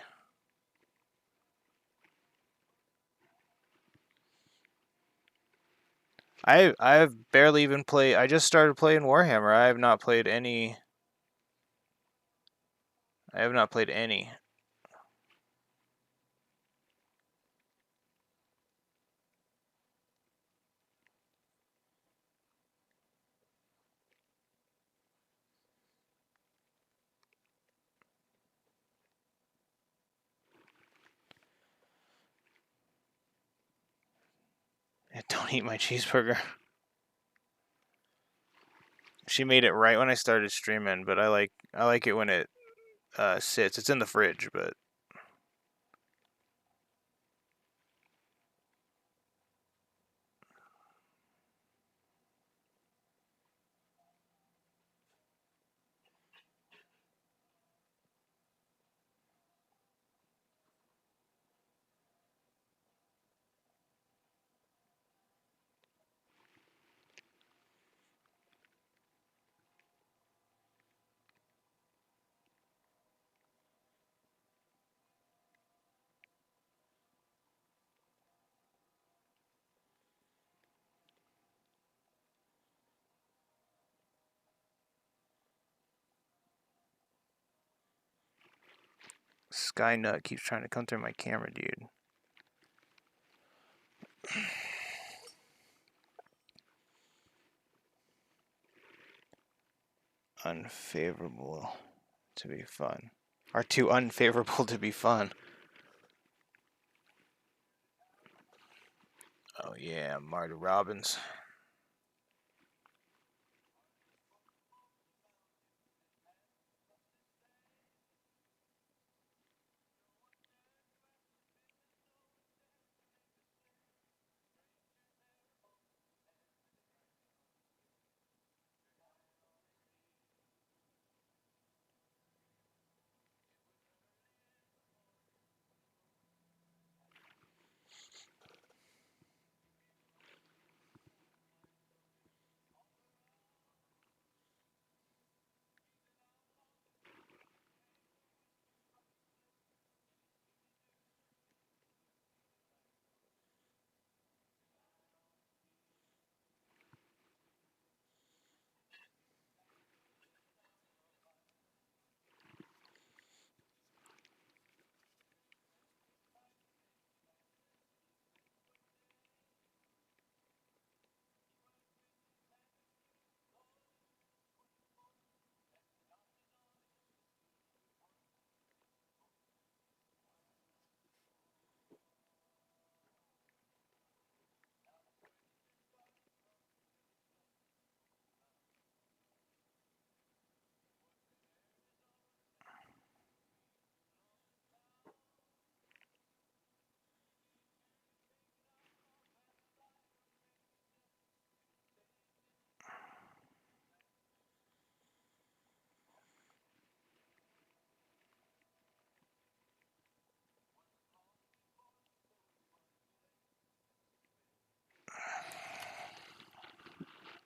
I've barely even played. I just started playing Warhammer. I have not played any. I have not played any. Don't eat my cheeseburger. She made it right when I started streaming, but I like it when it sits. It's in the fridge, but Skynut keeps trying to come through my camera, dude. Unfavorable to be fun. Are too unfavorable to be fun. Oh yeah, Marty Robbins.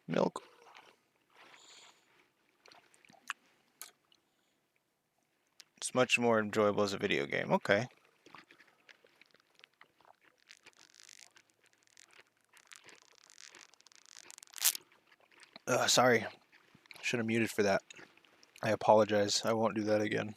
Milk. It's much more enjoyable as a video game. Okay. Sorry. Should have muted for that. I apologize. I won't do that again.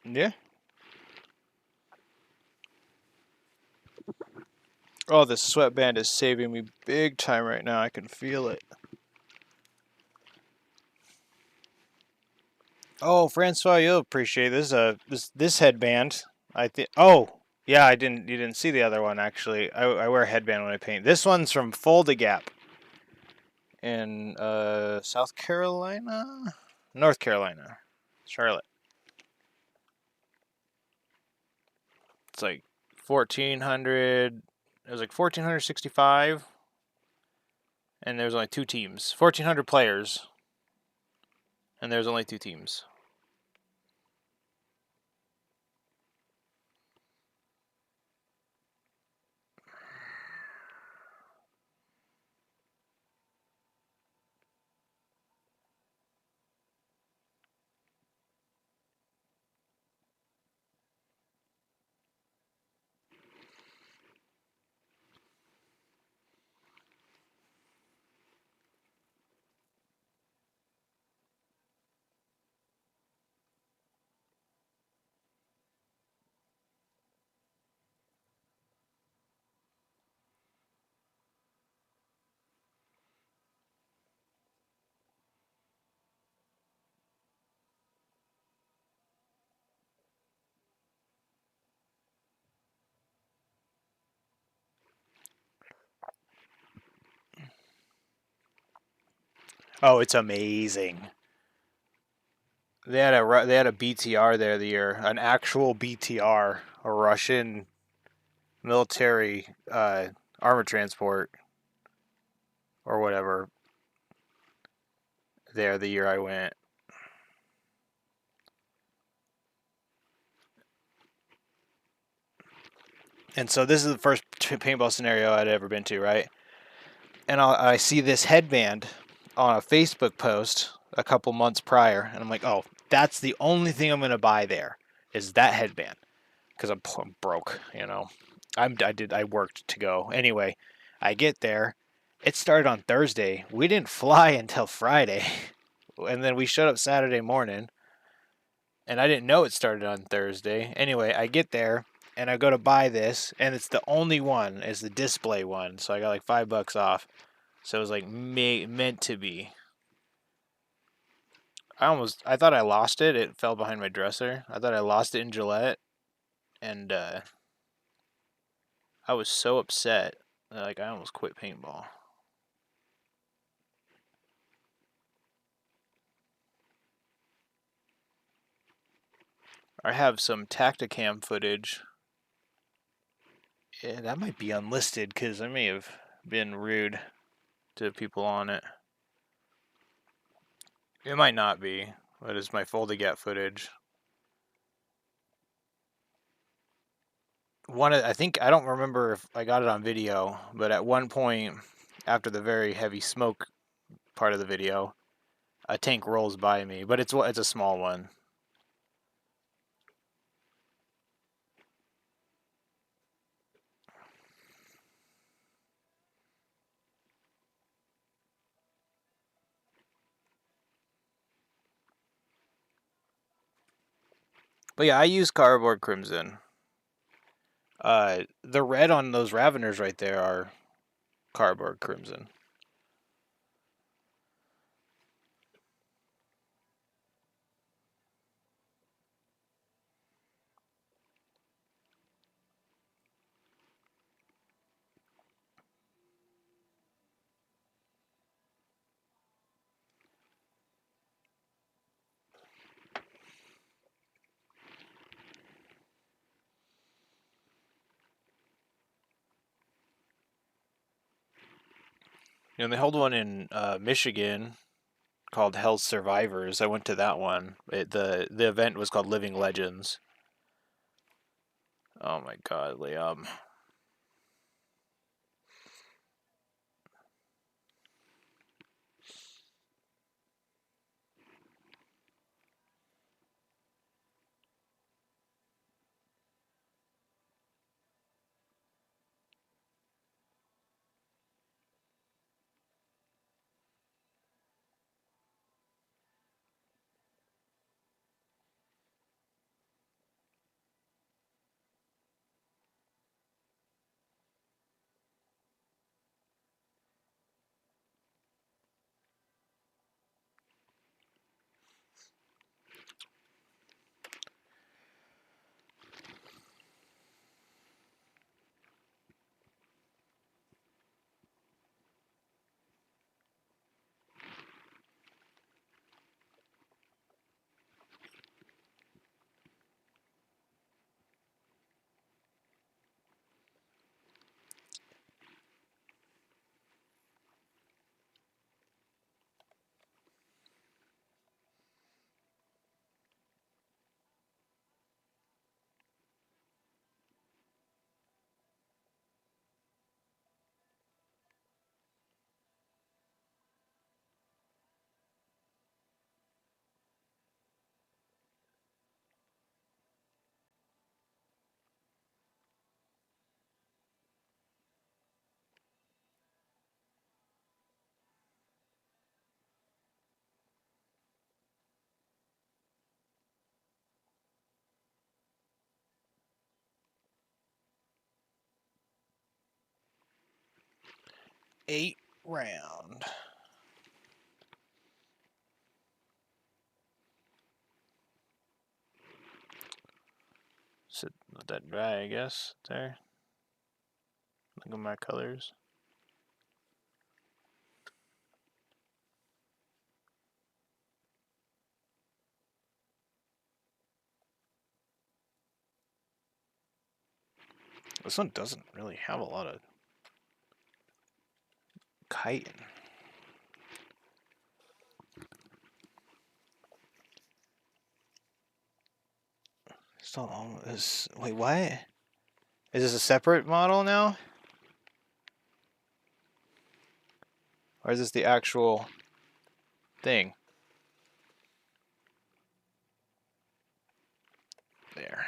Yeah. Oh, this sweatband is saving me big time right now. I can feel it. Oh, Francois, you'll appreciate this. This headband. I think. Oh, yeah. I didn't. You didn't see the other one actually. I wear a headband when I paint. This one's from Fold a Gap in South Carolina, North Carolina, Charlotte. It's like 1400. It was like 1465, and there's only two teams. 1400 players, and there's only two teams. Oh, it's amazing. They had a BTR there the year, an actual BTR, a Russian military armor transport or whatever. There the year I went, and so this is the first paintball scenario I'd ever been to, right? And I see this headband on a Facebook post a couple months prior, and I'm like, oh, that's the only thing I'm gonna buy there is that headband because I'm broke, you know. I worked to go anyway. I get there. It started on Thursday. We didn't fly until Friday, and then we showed up Saturday morning. And I didn't know it started on Thursday. Anyway, I get there and I go to buy this, and it's the only one, is the display one. So I got like $5 off. So it was like meant to be. I thought I lost it. It fell behind my dresser. I thought I lost it in Gillette, and I was so upset. Like I almost quit paintball. I have some Tacticam footage. Yeah, that might be unlisted because I may have been rude to people on it. It might not be. That is my Foldagat footage. I think, I don't remember if I got it on video, but at one point, after the very heavy smoke part of the video, a tank rolls by me, but it's a small one. But yeah, I use cardboard crimson. The red on those Raveners right there are cardboard crimson. You know, they hold one in Michigan called Hell's Survivors. I went to that one. The event was called Living Legends. Oh my god, Liam. Eight round. So let that dry, I guess. There. Look at my colors. This one doesn't really have a lot of chitin. Still almost. Wait, what? Is this a separate model now? Or is this the actual thing? There.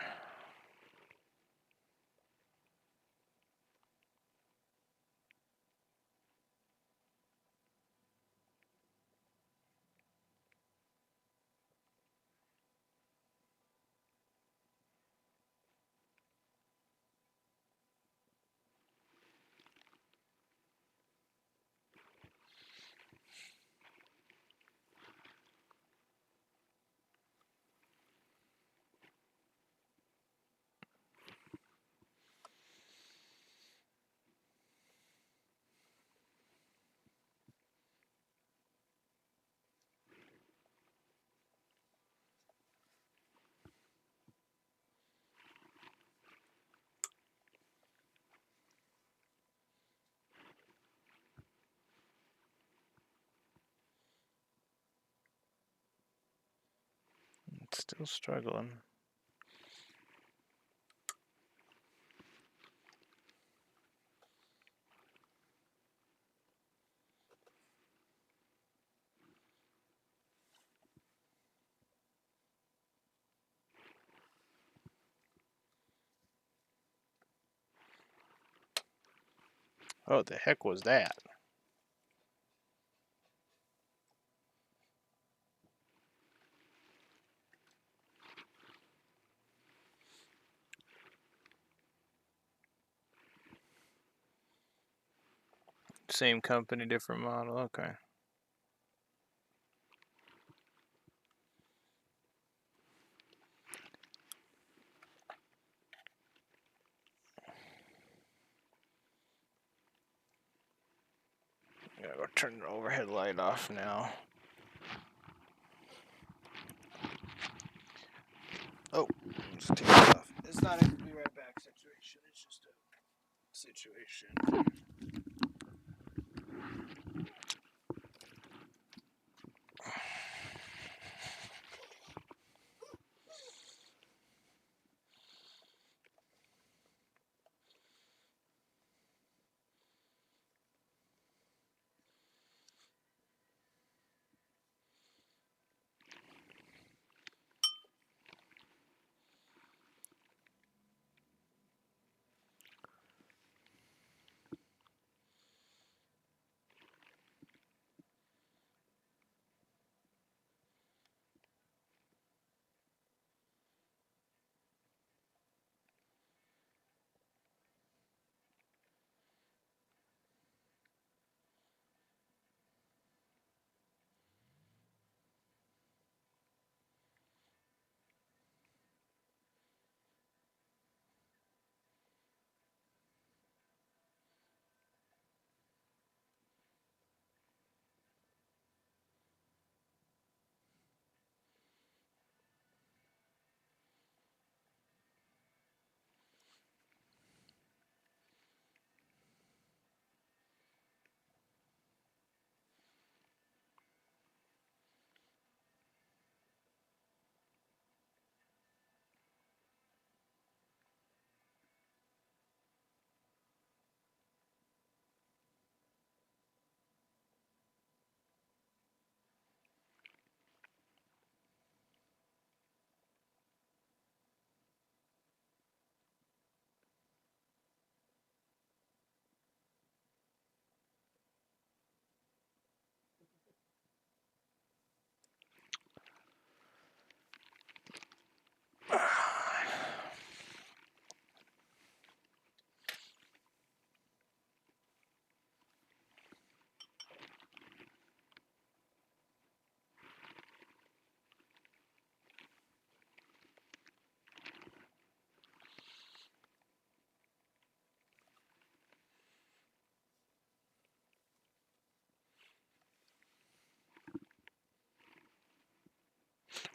It's still struggling. Oh, the heck was that? Same company, different model. Okay. Gotta go turn the overhead light off now. Oh, just take it off. It's not a be right back situation. It's just a situation.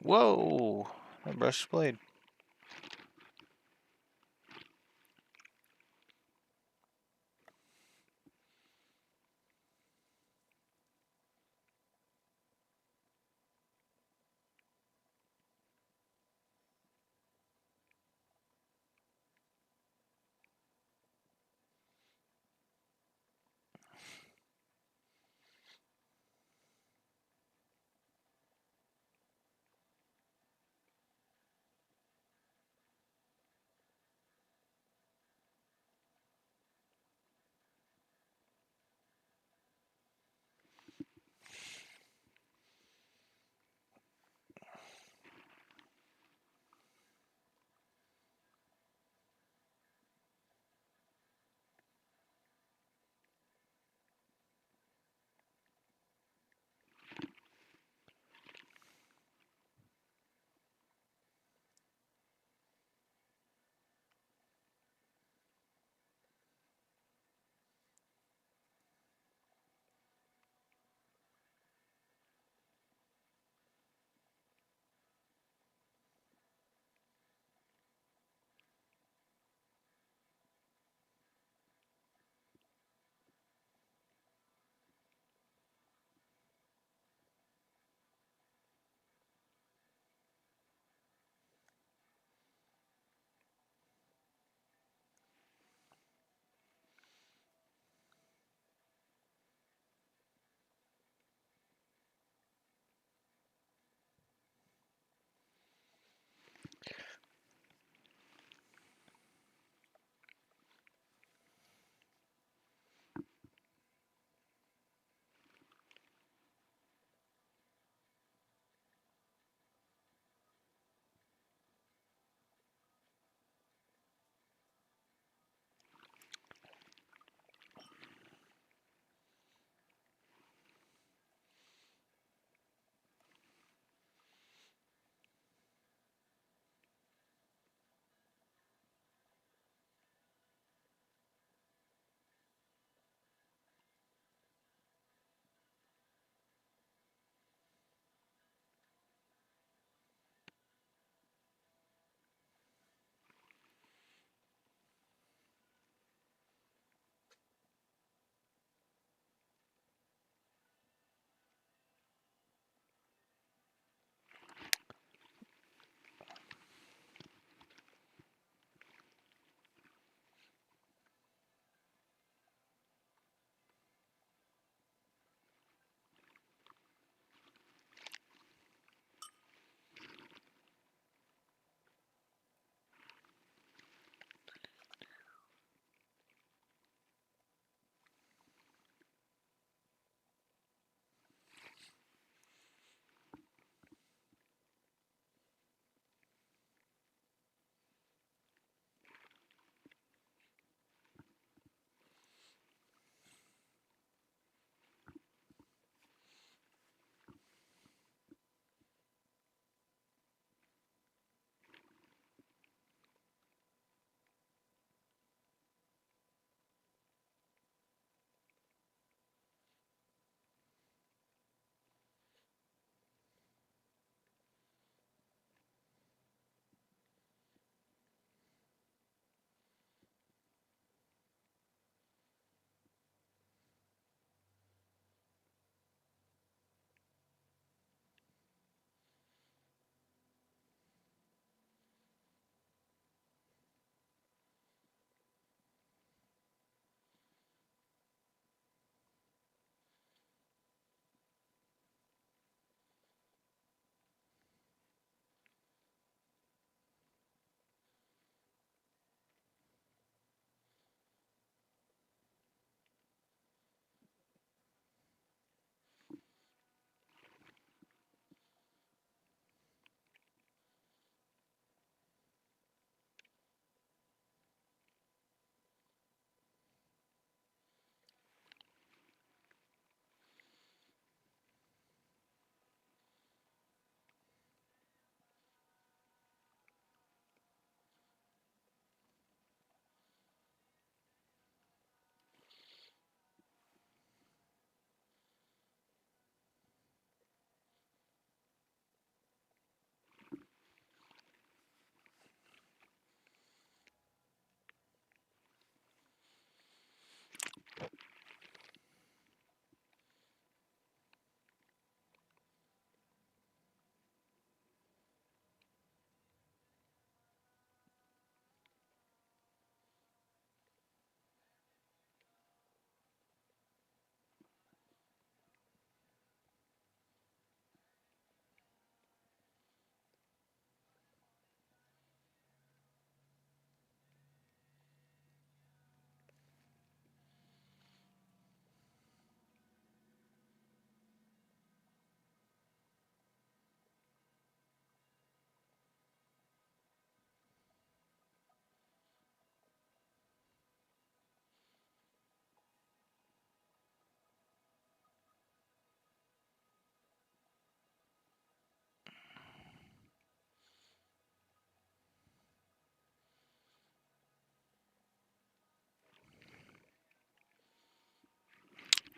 Whoa! I brushed the blade.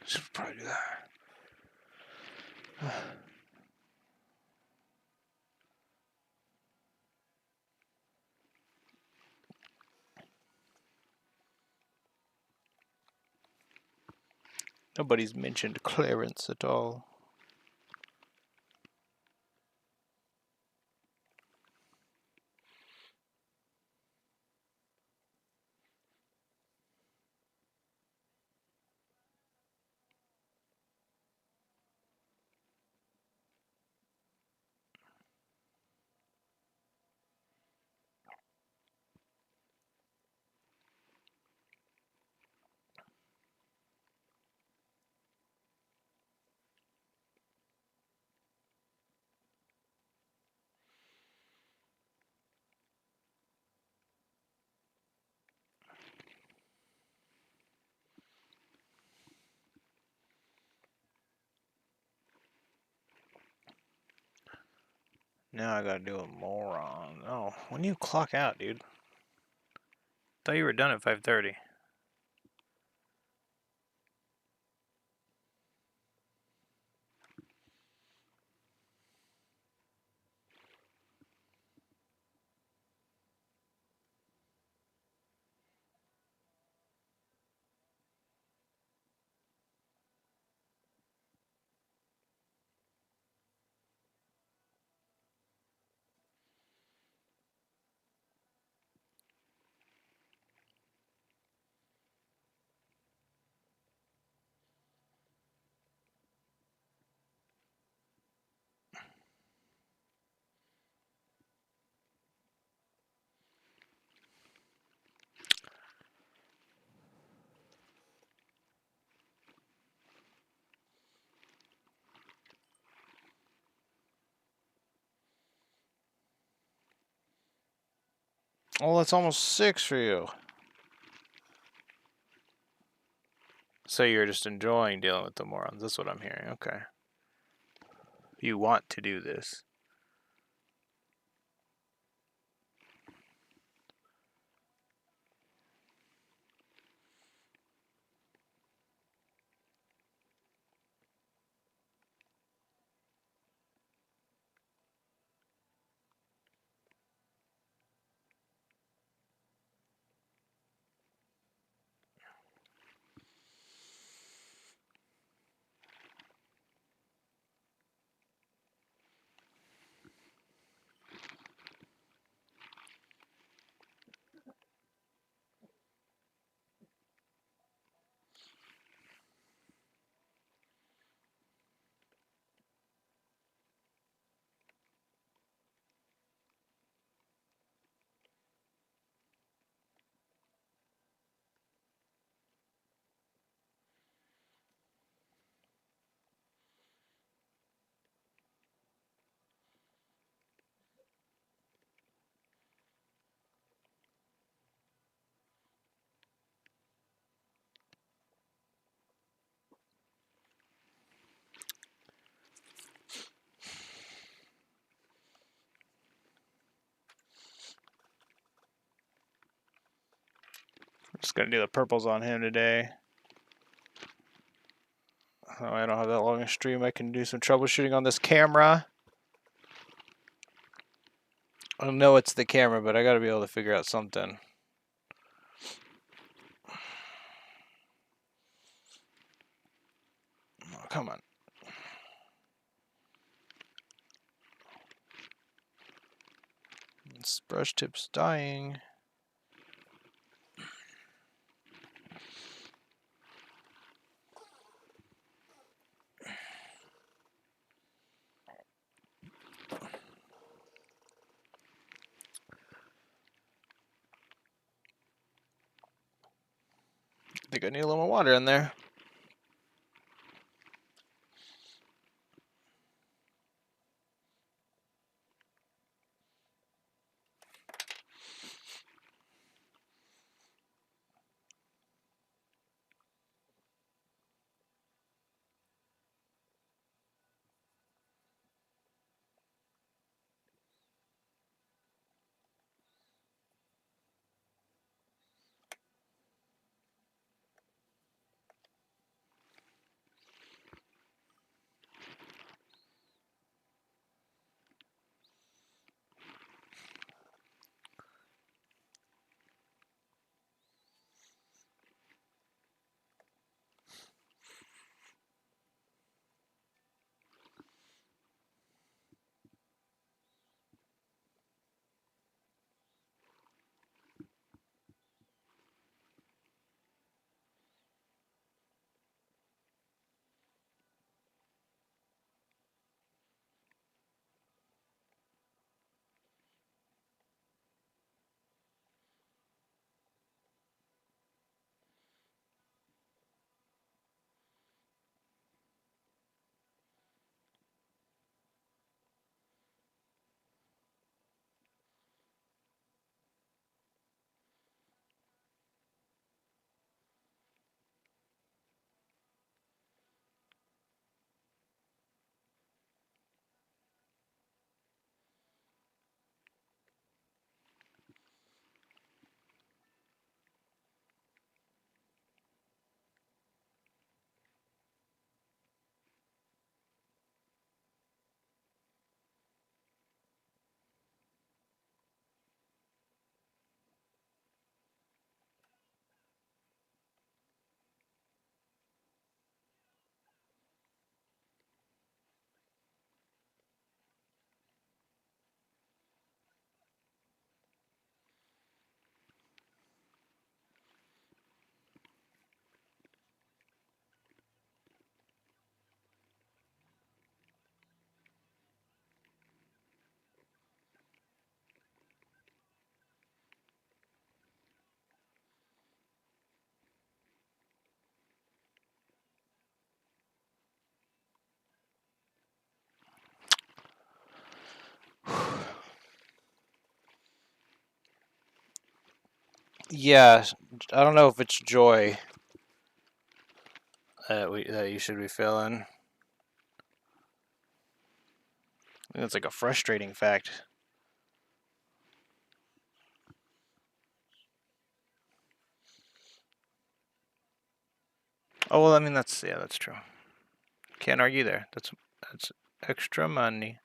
Should probably do that. Nobody's mentioned clearance at all. Now I gotta do a moron. Oh, when do you clock out, dude? Thought you were done at 5:30. Oh, that's almost 6 for you. So you're just enjoying dealing with the morons. That's what I'm hearing. Okay. You want to do this. I'm just gonna do the purples on him today. Oh, I don't have that long a stream. I can do some troubleshooting on this camera. I know it's the camera, but I gotta be able to figure out something. Oh, come on. This brush tip's dying. I think I need a little more water in there. Yeah, I don't know if it's joy that you should be feeling. I think it's like a frustrating fact. Oh well, I mean that's true. Can't argue there. That's extra money.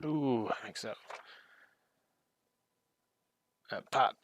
Ooh, mix up. Pop.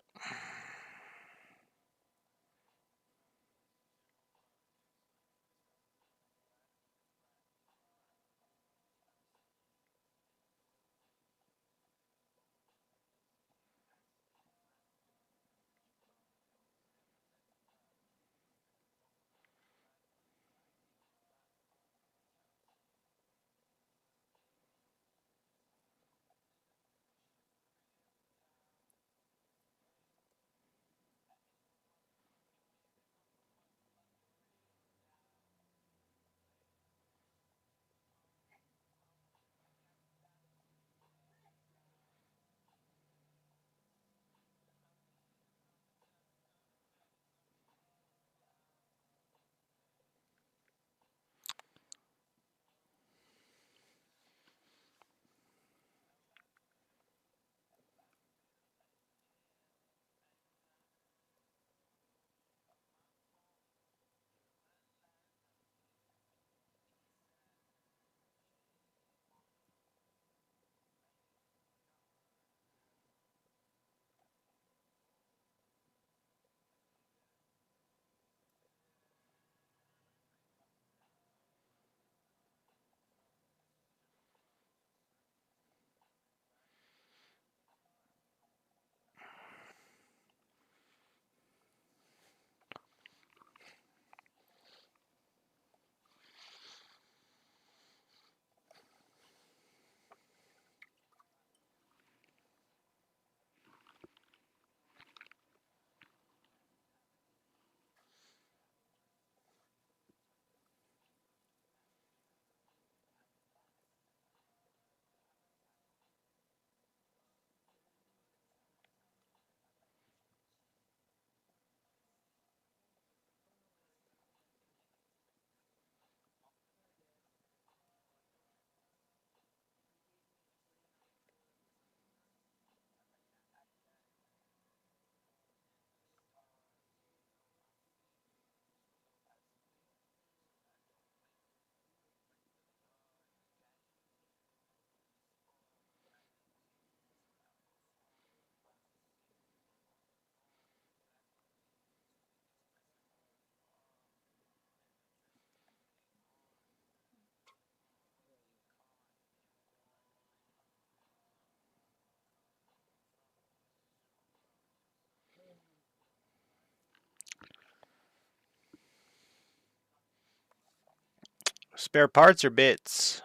Spare parts or bits?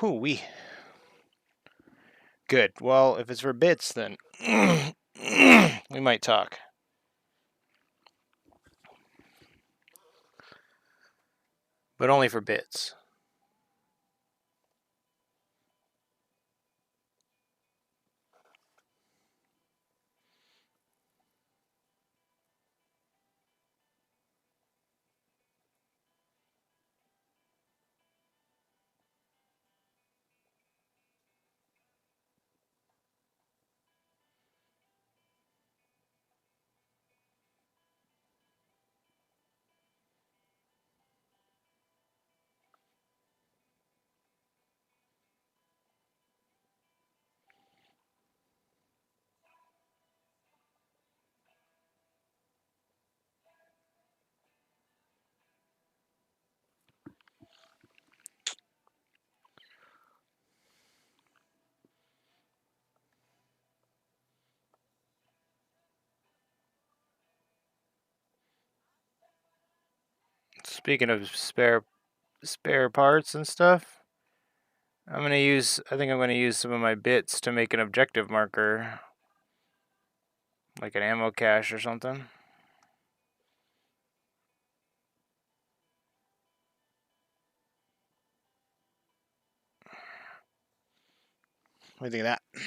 Whoo-wee. Good. Well, if it's for bits, then we might talk. But only for bits. Speaking of spare parts and stuff, I think I'm gonna use some of my bits to make an objective marker, like an ammo cache or something. What do you think of that?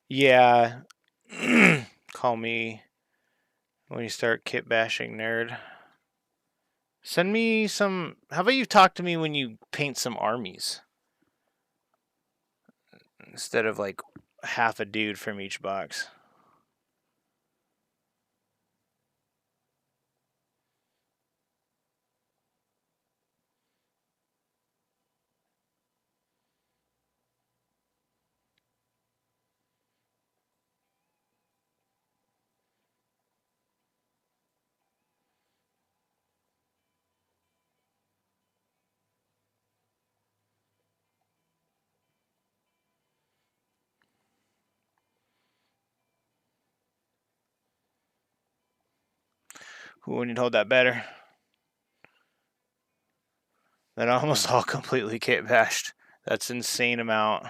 Yeah. Call me when you start kit bashing, nerd. Send me some. How about you talk to me when you paint some armies instead of like half a dude from each box? Ooh, we need to hold that better. That almost all completely kit bashed. That's insane amount.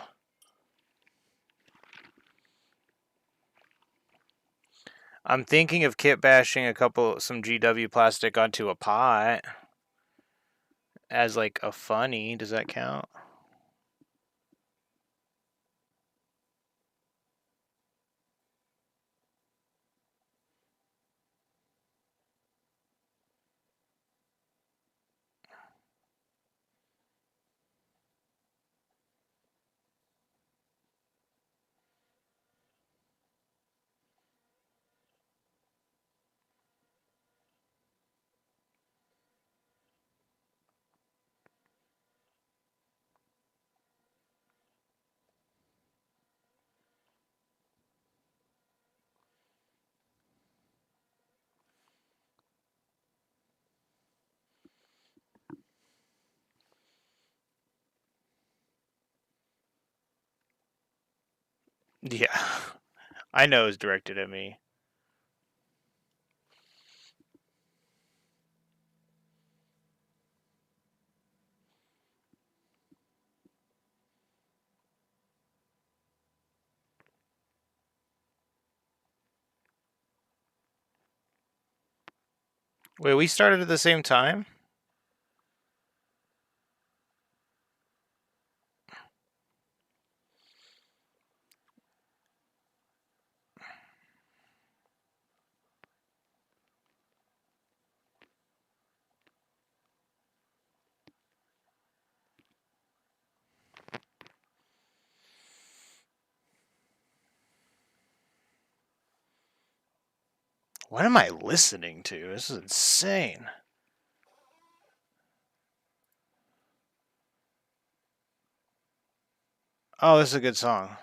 I'm thinking of kit bashing some GW plastic onto a pot as like a funny. Does that count? Yeah. I know it's directed at me. Wait, we started at the same time? What am I listening to? This is insane. Oh, this is a good song.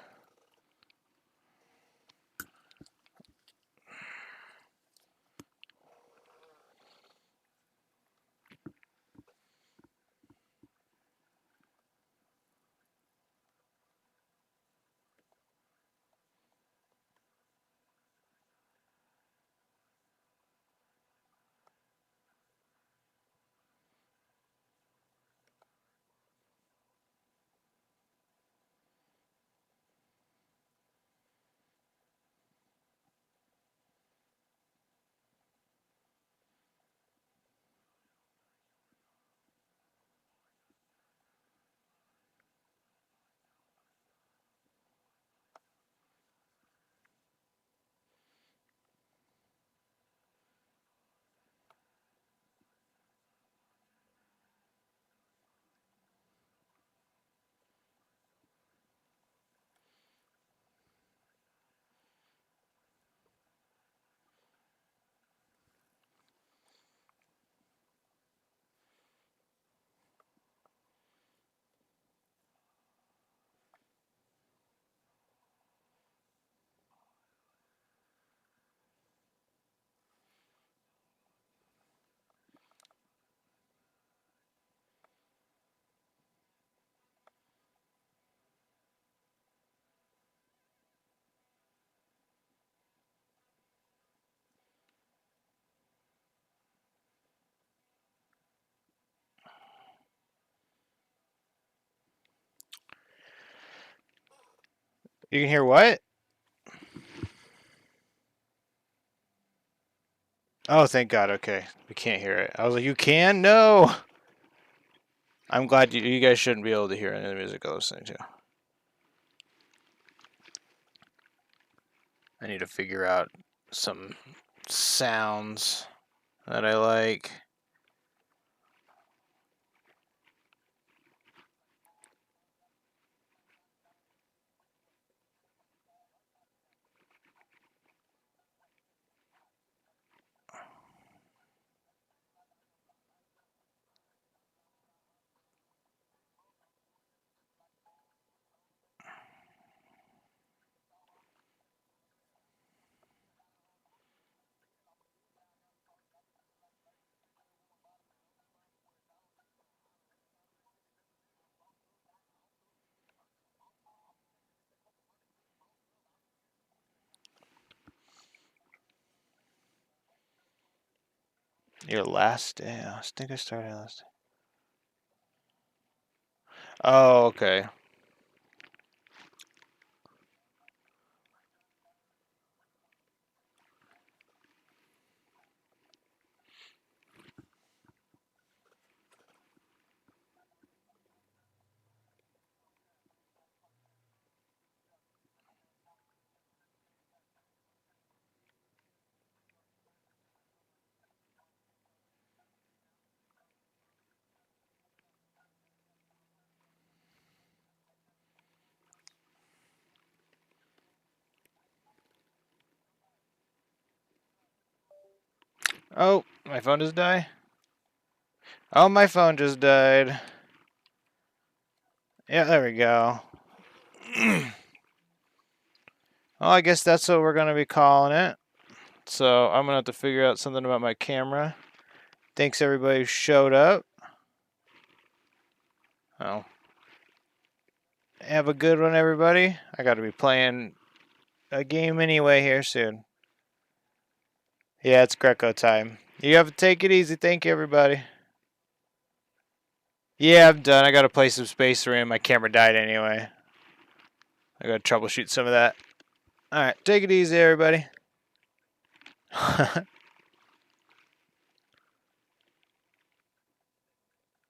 You can hear what? Oh, thank God. Okay. We can't hear it. I was like, you can? No. I'm glad you guys shouldn't be able to hear any of the music I'm listening to. I need to figure out some sounds that I like. Your last day? I think I started last day. Oh, okay. Oh, my phone just died. Oh, my phone just died. Yeah, there we go. Well, I guess that's what we're going to be calling it. So I'm going to have to figure out something about my camera. Thanks everybody who showed up. Oh. Have a good one, everybody. I got to be playing a game anyway here soon. Yeah, it's Greco time. You have to take it easy. Thank you, everybody. Yeah, I'm done. I got to play some Space Marine. My camera died anyway. I got to troubleshoot some of that. All right, take it easy, everybody.